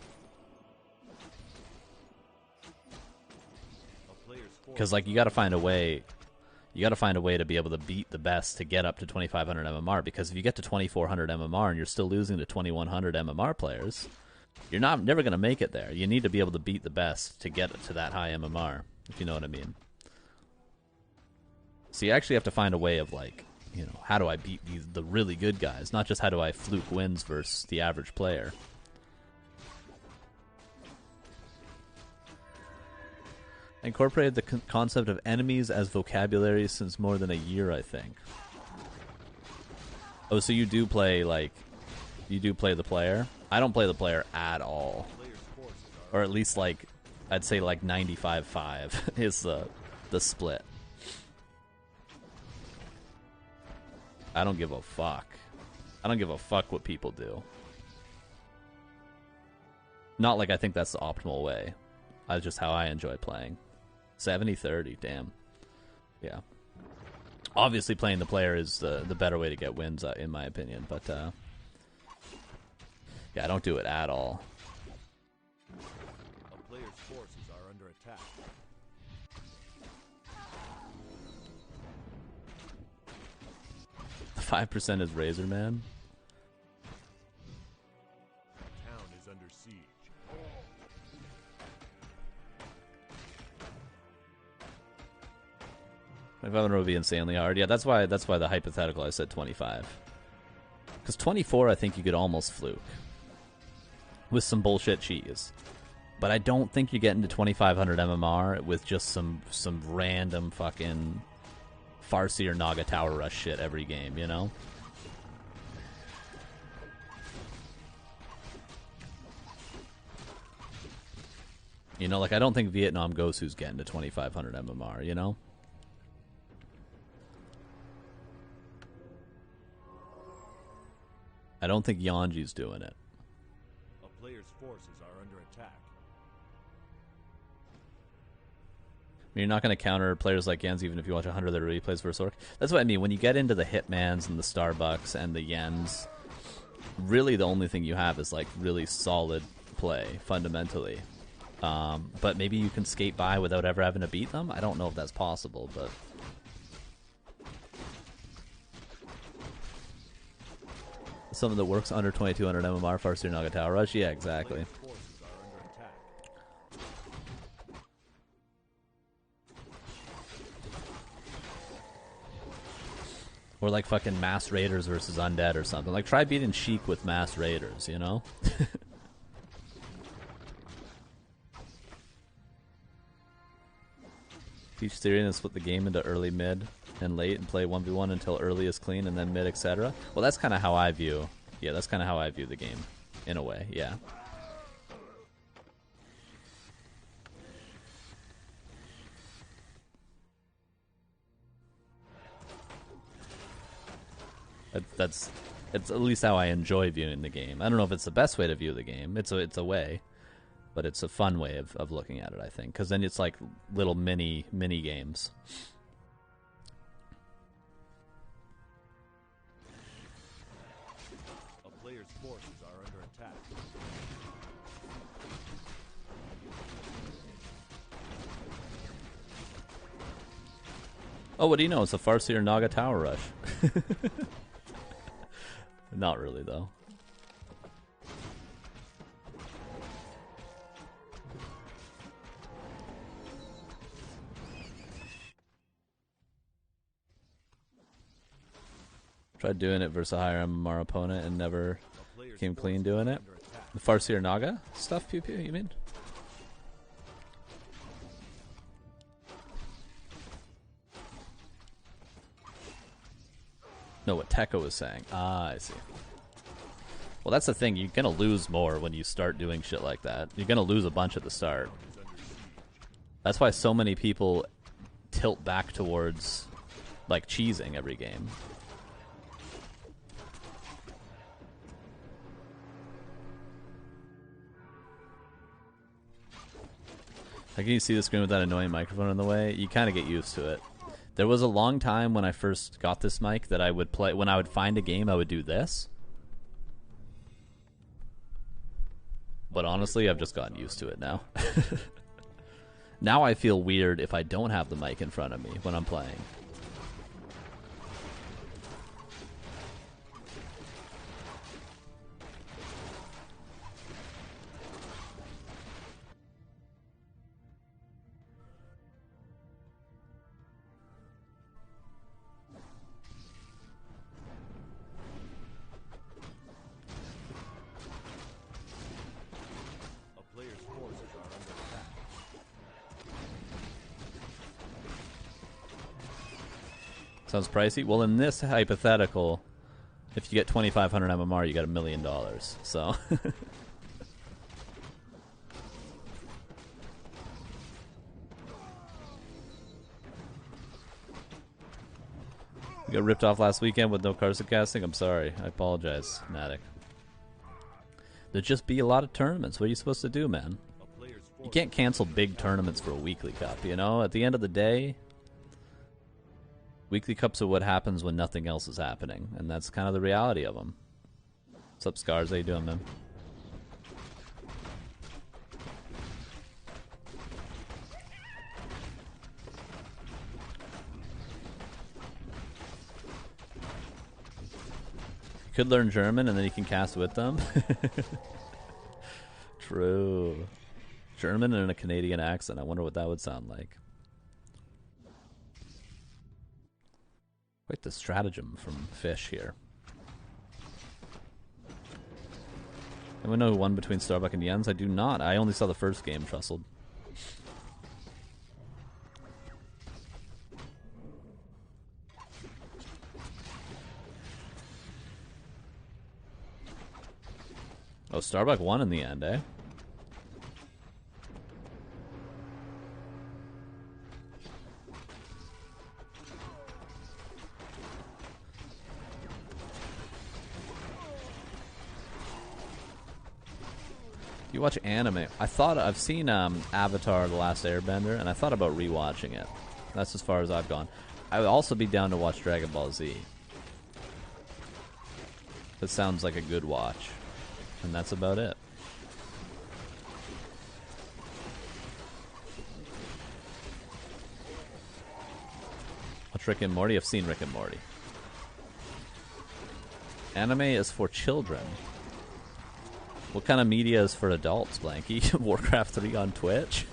Because, like, you got to find a way... You got to find a way to be able to beat the best to get up to 2500 MMR, because if you get to 2400 MMR and you're still losing to 2100 MMR players, you're never going to make it there. You need to be able to beat the best to get to that high MMR, if you know what I mean. So you actually have to find a way of, like, you know, how do I beat the really good guys, not just how do I fluke wins versus the average player. I incorporated the concept of enemies as vocabulary since more than a year, I think. Oh, so you do play, like, you do play the player? I don't play the player at all. Or at least, like, I'd say like 95-5 is the split. I don't give a fuck. I don't give a fuck what people do. Not like I think that's the optimal way. That's just how I enjoy playing. 70-30, damn. Yeah. Obviously playing the player is the better way to get wins, in my opinion, but yeah, I don't do it at all. A player's forces are under attack. The 5% is Razor Man. The town is under siege. If I'm gonna be insanely hard, yeah, that's why the hypothetical I said 25. Because 24, I think you could almost fluke with some bullshit cheese, but I don't think you're getting to 2500 MMR with just some random fucking Farsi or Naga Tower Rush shit every game, you know? You know, like, I don't think Vietnam Gosu's getting to 2500 MMR, you know? I don't think Yanji's doing it. A player's forces are under attack. I mean, you're not going to counter players like Yens even if you watch 100 of their replays versus Orc. That's what I mean. When you get into the Hitmans and the Starbucks and the Yens, really the only thing you have is, like, really solid play, fundamentally. But maybe you can skate by without ever having to beat them? I don't know if that's possible, but... Something that works under 2200 MMR, Farsi or Naga Tower Rush? Yeah, exactly. Or like fucking Mass Raiders versus Undead or something. Like, try beating Sheik with Mass Raiders, you know? Teach Styrian to split the game into early, mid, and late, and play 1v1 until early is clean, and then mid, etc. Well, that's kind of how I view... Yeah, that's kind of how I view the game, in a way, yeah. It's at least how I enjoy viewing the game. I don't know if it's the best way to view the game. It's a way, but it's a fun way of looking at it, I think, because then it's like little mini games. A player's forces are under attack. Oh, what do you know? It's a Farsi or Naga Tower Rush. Not really, though. Tried doing it versus a higher MMR opponent and never came clean doing it. The Farsi or Naga stuff, pew pew, you mean? No, what Tekka was saying. Ah, I see. Well, that's the thing. You're going to lose more when you start doing shit like that. You're going to lose a bunch at the start. That's why so many people tilt back towards like cheesing every game. How can you see the screen with that annoying microphone in the way? You kind of get used to it. There was a long time when I first got this mic that I would play, when I would find a game, I would do this. But honestly, I've just gotten used to it now. Now I feel weird if I don't have the mic in front of me when I'm playing. Sounds pricey. Well, in this hypothetical, if you get 2,500 MMR, you got $1 million. So. You got ripped off last weekend with no Carson casting? I'm sorry. I apologize, Matic. There'd just be a lot of tournaments. What are you supposed to do, man? You can't cancel big tournaments for a weekly cup, you know? At the end of the day, weekly cups are what happens when nothing else is happening, and that's kind of the reality of them. What's up, Scars? How you doing, man? You could learn German, and then you can cast with them. True. German and a Canadian accent. I wonder what that would sound like. Quite the stratagem from Fish here. Anyone know who won between Starbuck and Jens? I do not. I only saw the first game, Trustled. Oh, Starbuck won in the end, eh? You watch anime. I've seen Avatar: The Last Airbender, and I thought about rewatching it. That's as far as I've gone. I would also be down to watch Dragon Ball Z. That sounds like a good watch, and that's about it. Watch Rick and Morty. I've seen Rick and Morty. Anime is for children. What kind of media is for adults, Blanky? Warcraft 3 on Twitch?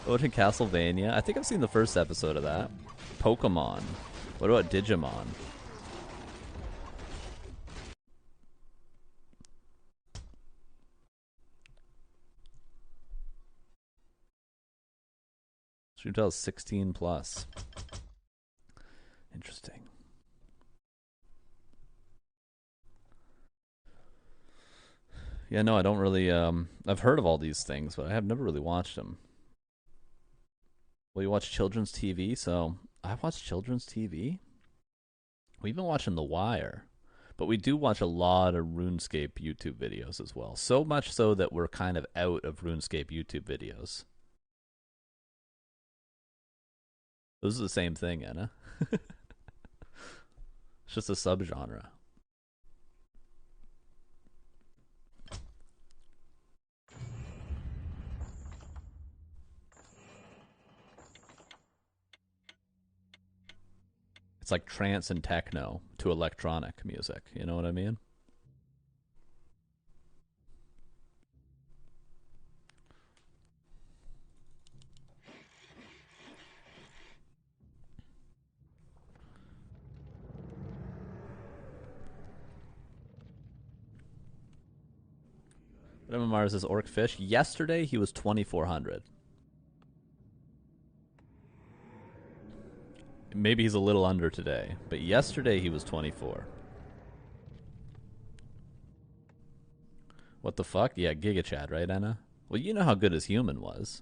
Go to Castlevania. I think I've seen the first episode of that. Pokemon. What about Digimon? Stream tells 16 plus. Interesting. Yeah, no, I don't really. I've heard of all these things, but I have never really watched them. Well, you watch children's TV, so I watch children's TV. We've been watching The Wire, but we do watch a lot of RuneScape YouTube videos as well. So much so that we're kind of out of RuneScape YouTube videos. Those are the same thing, Anna. It's just a subgenre. It's like trance and techno to electronic music. You know what I mean? What MMR is Orc Fish? Yesterday he was 2,400. Maybe he's a little under today, but yesterday he was 24. What the fuck? Yeah, Giga Chad, right, Anna? Well, you know how good his human was.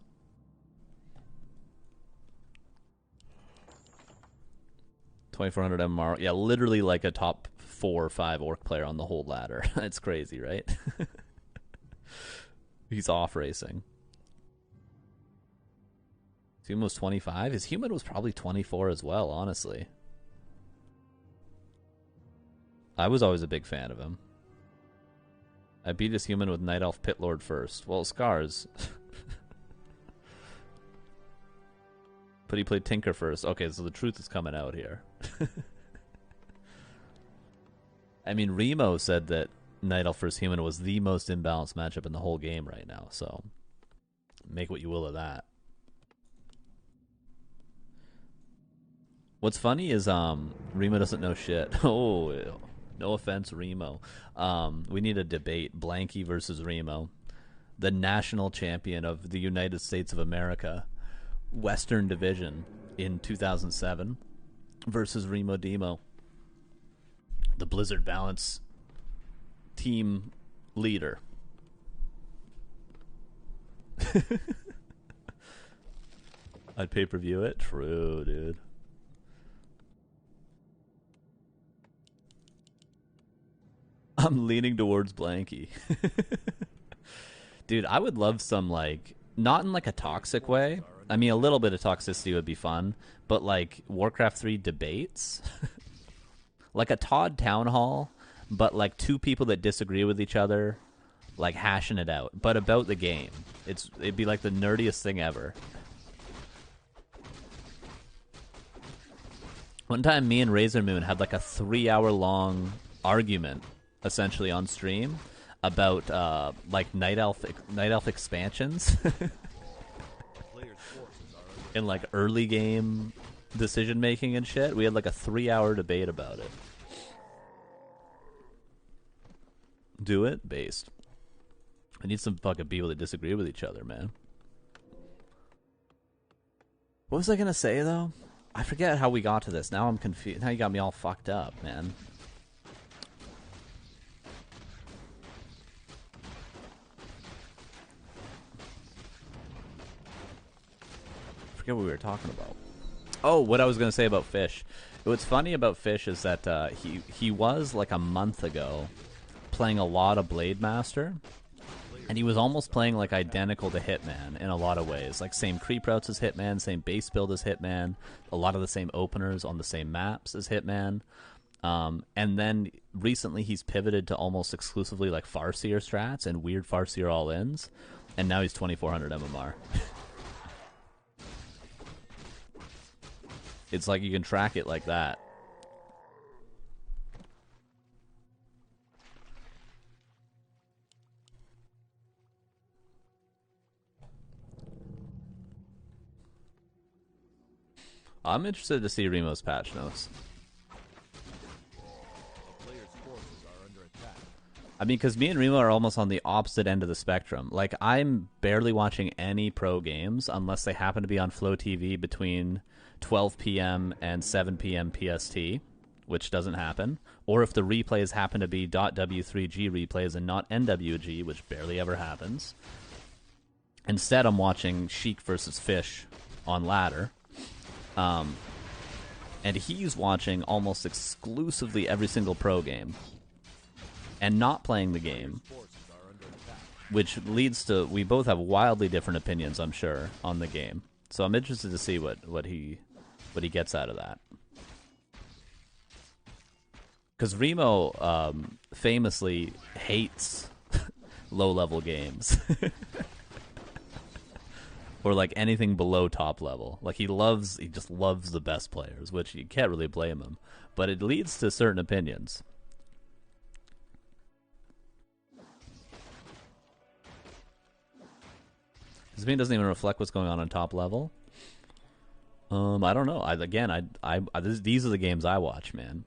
$2,400 MMR. Yeah, literally like a top 4 or 5 orc player on the whole ladder. It's crazy, right? He's off racing. His human was 25. His human was probably 24 as well, honestly. I was always a big fan of him. I beat his human with Night Elf Pit Lord first. Well, Scars. But he played Tinker first. Okay, so the truth is coming out here. I mean, Remo said that Night Elf vs. Human was the most imbalanced matchup in the whole game right now, so make what you will of that. What's funny is Remo doesn't know shit. Oh, no offense, Remo. We need a debate. Blanky versus Remo. The national champion of the United States of America. Western Division in 2007 versus Remo Demo. The Blizzard Balance team leader. I'd pay-per-view it? True, dude. I'm leaning towards Blanky. Dude, I would love some, like, not in like a toxic way. I mean, a little bit of toxicity would be fun, but like Warcraft 3 debates, like a Todd Town Hall, but like 2 people that disagree with each other, like hashing it out, but about the game. It'd be like the nerdiest thing ever. One time, me and Razor Moon had like a 3-hour-long argument, essentially on stream, about like Night Elf expansions. In like early game decision making and shit. We had like a 3-hour debate about it. Do it? Based. I need some fucking people that disagree with each other, man. What was I gonna say though? I forget how we got to this. Now I'm confused. Now you got me all fucked up, man. What we were talking about. Oh, what I was going to say about Fish. What's funny about Fish is that he was like a month ago playing a lot of Blade Master, and he was almost playing like identical to Hitman in a lot of ways. Like same creep routes as Hitman, same base build as Hitman, a lot of the same openers on the same maps as Hitman. And then recently he's pivoted to almost exclusively like Farseer strats and weird Farseer all-ins, and now he's 2,400 MMR. It's like you can track it like that. I'm interested to see Remo's patch notes. I mean, because me and Remo are almost on the opposite end of the spectrum. Like, I'm barely watching any pro games unless they happen to be on Flow TV between 12 p.m. and 7 p.m. PST, which doesn't happen. Or if the replays happen to be .w3g replays and not NWG, which barely ever happens. Instead, I'm watching Sheik versus Fish on ladder. And he's watching almost exclusively every single pro game. And not playing the game. Which leads to, we both have wildly different opinions, I'm sure, on the game. So I'm interested to see what he gets out of that. Because Remo famously hates low-level games. Or like anything below top level. Like he just loves the best players, which you can't really blame him. But it leads to certain opinions. His opinion doesn't even reflect what's going on top level. I don't know. These are the games I watch, man.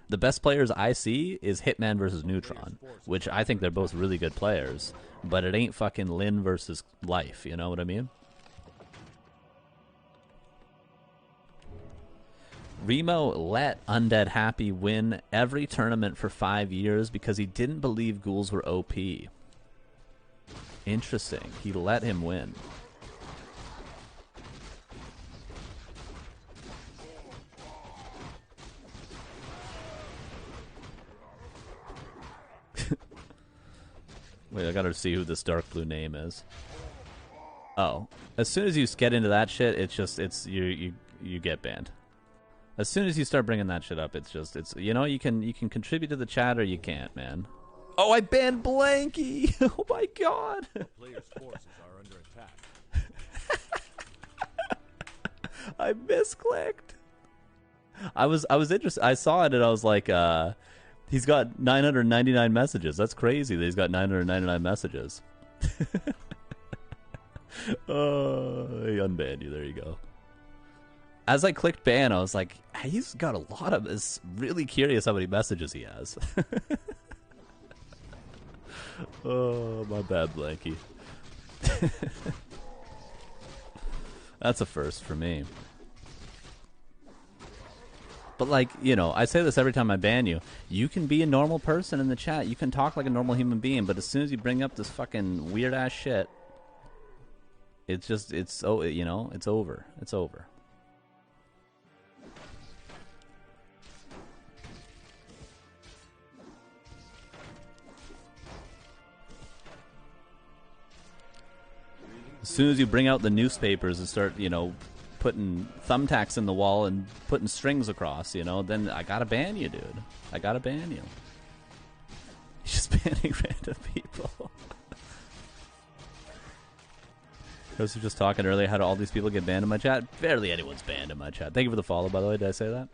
The best players I see is Hitman versus Neutron, which I think they're both really good players, but it ain't fucking Lin versus Life, you know what I mean? Remo let Undead Happy win every tournament for 5 years because he didn't believe ghouls were OP. Interesting. He let him win. Wait, I gotta see who this dark blue name is. Oh, as soon as you get into that shit, you get banned. As soon as you start bringing that shit up, it's you know, you can contribute to the chat or you can't, man. Oh, I banned Blanky. Oh my god. Players' forces are under attack. I misclicked. I was interested. I saw it and I was like, he's got 999 messages. That's crazy that he's got 999 messages. Oh, he unbanned you. There you go. As I clicked ban, I was like, he's got a lot of this. Really curious how many messages he has. Oh, my bad, Blanky. That's a first for me. But, like, you know, I say this every time I ban you. You can be a normal person in the chat. You can talk like a normal human being. But as soon as you bring up this fucking weird-ass shit, it's just, you know, it's over. It's over. As soon as you bring out the newspapers and start, you know, putting thumbtacks in the wall and putting strings across, you know, then I gotta ban you, dude. I gotta ban you. He's just banning random people. Chris was just talking earlier, how do all these people get banned in my chat? Barely anyone's banned in my chat. Thank you for the follow, by the way. Did I say that?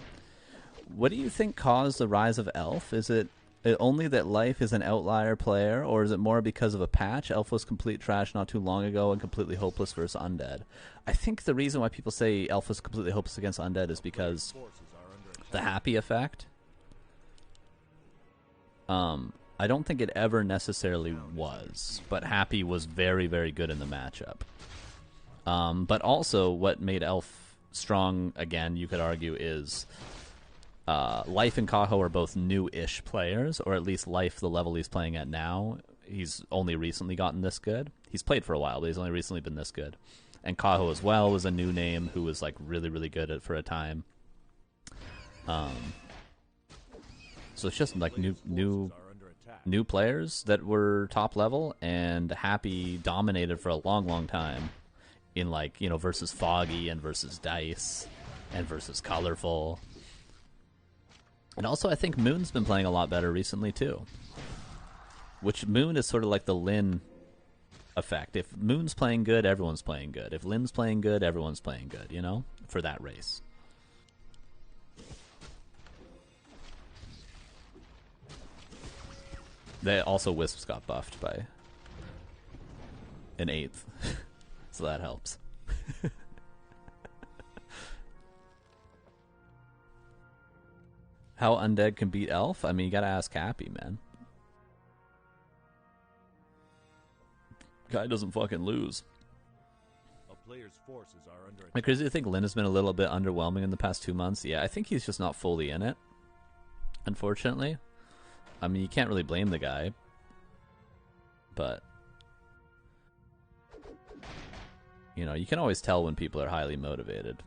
What do you think caused the rise of Elf? Is it only that Life is an outlier player, or is it more because of a patch? Elf was complete trash not too long ago and completely hopeless versus Undead. I think the reason why people say Elf was completely hopeless against Undead is because the happy effect. I don't think it ever necessarily was, but happy was very, very good in the matchup. But also what made Elf strong, again, you could argue, is Life and Kaho are both new-ish players, or at least Life, the level he's playing at now, he's only recently gotten this good. He's played for a while, but he's only recently been this good. And Kaho as well was a new name who was like really, really good at for a time. So it's just like new players that were top level, and Happy dominated for a long, long time in, like, you know, versus Foggy and versus Dice and versus Colorful. And also, I think Moon's been playing a lot better recently, too. Which Moon is sort of like the Lin effect. If Moon's playing good, everyone's playing good. If Lin's playing good, everyone's playing good, you know? For that race. They also, Wisps got buffed by an 8th. So that helps. How Undead can beat Elf? I mean, you gotta ask Happy, man. Guy doesn't fucking lose. A player's forces are under attack. Like, crazy to think Lin has been a little bit underwhelming in the past 2 months. Yeah, I think he's just not fully in it, unfortunately. I mean, you can't really blame the guy, but, you know, you can always tell when people are highly motivated.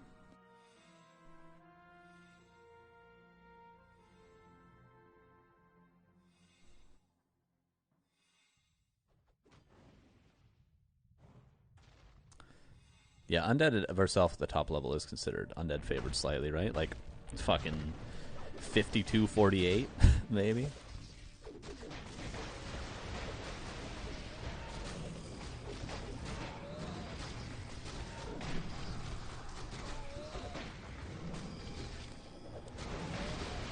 Yeah, Undead versus Elf at the top level is considered Undead favored slightly, right? Like, fucking 52-48, maybe?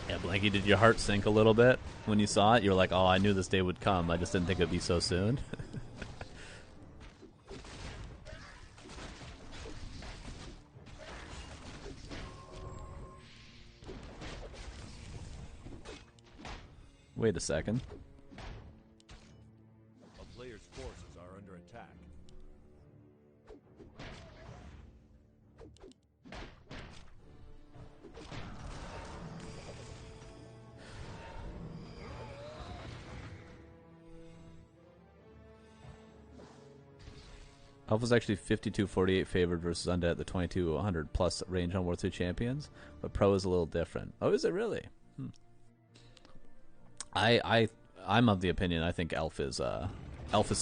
Yeah, Blanky, did your heart sink a little bit when you saw it? You were like, oh, I knew this day would come. I just didn't think it would be so soon. Wait a second. A player's forces are under attack. Health was actually 52-48 favored versus Undead at the 2200 plus range on World 2 Champions, but Pro is a little different. Oh, is it really? I'm of the opinion I think Elf is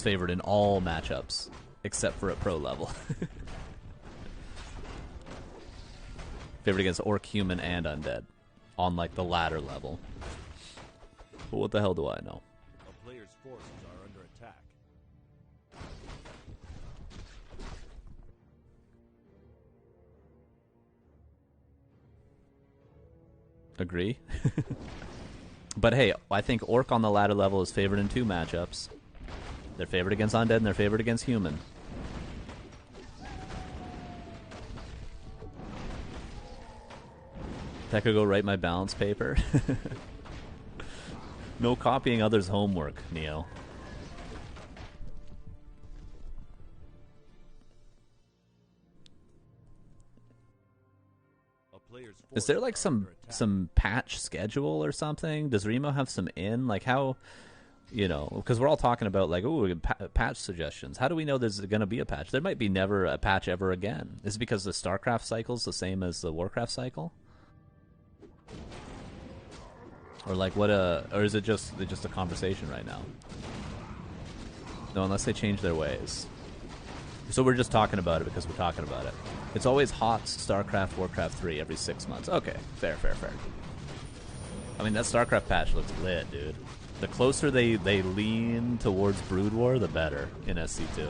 favored in all matchups except for at Pro level. Favored against Orc, Human, and Undead on like the latter level. But what the hell do I know? A player's forces are under attack. Agree. But hey, I think Orc on the ladder level is favored in 2 matchups. They're favored against Undead and they're favored against Human. That could go write my balance paper. No copying others' homework, Neo. Is there like some patch schedule or something? Does Remo have some like how, you know, because we're all talking about like, ooh, patch suggestions. How do we know there's going to be a patch? There might be never a patch ever again. Is it because the StarCraft cycle's the same as the Warcraft cycle? Or like what or is it just a conversation right now? No, unless they change their ways. So we're just talking about it because we're talking about it. It's always HOTS, StarCraft, Warcraft 3 every 6 months. Okay, fair. I mean, that StarCraft patch looks lit, dude. The closer they lean towards Brood War, the better in SC2.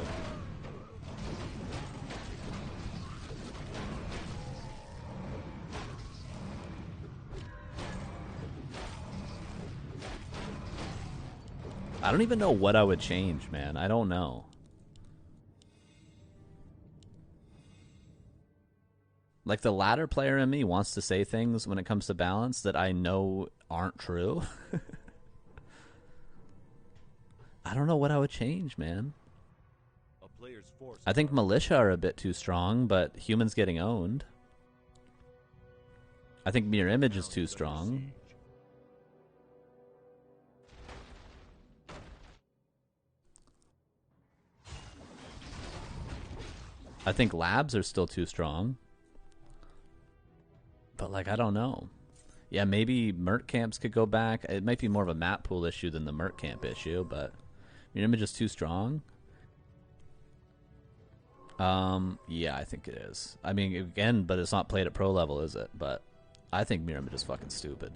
I don't even know what I would change, man. I don't know. Like, the ladder player in me wants to say things when it comes to balance that I know aren't true. I don't know what I would change, man. I think militia are a bit too strong, but humans getting owned. I think mirror image is too strong. I think labs are still too strong. But, like, I don't know. Yeah, maybe Merc camps could go back. It might be more of a map pool issue than the Merc camp issue, but your image is too strong. Yeah, I think it is. I mean, again, but it's not played at pro level, is it? But I think mirror image is fucking stupid.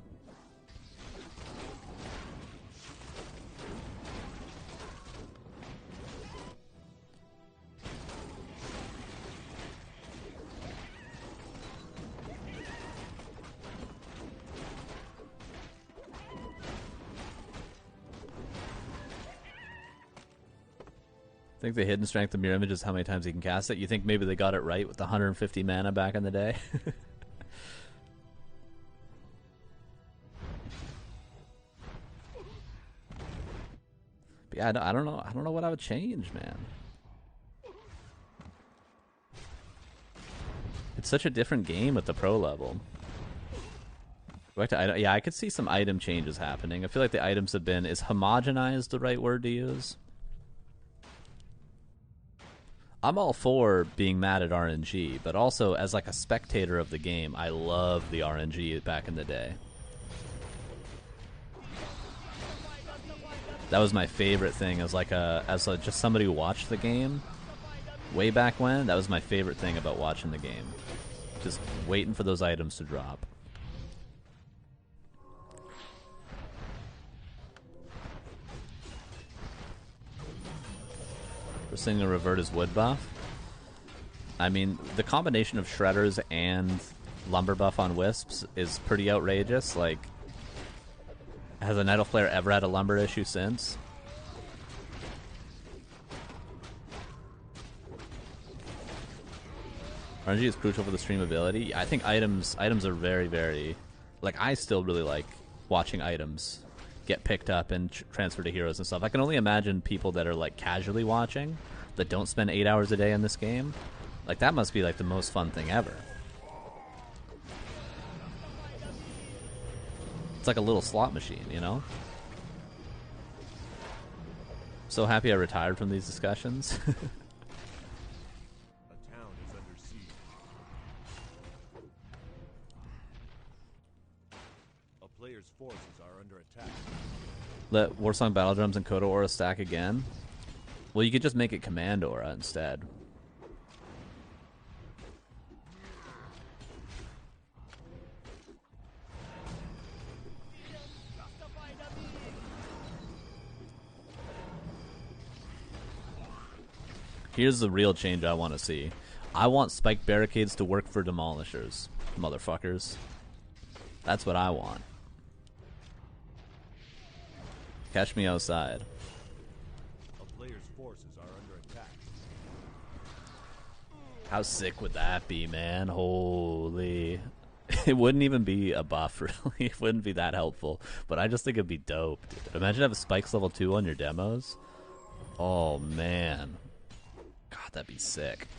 I think the hidden strength of mirror image is how many times you can cast it. You think maybe they got it right with the 150 mana back in the day? But yeah, I don't know. I don't know what I would change, man. It's such a different game at the pro level. Yeah, I could see some item changes happening. I feel like the items have been... Is homogenized the right word to use? I'm all for being mad at RNG, but also as like a spectator of the game, I love the RNG back in the day. That was my favorite thing as just somebody who watched the game way back when. That was my favorite thing about watching the game. Just waiting for those items to drop. We're seeing a revert as wood buff. I mean, the combination of shredders and lumber buff on wisps is pretty outrageous. Like, has a Nettle Flare ever had a lumber issue since? RNG is crucial for the streamability. I think items are very, very... Like, I still really like watching items get picked up and transferred to heroes and stuff. I can only imagine people that are like casually watching that don't spend 8 hours a day in this game. Like, that must be like the most fun thing ever. It's like a little slot machine, you know? So happy I retired from these discussions. Let Warsong Battle Drums and Kodo Aura stack again? Well, you could just make it Command Aura instead. Here's the real change I want to see. I want spike barricades to work for demolishers, motherfuckers. That's what I want. Catch me outside. A player's forces are under attack. How sick would that be, man? Holy. It wouldn't even be a buff, really. It wouldn't be that helpful. But I just think it'd be dope, dude. Imagine having spikes level 2 on your demos. Oh, man. God, that'd be sick.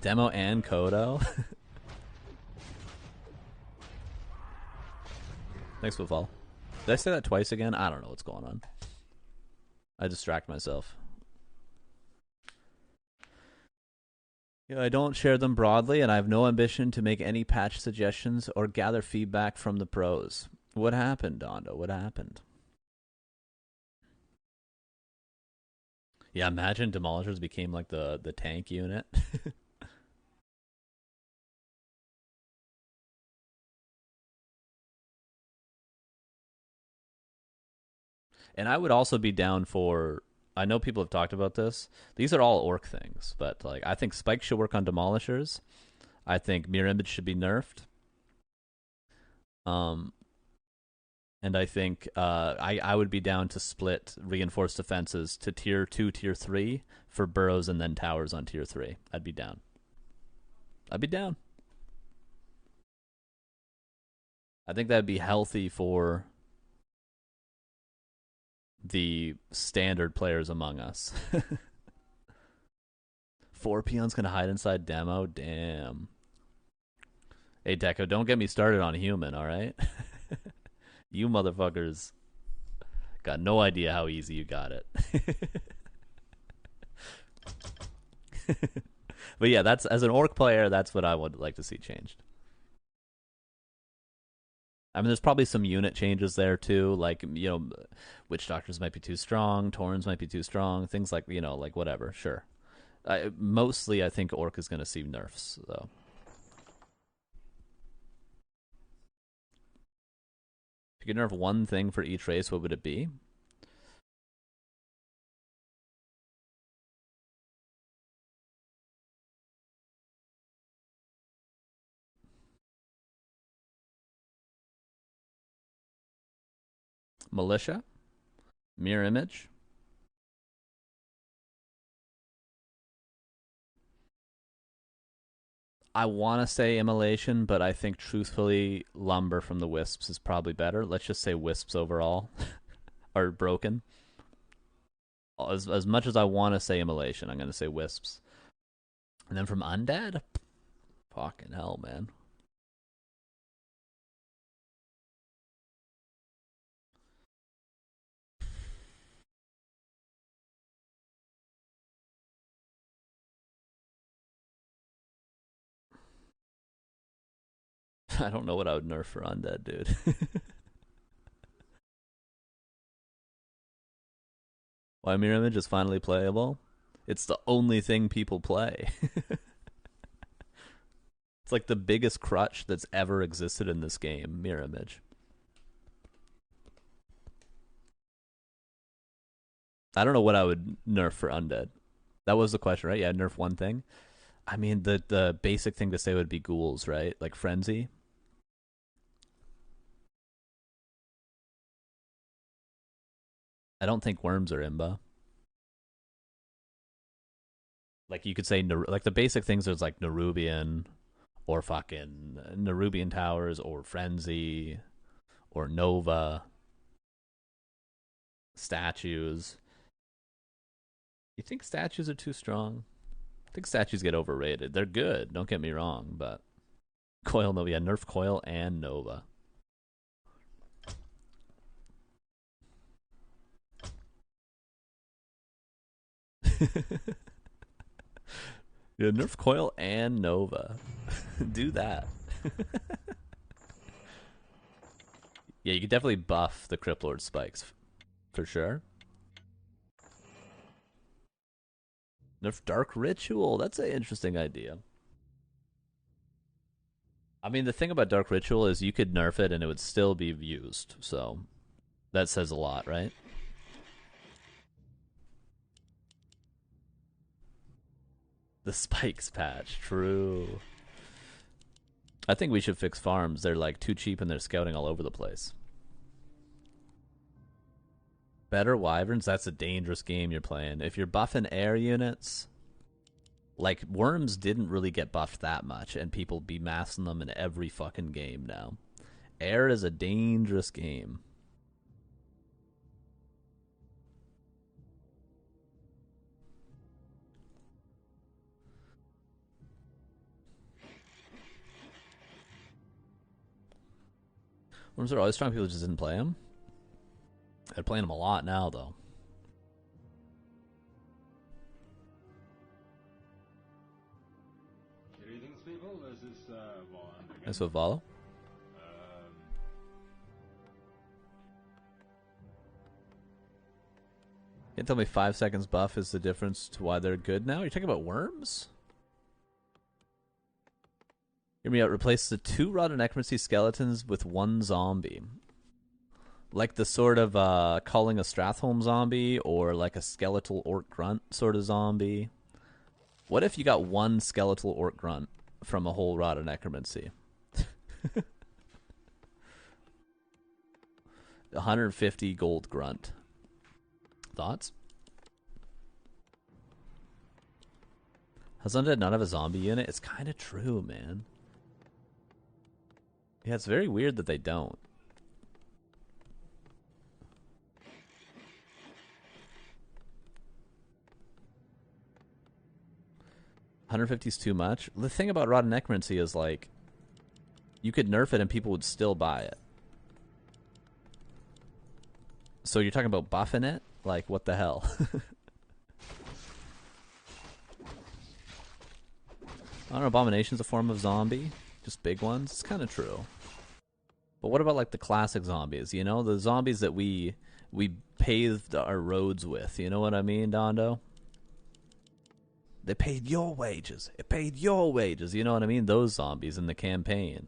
Demo and Kodo. Thanks, Footfall. Did I say that twice again? I don't know what's going on. I distract myself. Yeah, I don't share them broadly, and I have no ambition to make any patch suggestions or gather feedback from the pros. What happened, Dondo? What happened? Yeah, imagine Demolishers became like the tank unit. And I would also be down for, I know people have talked about this. These are all orc things, but like I think Spike should work on Demolishers. I think Mirror Image should be nerfed. And I think I would be down to split reinforced defenses to tier 2, tier 3 for burrows and then towers on tier 3. I'd be down. I'd be down. I think that'd be healthy for the standard players among us. 4 peons gonna hide inside demo? Damn. Hey, Deco, don't get me started on human, alright? You motherfuckers got no idea how easy you got it. But yeah, that's, as an orc player, that's what I would like to see changed. I mean, there's probably some unit changes there too, like, you know, Witch Doctors might be too strong, Taurens might be too strong, things like, you know, like whatever, sure. Mostly, I think Orc is going to see nerfs, though. If you could nerf one thing for each race, what would it be? Militia, Mirror Image, I want to say Immolation, but I think truthfully Lumber from the Wisps is probably better. Let's just say Wisps overall are broken. As much as I want to say Immolation, I'm going to say Wisps. And then from Undead? Fucking hell, man. I don't know what I would nerf for Undead, dude. Why Mirror Image is finally playable? It's the only thing people play. It's like the biggest crutch that's ever existed in this game, Mirror Image. I don't know what I would nerf for Undead. That was the question, right? Yeah, nerf one thing. I mean, the basic thing to say would be ghouls, right? Like Frenzy. I don't think worms are imba. Like you could say, like the basic things is like Nerubian, or fucking Nerubian Towers, or Frenzy, or Nova. Statues. You think statues are too strong? I think statues get overrated. They're good, don't get me wrong, but Coil Nova, yeah, nerf Coil and Nova. Yeah, nerf Coil and Nova. Do that. Yeah, you could definitely buff the Crypt Lord spikes, for sure. Nerf Dark Ritual, that's an interesting idea. I mean, the thing about Dark Ritual is you could nerf it and it would still be used, so that says a lot, right? The spikes patch, true. I think we should fix farms. They're like too cheap and they're scouting all over the place. Better wyverns, that's a dangerous game you're playing. If you're buffing air units, like worms didn't really get buffed that much and people be massing them in every fucking game now. Air is a dangerous game. Worms are always strong, people just didn't play them. They're playing them a lot now, though. Greetings, people. This is Vaughn. That's what Valo? Can't tell me 5 seconds buff is the difference to why they're good now? You're talking about worms? Hear me out. Replace the 2 Rotted Necromancy skeletons with 1 zombie. Like the sort of calling a Stratholme zombie or like a skeletal orc grunt sort of zombie. What if you got 1 skeletal orc grunt from a whole Rotted Necromancy? 150 gold grunt. Thoughts? Has Undead not have a zombie unit? It's kind of true, man. Yeah, it's very weird that they don't. $150 is too much. The thing about Rotted Necromancy is like, you could nerf it and people would still buy it. So you're talking about buffing it? Like, what the hell? I don't know, Abomination's a form of zombie. Just big ones. It's kind of true. But what about like the classic zombies? You know, the zombies that we paved our roads with. You know what I mean, Dondo? They paid your wages. It paid your wages. You know what I mean? Those zombies in the campaign.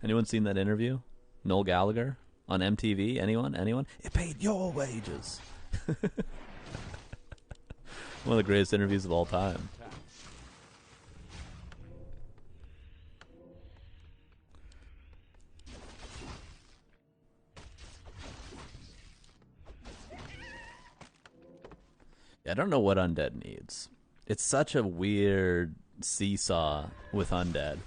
Anyone seen that interview? Noel Gallagher on MTV? Anyone? Anyone? It paid your wages. One of the greatest interviews of all time. I don't know what Undead needs. It's such a weird seesaw with Undead.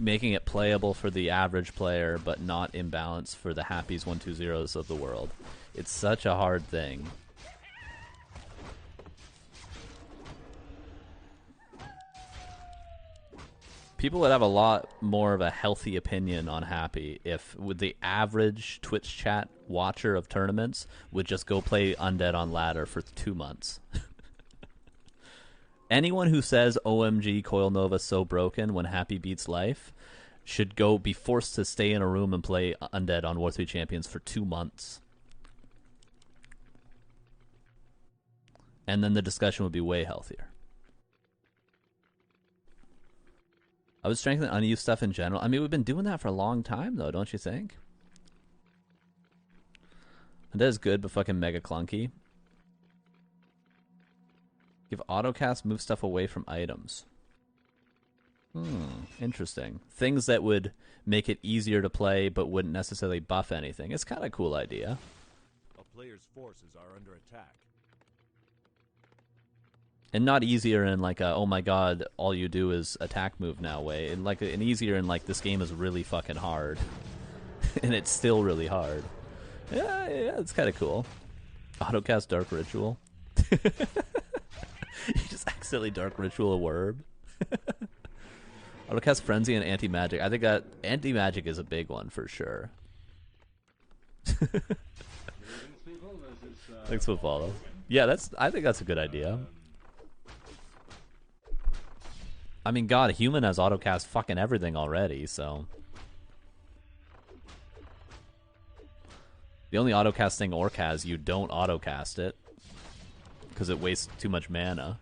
Making it playable for the average player, but not imbalanced for the Happies 120s of the world. It's such a hard thing. People would have a lot more of a healthy opinion on Happy if with the average Twitch chat watcher of tournaments would just go play Undead on ladder for 2 months. Anyone who says OMG Coil Nova's so broken when Happy beats life should be forced to stay in a room and play Undead on War 3 Champions for 2 months. And then the discussion would be way healthier. I would strengthen unused stuff in general. I mean, we've been doing that for a long time, though, don't you think? Undead is good, but fucking mega clunky. Give autocast, move stuff away from items. Interesting. Things that would make it easier to play, but wouldn't necessarily buff anything. It's kind of a cool idea. A player's forces are under attack. And not easier in like a, oh my god, all you do is attack move now way. And like an easier in like, this game is really fucking hard. And it's still really hard. Yeah, it's kind of cool. Autocast Dark Ritual. You just accidentally Dark Ritual a worm. Autocast Frenzy and Anti-Magic. I think that Anti-Magic is a big one for sure. Thanks for follow. Yeah, I think that's a good idea. I mean, God, human has autocast fucking everything already, so. The only autocast thing Orc has, you don't autocast it. Because it wastes too much mana.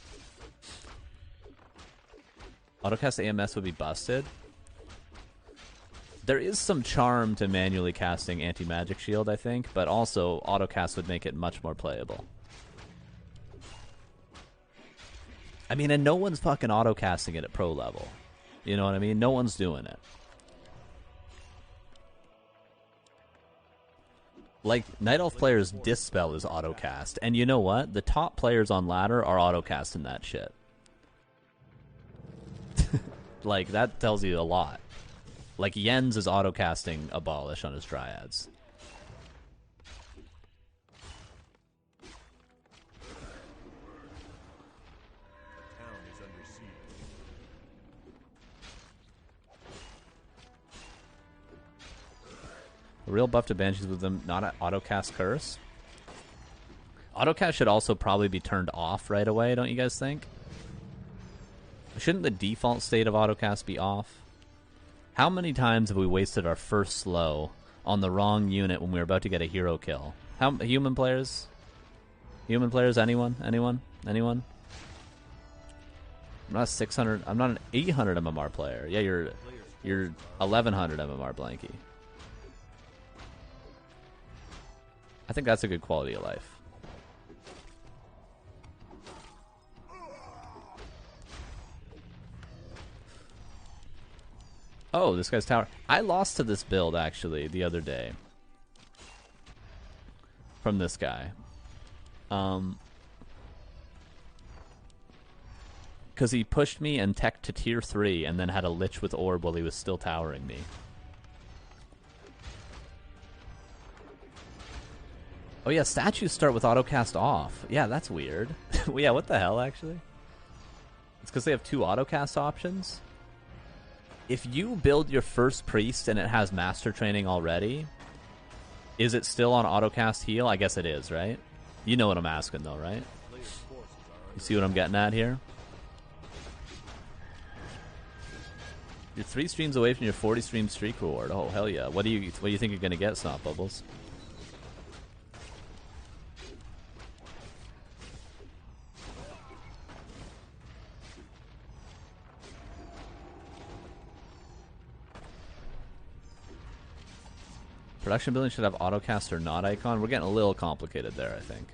Autocast AMS would be busted. There is some charm to manually casting anti-magic shield, I think, but also autocast would make it much more playable. I mean, and no one's fucking autocasting it at pro level. You know what I mean? No one's doing it. Like, Night Elf players' Dispel is autocast, and you know what? The top players on ladder are autocasting that shit. Like, that tells you a lot. Like, Jens is autocasting Abolish on his Dryads. A real buff to Banshees with them, not an autocast curse. Autocast should also probably be turned off right away, don't you guys think? Shouldn't the default state of autocast be off? How many times have we wasted our first slow on the wrong unit when we were about to get a hero kill? How human players? Human players? Anyone? Anyone? Anyone? I'm not a 600. I'm not an 800 MMR player. Yeah, you're 1100 MMR Blanky. I think that's a good quality of life. Oh, this guy's tower. I lost to this build, actually, the other day. From this guy. Because he pushed me and teched to tier 3 and then had a Lich with Orb while he was still towering me. Oh yeah, statues start with autocast off. Yeah, that's weird. Well, yeah, what the hell, actually? It's because they have 2 autocast options. If you build your first priest and it has master training already, is it still on autocast heal? I guess it is, right? You know what I'm asking, though, right? You see what I'm getting at here? You're 3 streams away from your 40 stream streak reward. Oh hell yeah! What do you think you're gonna get, Snot Bubbles? Production building should have autocast or not icon. We're getting a little complicated there, I think.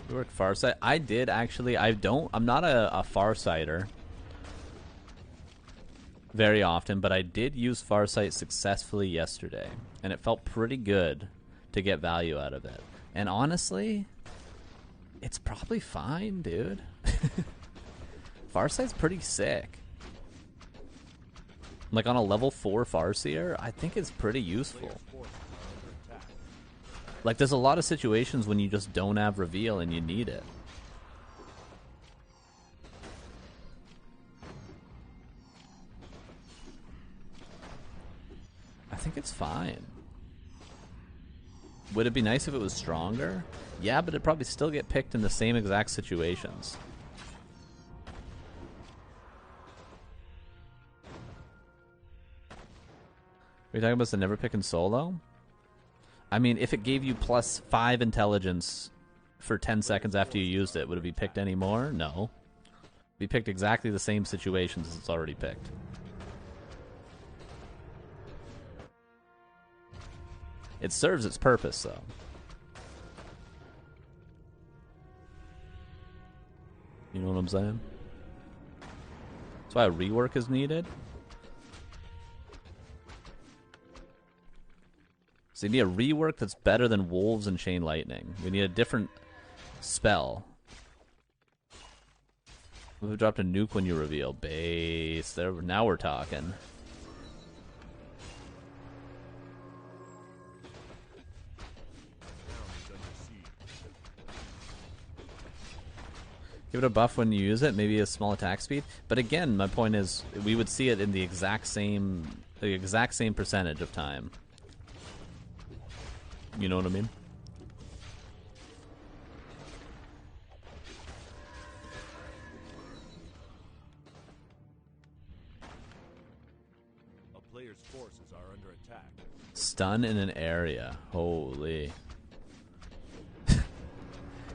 You work Farsight? I did actually. I'm not a Farsighter very often, but I did use Farsight successfully yesterday, and it felt pretty good to get value out of it. And honestly, it's probably fine, dude. Farsight's pretty sick. Like on a level 4 Farseer, I think it's pretty useful. Like there's a lot of situations when you just don't have reveal and you need it. I think it's fine. Would it be nice if it was stronger? Yeah, but it'd probably still get picked in the same exact situations. Are you talking about the never picking solo? I mean, if it gave you +5 intelligence for 10 seconds after you used it, would it be picked anymore? No. It'd be picked exactly the same situations as it's already picked. It serves its purpose, though. You know what I'm saying? That's why a rework is needed. So you need a rework that's better than Wolves and Chain Lightning. We need a different spell. We've dropped a nuke when you reveal. Base. There. Now we're talking. Give it a buff when you use it, maybe a small attack speed. But again, my point is, we would see it in the exact same percentage of time. You know what I mean? A player's forces are under attack. Stun in an area. Holy.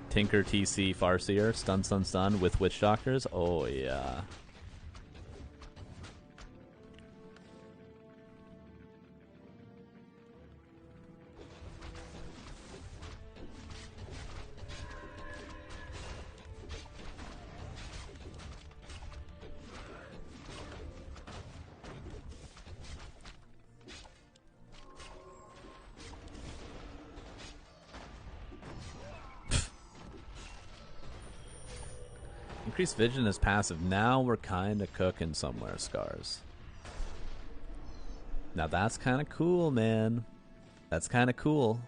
Tinker TC Farseer. Stun, stun, stun with Witch Doctors. Oh, yeah. Increased vision is passive. Now we're kind of cooking somewhere, Scars. Now that's kind of cool, man. That's kind of cool.